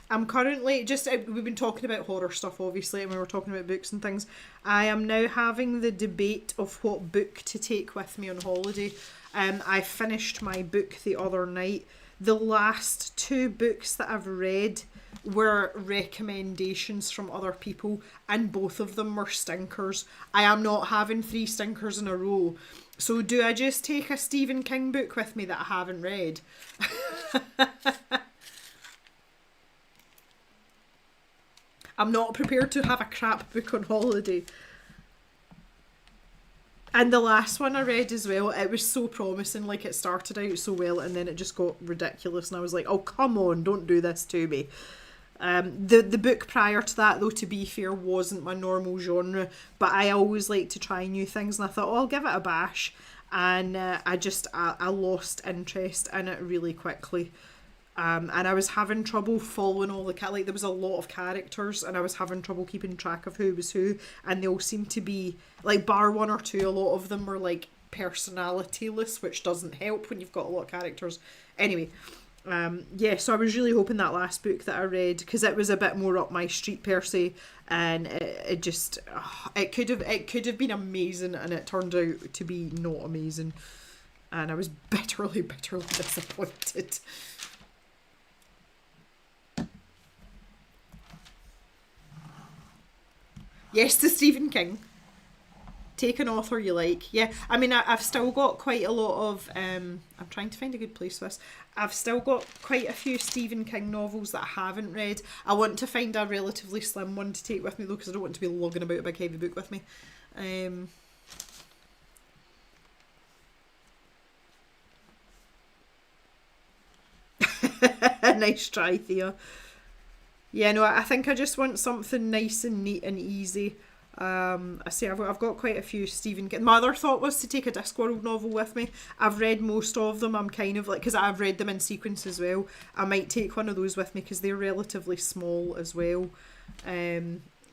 I'm currently, we've been talking about horror stuff obviously, and we were talking about books and things. I am now having the debate of what book to take with me on holiday. I finished my book the other night. The last 2 books that I've read were recommendations from other people, and both of them were stinkers. I am not having 3 stinkers in a row. So do I just take a Stephen King book with me that I haven't read? I'm not prepared to have a crap book on holiday. And the last one I read as well, it was so promising, like it started out so well and then it just got ridiculous and I was like, oh come on, don't do this to me. The book prior to that though, to be fair, wasn't my normal genre, but I always like to try new things and I thought, oh, I'll give it a bash, and I lost interest in it really quickly. And I was having trouble following all the like there was a lot of characters and I was having trouble keeping track of who was who, and they all seemed to be, like bar 1 or 2, a lot of them were like personalityless, which doesn't help when you've got a lot of characters. Anyway, yeah, so I was really hoping that last book that I read, because it was a bit more up my street per se, and it just it could have been amazing, and it turned out to be not amazing, and I was bitterly disappointed. Yes to Stephen King. Take an author you like. Yeah, I mean, I've still got quite a lot of, I'm trying to find a good place for this. I've still got quite a few Stephen King novels that I haven't read. I want to find a relatively slim one to take with me though, because I don't want to be lugging about a big heavy book with me. Nice try, Thea. Yeah, no, I think I just want something nice and neat and easy. I say I've got quite a few Stephen King. My other thought was to take a Discworld novel with me. I've read most of them. I'm kind of like, because I've read them in sequence as well, I might take one of those with me because they're relatively small as well.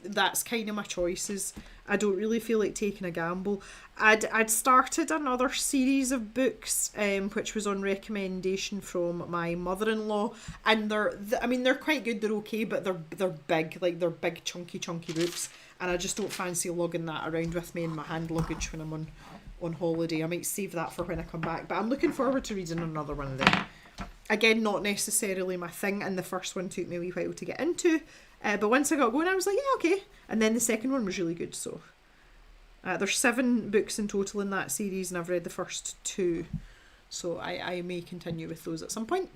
That's kind of my choices. I don't really feel like taking a gamble. I'd started another series of books, which was on recommendation from my mother-in-law, and they're quite good. They're okay, but they're big, like they're big chunky books, and I just don't fancy lugging that around with me in my hand luggage when I'm on holiday. I might save that for when I come back, but I'm looking forward to reading another one of them. Again, not necessarily my thing, and the first one took me a wee while to get into. But once I got going, I was like, yeah, okay. And then the second one was really good, so. There's 7 books in total in that series, and I've read the first 2. So I may continue with those at some point.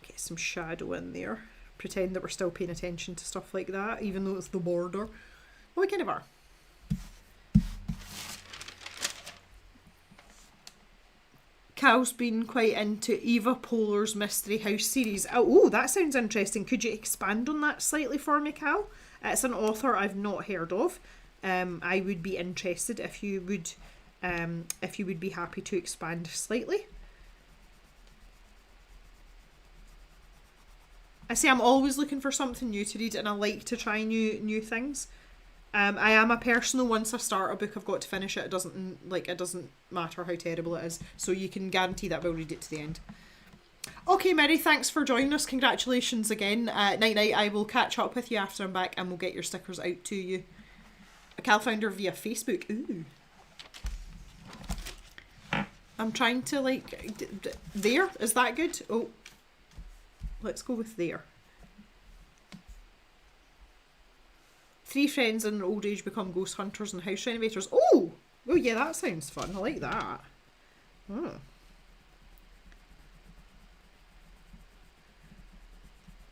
Get some shadow in there. Pretend that we're still paying attention to stuff like that, even though it's the border. Well, we kind of are. Cal's been quite into Eva Poehler's Mystery House series. Oh, that sounds interesting. Could you expand on that slightly for me, Cal? It's an author I've not heard of. I would be interested if you would be happy to expand slightly. I say I'm always looking for something new to read, and I like to try new things. I am a person though, once I start a book I've got to finish it. It doesn't matter how terrible it is, so you can guarantee that we'll read it to the end. Okay, Mary, thanks for joining us. Congratulations again. Night night. I will catch up with you after I'm back and we'll get your stickers out to you. Cal found her via Facebook. Ooh. I'm trying to there, is that good? Oh, let's go with there. 3 friends in their old age become ghost hunters and house renovators. Oh yeah, that sounds fun. I like that. Oh.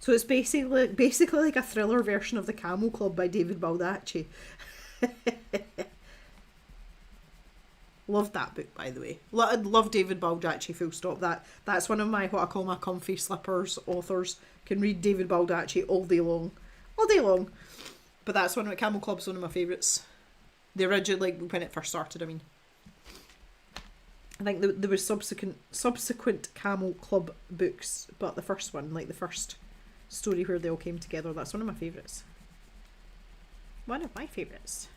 So it's basically like a thriller version of The Camel Club by David Baldacci. Loved that book, by the way. Love David Baldacci, full stop. That's one of my, what I call my comfy slippers authors. Can read David Baldacci all day long. All day long. But that's one of Camel Club's one of my favourites. The original, when it first started, I mean. I think there was subsequent Camel Club books, but the first one, the first story where they all came together, that's one of my favourites. One of my favourites.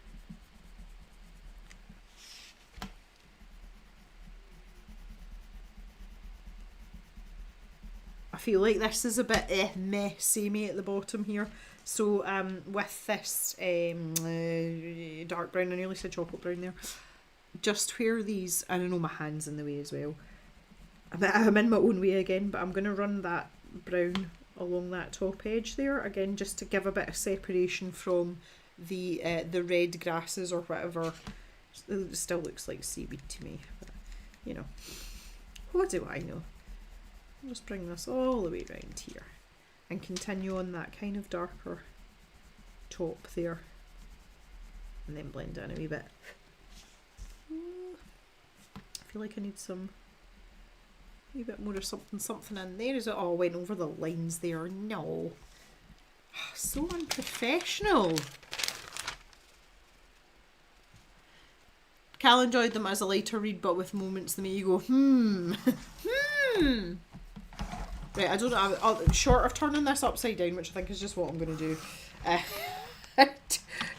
I feel like this is a bit samey at the bottom here. So with this dark brown, I nearly said chocolate brown there, just where these, I don't know, my hand's in the way as well. I'm in my own way again, but I'm going to run that brown along that top edge there, again, just to give a bit of separation from the red grasses or whatever. It still looks like seaweed to me, but, you know, what do I know? I'll just bring this all the way around here and continue on that kind of darker top there, and then blend in a wee bit. I feel like I need a wee bit more of something in there. Is it all went over the lines there? No. So unprofessional. Cal enjoyed them as a lighter read, but with moments that make you go, Right, I don't know, short of turning this upside down, which I think is just what I'm going to do.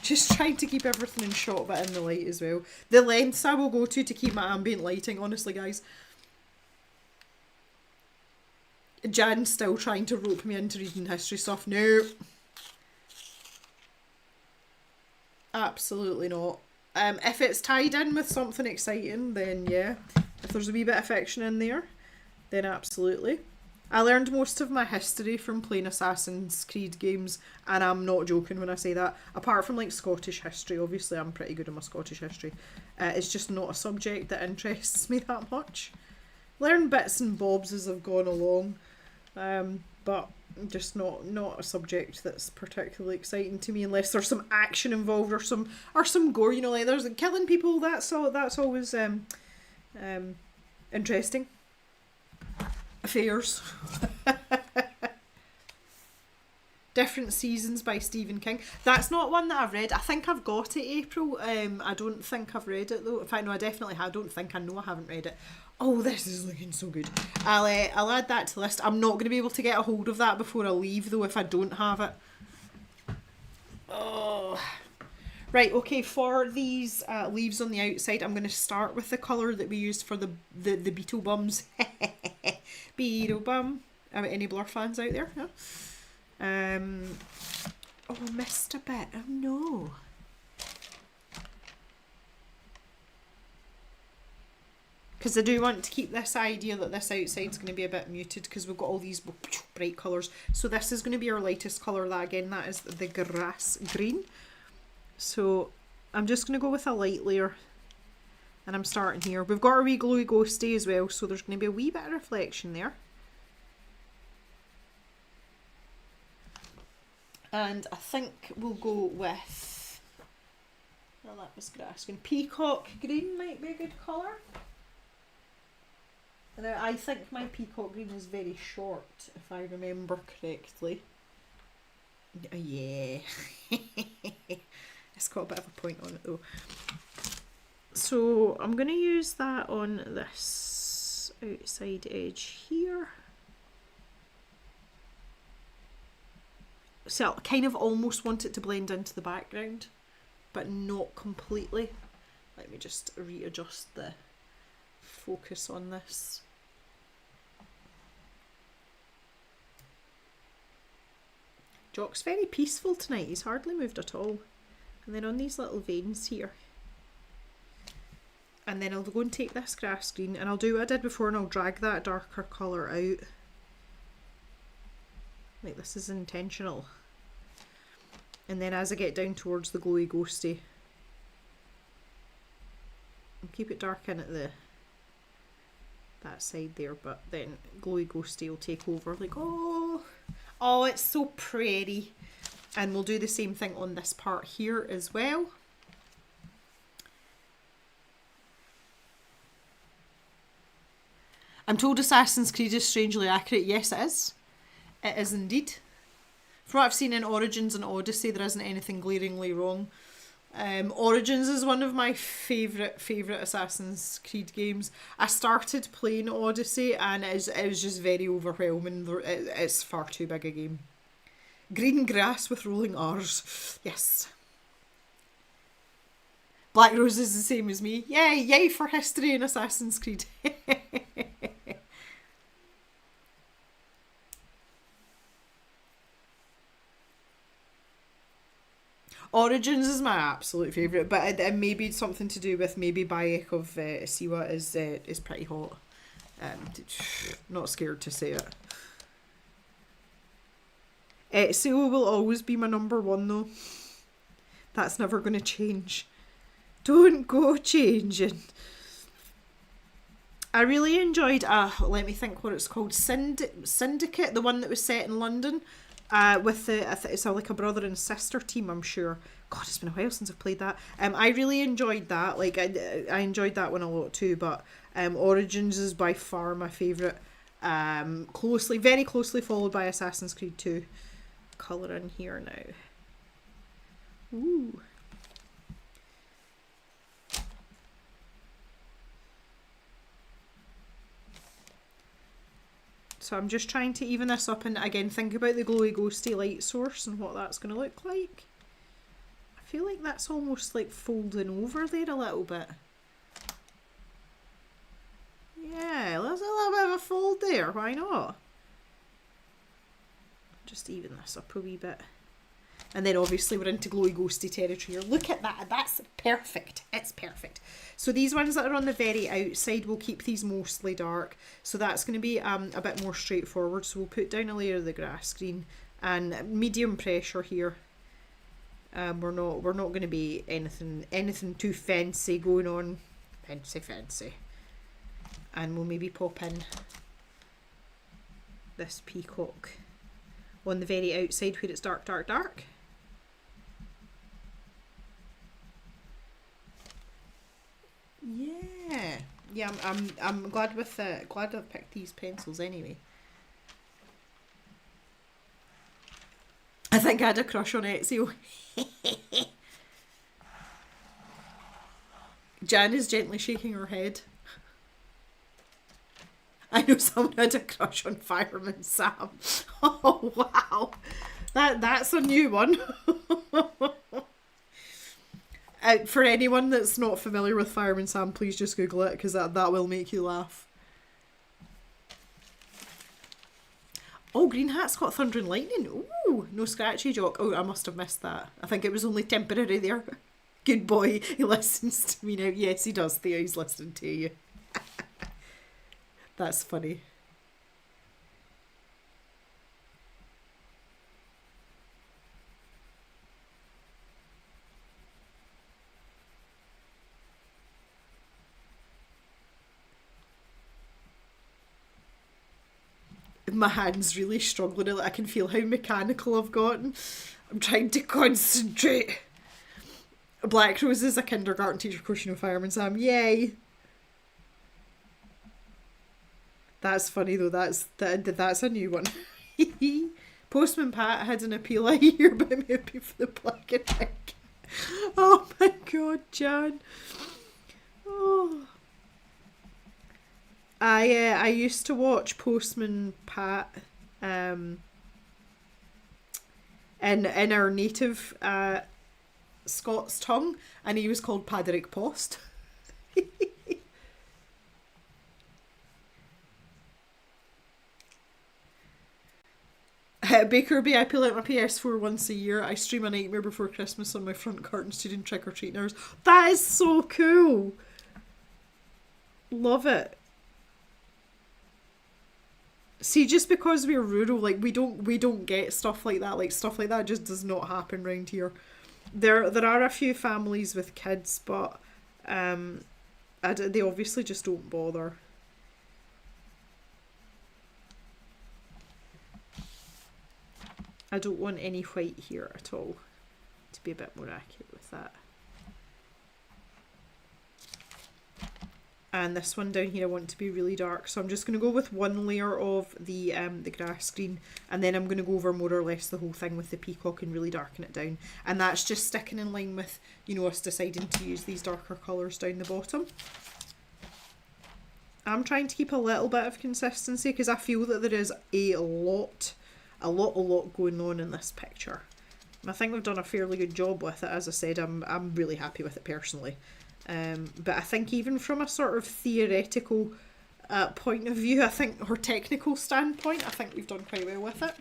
Just trying to keep everything in shot but in the light as well. The lengths I will go to keep my ambient lighting, honestly, guys. Jan's still trying to rope me into reading history stuff. No. Absolutely not. If it's tied in with something exciting, then yeah. If there's a wee bit of fiction in there, then absolutely. I learned most of my history from playing Assassin's Creed games, and I'm not joking when I say that. Apart from Scottish history, obviously I'm pretty good at my Scottish history. It's just not a subject that interests me that much. Learn bits and bobs as I've gone along, but just not a subject that's particularly exciting to me, unless there's some action involved or some gore. You know, there's killing people. That's always interesting. Affairs. Different Seasons by Stephen King. That's not one that I've read. I think I've got it, April. I don't think I've read it though. In fact, no, I definitely have. I know I haven't read it. Oh, this is looking so good. I'll add that to the list. I'm not going to be able to get a hold of that before I leave though if I don't have it. Oh. Right, okay, for these leaves on the outside, I'm going to start with the colour that we used for the beetle bums. Beetle bum. Any Blur fans out there? No? Oh, I missed a bit. Oh no. Because I do want to keep this idea that this outside's going to be a bit muted because we've got all these bright colours. So this is going to be our lightest colour. That is the grass green. So I'm just going to go with a light layer. And I'm starting here. We've got our wee glowy ghosty as well, so there's going to be a wee bit of reflection there. And I think we'll go with, well, that was grass green. Peacock green might be a good colour. Now, I think my peacock green is very short, if I remember correctly. Yeah. It's got a bit of a point on it though. So I'm going to use that on this outside edge here. So I kind of almost want it to blend into the background, but not completely. Let me just readjust the focus on this. Jock's very peaceful tonight, he's hardly moved at all. And then on these little veins here. And then I'll go and take this grass green and I'll do what I did before and I'll drag that darker colour out. Like this is intentional. And then as I get down towards the glowy ghosty, I'll keep it dark in at that side there, but then glowy ghosty will take over. Like, oh, it's so pretty. And we'll do the same thing on this part here as well. I'm told Assassin's Creed is strangely accurate. Yes, it is. It is indeed. From what I've seen in Origins and Odyssey, there isn't anything glaringly wrong. Origins is one of my favourite Assassin's Creed games. I started playing Odyssey and it was just very overwhelming. It's far too big a game. Green grass with rolling R's. Yes. Black Rose is the same as me. Yay for history in Assassin's Creed. Origins is my absolute favourite, but it may be something to do with maybe Bayek of Siwa is pretty hot. Not scared to say it. Siwa will always be my number one though. That's never going to change. Don't go changing. I really enjoyed, let me think what it's called, Syndicate, the one that was set in London. With it's like a brother and sister team, I'm sure. God, it's been a while since I've played that. I really enjoyed that. Like I enjoyed that one a lot too. But Origins is by far my favourite. Very closely followed by Assassin's Creed 2. Colour in here now. Ooh. So I'm just trying to even this up and again think about the glowy ghosty light source and what that's going to look like. I feel like that's almost like folding over there a little bit. Yeah, there's a little bit of a fold there, why not? Just even this up a wee bit. And then obviously we're into glowy ghosty territory here. Look at that, that's perfect. It's perfect. So these ones that are on the very outside, we'll keep these mostly dark. So that's going to be a bit more straightforward. So we'll put down a layer of the grass green and medium pressure here. We're not going to be anything too fancy going on. Fancy. And we'll maybe pop in this peacock on the very outside where it's dark. Yeah, I'm glad glad I've picked these pencils anyway. I think I had a crush on Ezio. Jan is gently shaking her head. I know someone had a crush on Fireman Sam. Oh wow, that's a new one. For anyone that's not familiar with Fireman Sam, please just Google it because that will make you laugh. Oh, Green Hat's got Thunder and Lightning. Ooh, no scratchy Jock. Oh, I must have missed that. I think it was only temporary there. Good boy, he listens to me now. Yes, he does, Theo, he's listening to you. That's funny. my hand's really struggling. I can feel how mechanical I've gotten. I'm trying to concentrate. Black Rose is a kindergarten teacher, of course you know Fireman Sam. Yay! That's funny though, that's a new one. Postman Pat had an appeal I hear, but I'm happy for the black and pink. Oh my god, Jan. Oh. I used to watch Postman Pat in our native Scots tongue, and he was called Paderick Post. Bakerby, I pull out my PS4 once a year. I stream A Nightmare Before Christmas on my front curtain student trick-or-treating hours. That is so cool! Love it. See, just because we're rural, like we don't get stuff like that. Like stuff like that just does not happen round here. There are a few families with kids, but they obviously just don't bother. I don't want any white here at all, to be a bit more accurate with that. And this one down here I want to be really dark, so I'm just going to go with one layer of the grass green, and then I'm going to go over more or less the whole thing with the peacock and really darken it down. And that's just sticking in line with, you know, us deciding to use these darker colours down the bottom. I'm trying to keep a little bit of consistency because I feel that there is a lot going on in this picture. And I think we've done a fairly good job with it. As I said, I'm really happy with it personally. But I think even from a sort of theoretical point of view, I think, or technical standpoint, I think we've done quite well with it.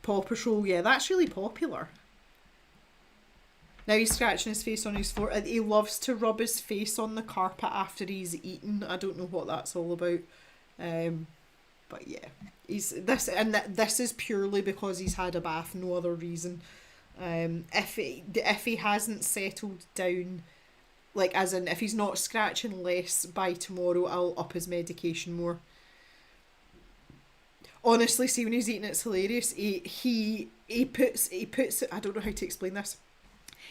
Paw Patrol, yeah, that's really popular. Now he's scratching his face on his floor. He loves to rub his face on the carpet after he's eaten. I don't know what that's all about. But yeah, this is purely because he's had a bath, no other reason. If he hasn't settled down, like as in if he's not scratching less by tomorrow, I'll up his medication more. Honestly, see when he's eating, it's hilarious. He puts I don't know how to explain this.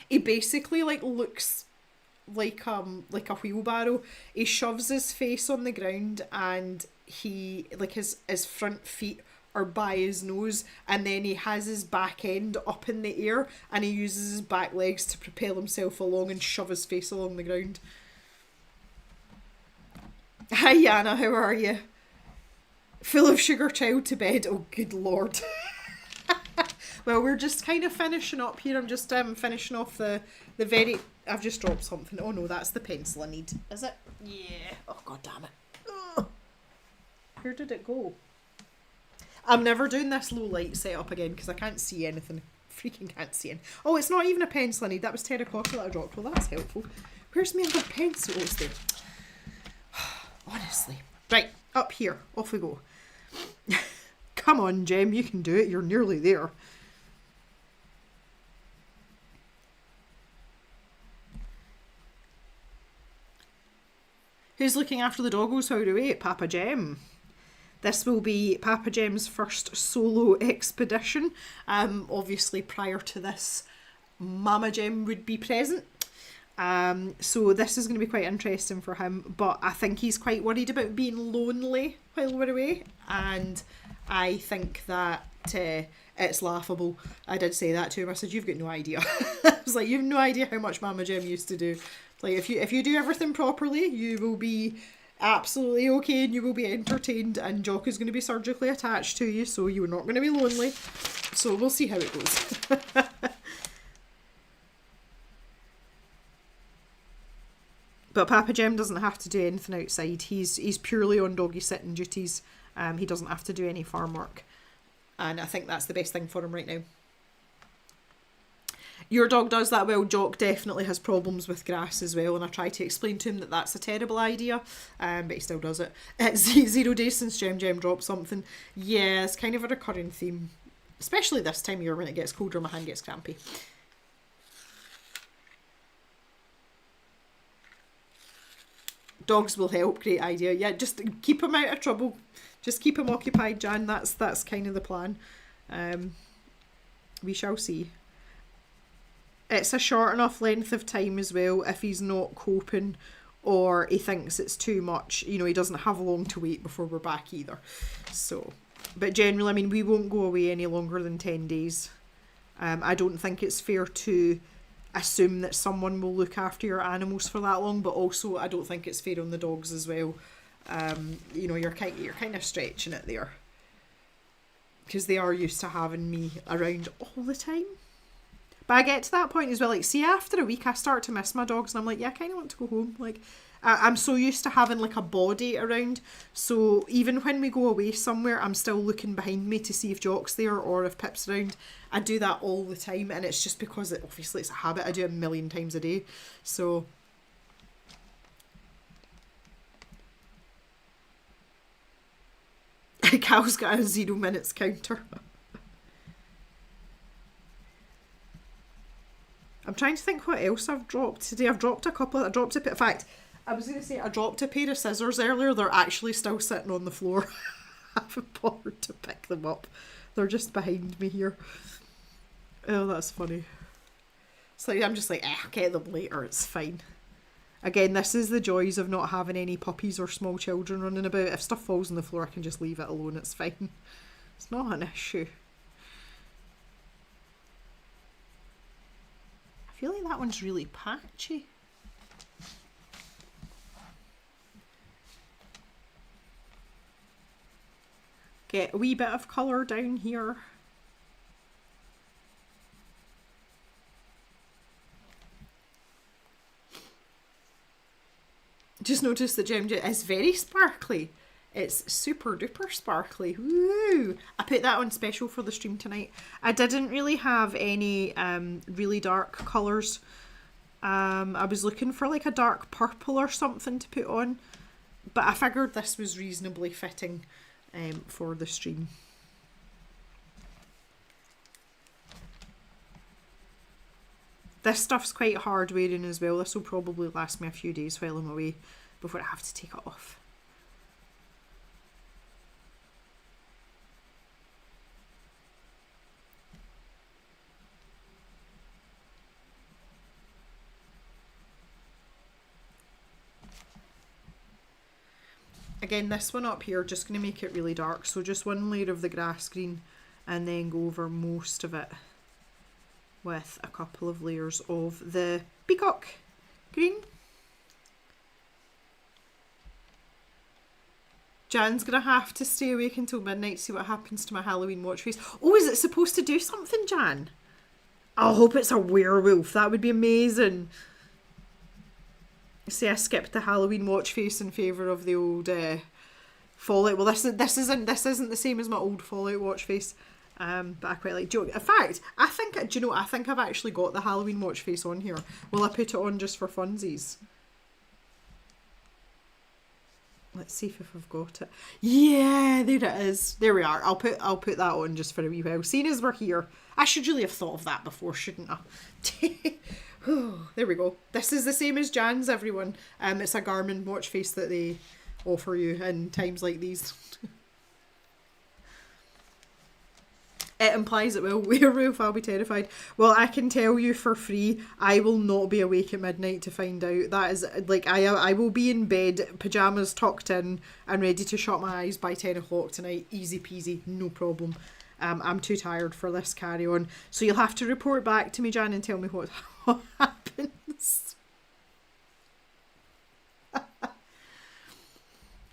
He basically like looks like a wheelbarrow. He shoves his face on the ground and he like his front feet are by his nose, and then he has his back end up in the air and he uses his back legs to propel himself along and shove his face along the ground. Hi Yana, how are you? Full of sugar child to bed. Oh good lord. Well, we're just kind of finishing up here. I'm just finishing off the very... I've just dropped something. Oh no, that's the pencil I need. Is it? Yeah. Oh god damn it. Ugh. Where did it go? I'm never doing this low light setup again because I can't see anything. Freaking can't see anything. Oh, it's not even a pencil I need. That was terracotta that I dropped. Well, that's helpful. Where's my other pencil? Oh, it's there. Honestly. Right, up here. Off we go. Come on, Jem. You can do it. You're nearly there. Who's looking after the doggos? How do we? Papa Jem. This will be Papa Jem's first solo expedition. Obviously, prior to this, Mama Jem would be present. So this is going to be quite interesting for him. But I think he's quite worried about being lonely while we're away. And I think that it's laughable. I did say that to him. I said, you've got no idea. I was like, you've no idea how much Mama Jem used to do. Like, if you do everything properly, you will be absolutely okay and you will be entertained, and Jock is going to be surgically attached to you, so you're not going to be lonely. So we'll see how it goes. But Papa Jem doesn't have to do anything outside. He's purely on doggy sitting duties. He doesn't have to do any farm work. And I think that's the best thing for him right now. Your dog does that well. Jock definitely has problems with grass as well, and I try to explain to him that that's a terrible idea, but he still does it. It's 0 days since Jem dropped something. Yeah, it's kind of a recurring theme, especially this time of year when it gets colder, my hand gets crampy. Dogs will help. Great idea. Yeah, just keep them out of trouble. Just keep him occupied, Jan. That's kind of the plan. We shall see. It's a short enough length of time as well if he's not coping or he thinks it's too much. You know, he doesn't have long to wait before we're back either. So, but generally, I mean, we won't go away any longer than 10 days. I don't think it's fair to assume that someone will look after your animals for that long, but also I don't think it's fair on the dogs as well. You know, you're kind of stretching it there because they are used to having me around all the time. But I get to that point as well, like, see, after a week I start to miss my dogs and I'm like, yeah, I kind of want to go home. Like, I'm so used to having like a body around, so even when we go away somewhere I'm still looking behind me to see if Jock's there or if Pip's around. I do that all the time, and it's just because obviously it's a habit. I do it a million times a day. So Cal's got a 0 minutes counter. I'm trying to think what else I've dropped today. I've dropped a couple. I dropped in fact, I was going to say I dropped a pair of scissors earlier. They're actually still sitting on the floor. I haven't bothered to pick them up. They're just behind me here. Oh, that's funny. So I'm just like, I'll get them later. It's fine. Again, this is the joys of not having any puppies or small children running about. If stuff falls on the floor, I can just leave it alone. It's fine. It's not an issue. I feel like that one's really patchy. Get a wee bit of colour down here. Just noticed that Gem is very sparkly. It's super duper sparkly. Woo! I put that on special for the stream tonight. I didn't really have any really dark colours. I was looking for like a dark purple or something to put on, but I figured this was reasonably fitting for the stream. This stuff's quite hard wearing as well. This will probably last me a few days while I'm away before I have to take it off. Again, this one up here, just going to make it really dark. So just one layer of the grass green and then go over most of it with a couple of layers of the peacock green. Jan's going to have to stay awake until midnight to see what happens to my Halloween watch face. Oh, is it supposed to do something, Jan? I hope it's a werewolf. That would be amazing. See, I skipped the Halloween watch face in favour of the old Fallout. Well, this isn't the same as my old Fallout watch face. But I quite like joke. In fact, I think I've actually got the Halloween watch face on here. Will I put it on just for funsies? Let's see if I've got it. Yeah, there it is. There we are. I'll put that on just for a wee while. Seeing as we're here, I should really have thought of that before, shouldn't I? There we go. This is the same as Jan's, everyone. It's a Garmin watch face that they offer you in times like these. It implies it will. Werewolf, I'll be terrified. Well, I can tell you for free, I will not be awake at midnight to find out. That is, like, I will be in bed, pyjamas tucked in, and ready to shut my eyes by 10 o'clock tonight. Easy peasy, no problem. I'm too tired for this carry on. So you'll have to report back to me, Jan, and tell me what happens.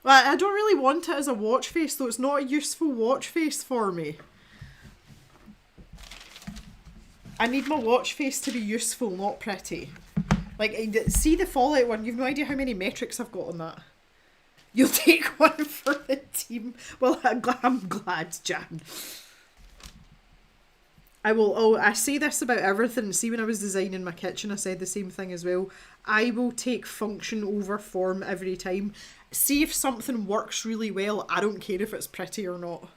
Well, I don't really want it as a watch face, though. It's not a useful watch face for me. I need my watch face to be useful, not pretty. Like, see the Fallout one? You've no idea how many metrics I've got on that. You'll take one for the team. Well, I'm glad, Jan. I will. Oh, I say this about everything. See, when I was designing my kitchen, I said the same thing as well. I will take function over form every time. See if something works really well. I don't care if it's pretty or not.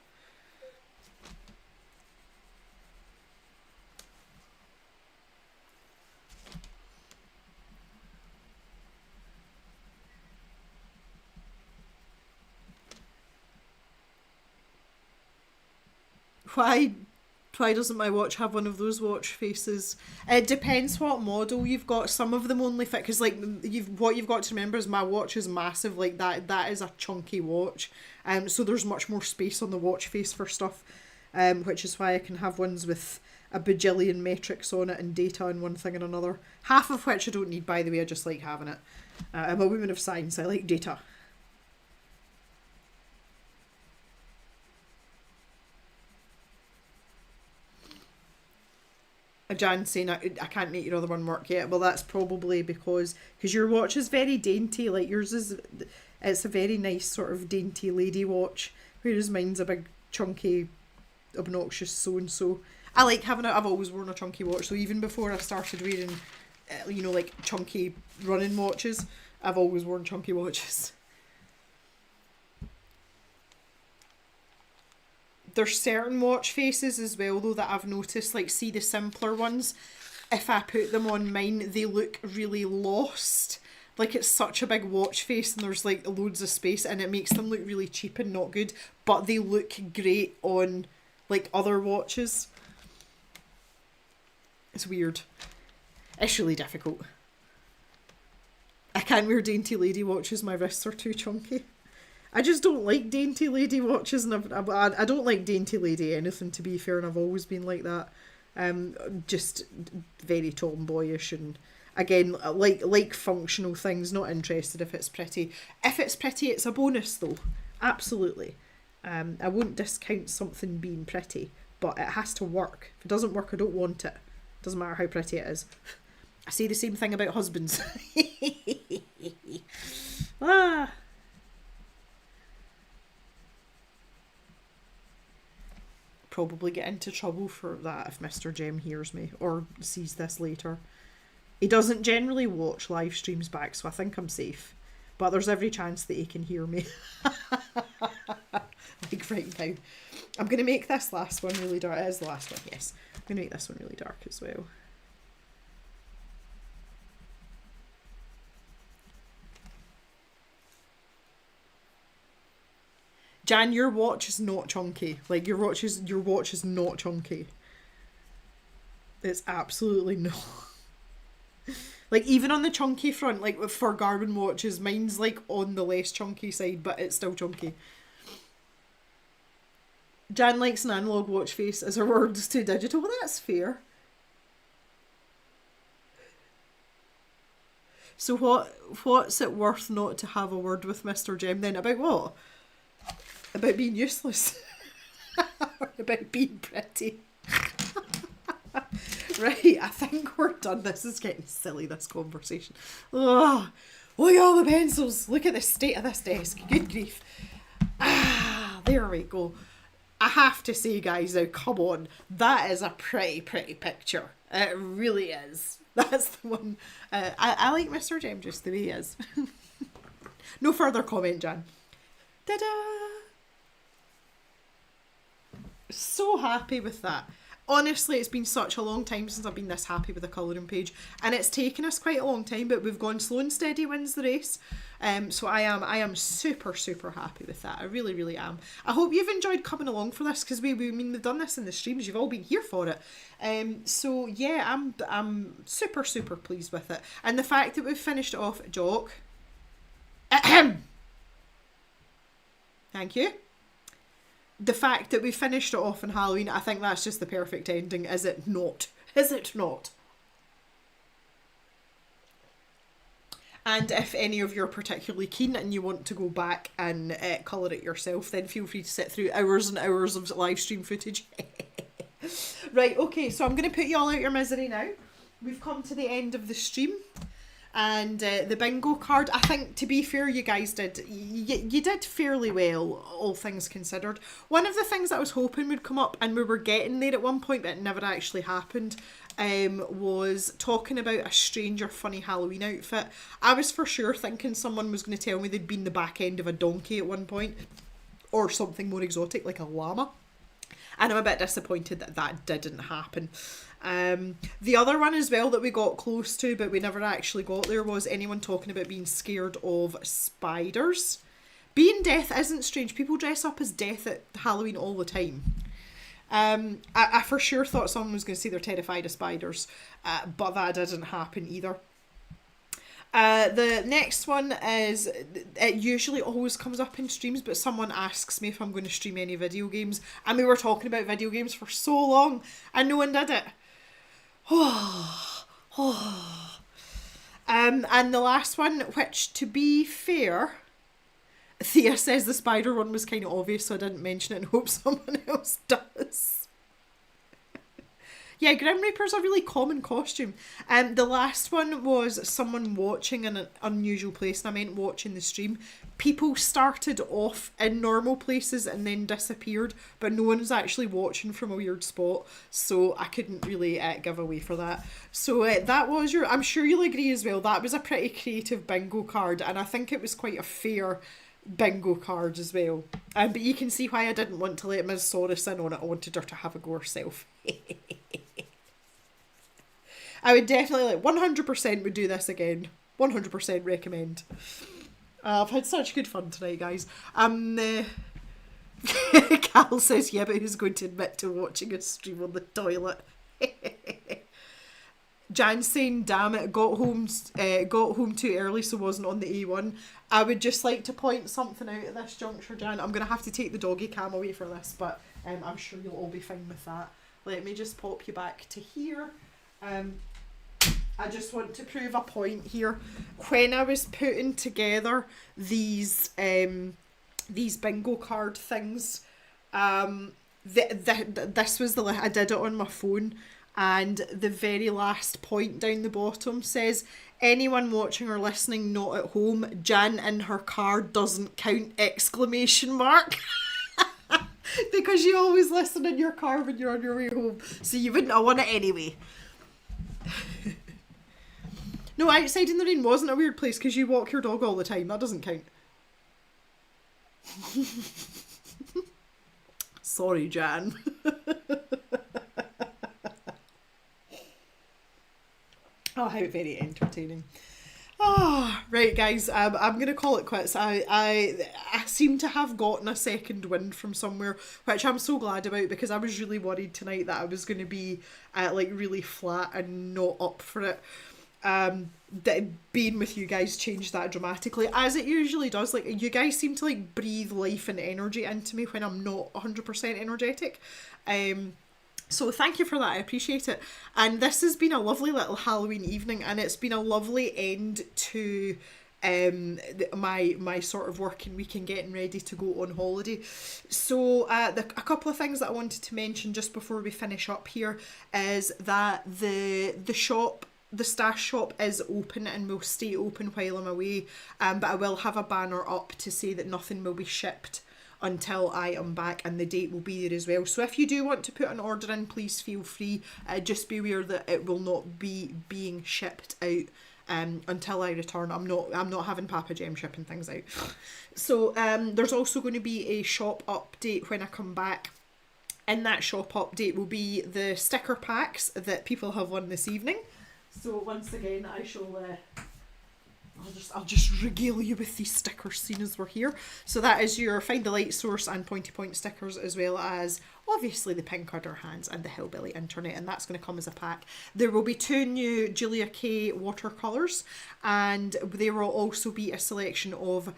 Why doesn't my watch have one of those watch faces? It depends what model you've got. Some of them only fit, because like what you've got to remember is my watch is massive. Like that is a chunky watch, so there's much more space on the watch face for stuff, which is why I can have ones with a bajillion metrics on it and data and one thing and another. Half of which I don't need, by the way. I just like having it. I'm a woman of science. I like data. Jan saying I can't make your other one work yet. Well, that's probably because your watch is very dainty. Like yours is, it's a very nice sort of dainty lady watch, whereas mine's a big chunky, obnoxious so and so. I like having it. I've always worn a chunky watch, so even before I started wearing, like chunky running watches, I've always worn chunky watches. There's certain watch faces as well, though, that I've noticed, like, see the simpler ones, if I put them on mine, they look really lost. Like, it's such a big watch face and there's, like, loads of space, and it makes them look really cheap and not good, but they look great on, like, other watches. It's weird. It's really difficult. I can't wear dainty lady watches, my wrists are too chunky. I just don't like dainty lady watches, and I don't like dainty lady anything, to be fair, and I've always been like that. Just very tomboyish, and again, like functional things, not interested if it's pretty. If it's pretty, it's a bonus though, absolutely. I won't discount something being pretty, but it has to work. If it doesn't work, I don't want it. Doesn't matter how pretty it is. I say the same thing about husbands. Probably get into trouble for that if Mr. Jem hears me or sees this later. He doesn't generally watch live streams back, so I think I'm safe. But there's every chance that he can hear me. Like right now. I'm going to make this last one really dark. It is the last one, yes. I'm going to make this one really dark as well. Jan, your watch is not chunky. Like your watch is not chunky. It's absolutely not. Like even on the chunky front, like for Garmin watches, mine's like on the less chunky side, but it's still chunky. Jan likes an analog watch face as her word's too digital. Well, that's fair. So what's it worth not to have a word with Mr. Jem then? About what? About being useless. Or about being pretty. Right, I think we're done. This is getting silly, this conversation. Oh, look at all the pencils. Look at the state of this desk. Good grief. There we go. I have to say, guys, now, come on. That is a pretty picture. It really is. That's the one. I like Mr. Jem just the way he is. No further comment, Jan. Ta-da! So happy with that. Honestly, it's been such a long time since I've been this happy with a colouring page, and it's taken us quite a long time, but we've gone slow and steady wins the race. So I am super happy with that. I really am. I hope you've enjoyed coming along for this, because we've done this in the streams. You've all been here for it. So yeah, I'm super pleased with it, and the fact that we've finished it off, Jock. Thank you. The fact that we finished it off on Halloween, I think that's just the perfect ending, is it not? Is it not? And if any of you are particularly keen and you want to go back and colour it yourself, then feel free to sit through hours and hours of live stream footage. Right, okay, so I'm going to put you all out your misery now. We've come to the end of the stream. And the bingo card, I think, to be fair, you guys did, you did fairly well, all things considered. One of the things that I was hoping would come up, and we were getting there at one point, but it never actually happened, was talking about a strange or funny Halloween outfit. I was for sure thinking someone was going to tell me they'd been the back end of a donkey at one point, or something more exotic like a llama. And I'm a bit disappointed that that didn't happen. The other one as well that we got close to, but we never actually got there, was anyone talking about being scared of spiders. Being death isn't strange. People dress up as death at Halloween all the time. I for sure thought someone was going to say they're terrified of spiders, but that didn't happen either. The next one is, it usually always comes up in streams, but someone asks me if I'm going to stream any video games, and we were talking about video games for so long, and no one did it. And the last one, which, to be fair, Thea says the spider one was kind of obvious, so I didn't mention it and hope someone else does. Yeah, Grim Reaper's a really common costume. The last one was someone watching in an unusual place, and I meant watching the stream. People started off in normal places and then disappeared, but no one was actually watching from a weird spot, so I couldn't really give away for that. So that was your, I'm sure you'll agree as well, that was a pretty creative bingo card, and I think it was quite a fair bingo card as well. But you can see why I didn't want to let Ms. Saurus in on it. I wanted her to have a go herself. I would definitely, 100% would do this again. 100% recommend. I've had such good fun tonight, guys. Cal says, yeah, but who's going to admit to watching a stream on the toilet? Jan's saying, damn it, got home too early, so wasn't on the A1. I would just like to point something out at this juncture, Jan. I'm going to have to take the doggy cam away for this, but I'm sure you'll all be fine with that. Let me just pop you back to here. I just want to prove a point here. When I was putting together these bingo card things, this was I did it on my phone, and the very last point down the bottom says, anyone watching or listening not at home, Jan in her car doesn't count! Because you always listen in your car when you're on your way home, so you wouldn't have won it anyway. No, outside in the rain wasn't a weird place because you walk your dog all the time. That doesn't count. Sorry, Jan. Oh, how very entertaining. Right, guys, I'm going to call it quits. I seem to have gotten a second wind from somewhere, which I'm so glad about, because I was really worried tonight that I was going to be really flat and not up for it. That being with you guys changed that dramatically, as it usually does. Like, you guys seem to breathe life and energy into me when I'm not 100% energetic. So thank you for that, I appreciate it. And this has been a lovely little Halloween evening, and it's been a lovely end to my sort of working week and getting ready to go on holiday. So a couple of things that I wanted to mention just before we finish up here is that the shop, the stash shop, is open and will stay open while I'm away, but I will have a banner up to say that nothing will be shipped until I am back, and the date will be there as well. So if you do want to put an order in, please feel free. Just be aware that it will not be being shipped out until I return. I'm not having Papa Gem shipping things out. So there's also going to be a shop update when I come back. In that shop update will be the sticker packs that people have won this evening. So once again, I shall I'll just regale you with these stickers seeing as we're here. So that is your Find the Light Source and Pointy Point stickers, as well as obviously the Pink Udder Hands and the Hillbilly Internet, and that's going to come as a pack. There will be 2 new Julia Kay watercolours, and there will also be a selection of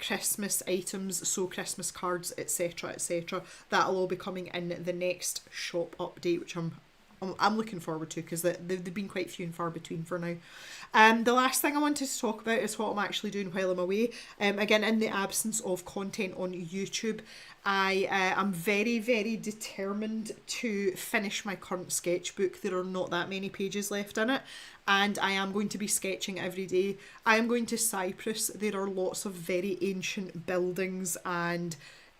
Christmas items, so Christmas cards, etc, etc. That'll all be coming in the next shop update, which I'm looking forward to, because they've been quite few and far between for now. The last thing I wanted to talk about is what I'm actually doing while I'm away. Again, in the absence of content on YouTube, I am very, very determined to finish my current sketchbook. There are not that many pages left in it, and I am going to be sketching every day. I am going to Cyprus. There are lots of very ancient buildings and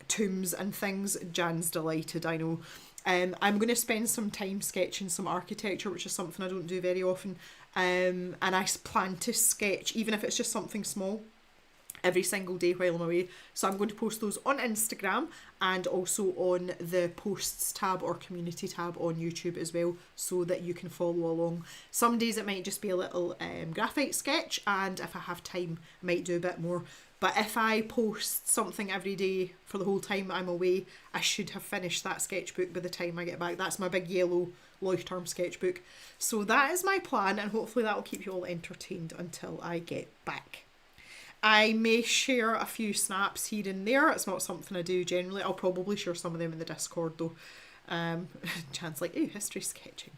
tombs and things. Jan's delighted, I know. I'm going to spend some time sketching some architecture, which is something I don't do very often. And I plan to sketch, even if it's just something small, every single day while I'm away. So I'm going to post those on Instagram and also on the posts tab or community tab on YouTube as well, so that you can follow along. Some days it might just be a little graphite sketch, and if I have time I might do a bit more. But if I post something every day for the whole time I'm away, I should have finished that sketchbook by the time I get back. That's my big yellow Leuchtturm sketchbook. So that is my plan, and hopefully that will keep you all entertained until I get back. I may share a few snaps here and there. It's not something I do generally. I'll probably share some of them in the Discord though. Chan's like, ooh, history sketching.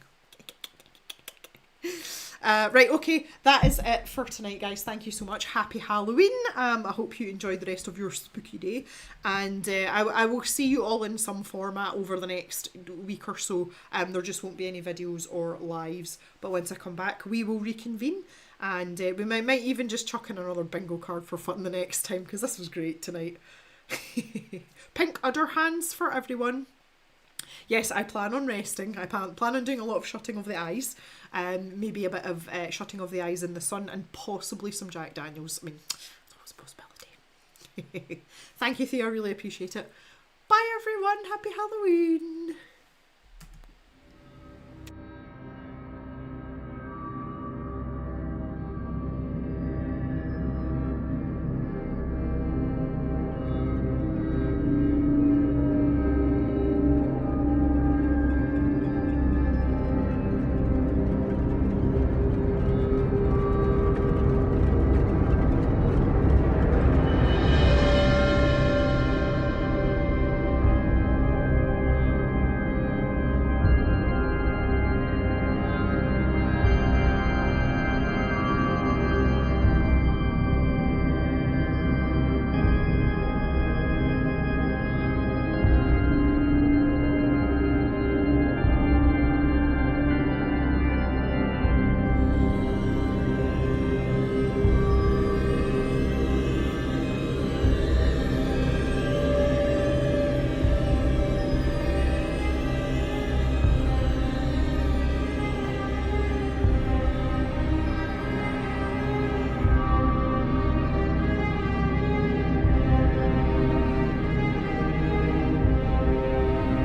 Right, okay, that is it for tonight, guys. Thank you so much. Happy Halloween. I hope you enjoyed the rest of your spooky day, and I will see you all in some format over the next week or so. There just won't be any videos or lives, but once I come back we will reconvene, and we might even just chuck in another bingo card for fun the next time, because this was great tonight. Pink udder hands for everyone. Yes, I plan on resting. I plan on doing a lot of shutting of the eyes. Maybe a bit of shutting of the eyes in the sun, and possibly some Jack Daniels. I mean, it's always a possibility. Thank you, Thea. I really appreciate it. Bye, everyone. Happy Halloween.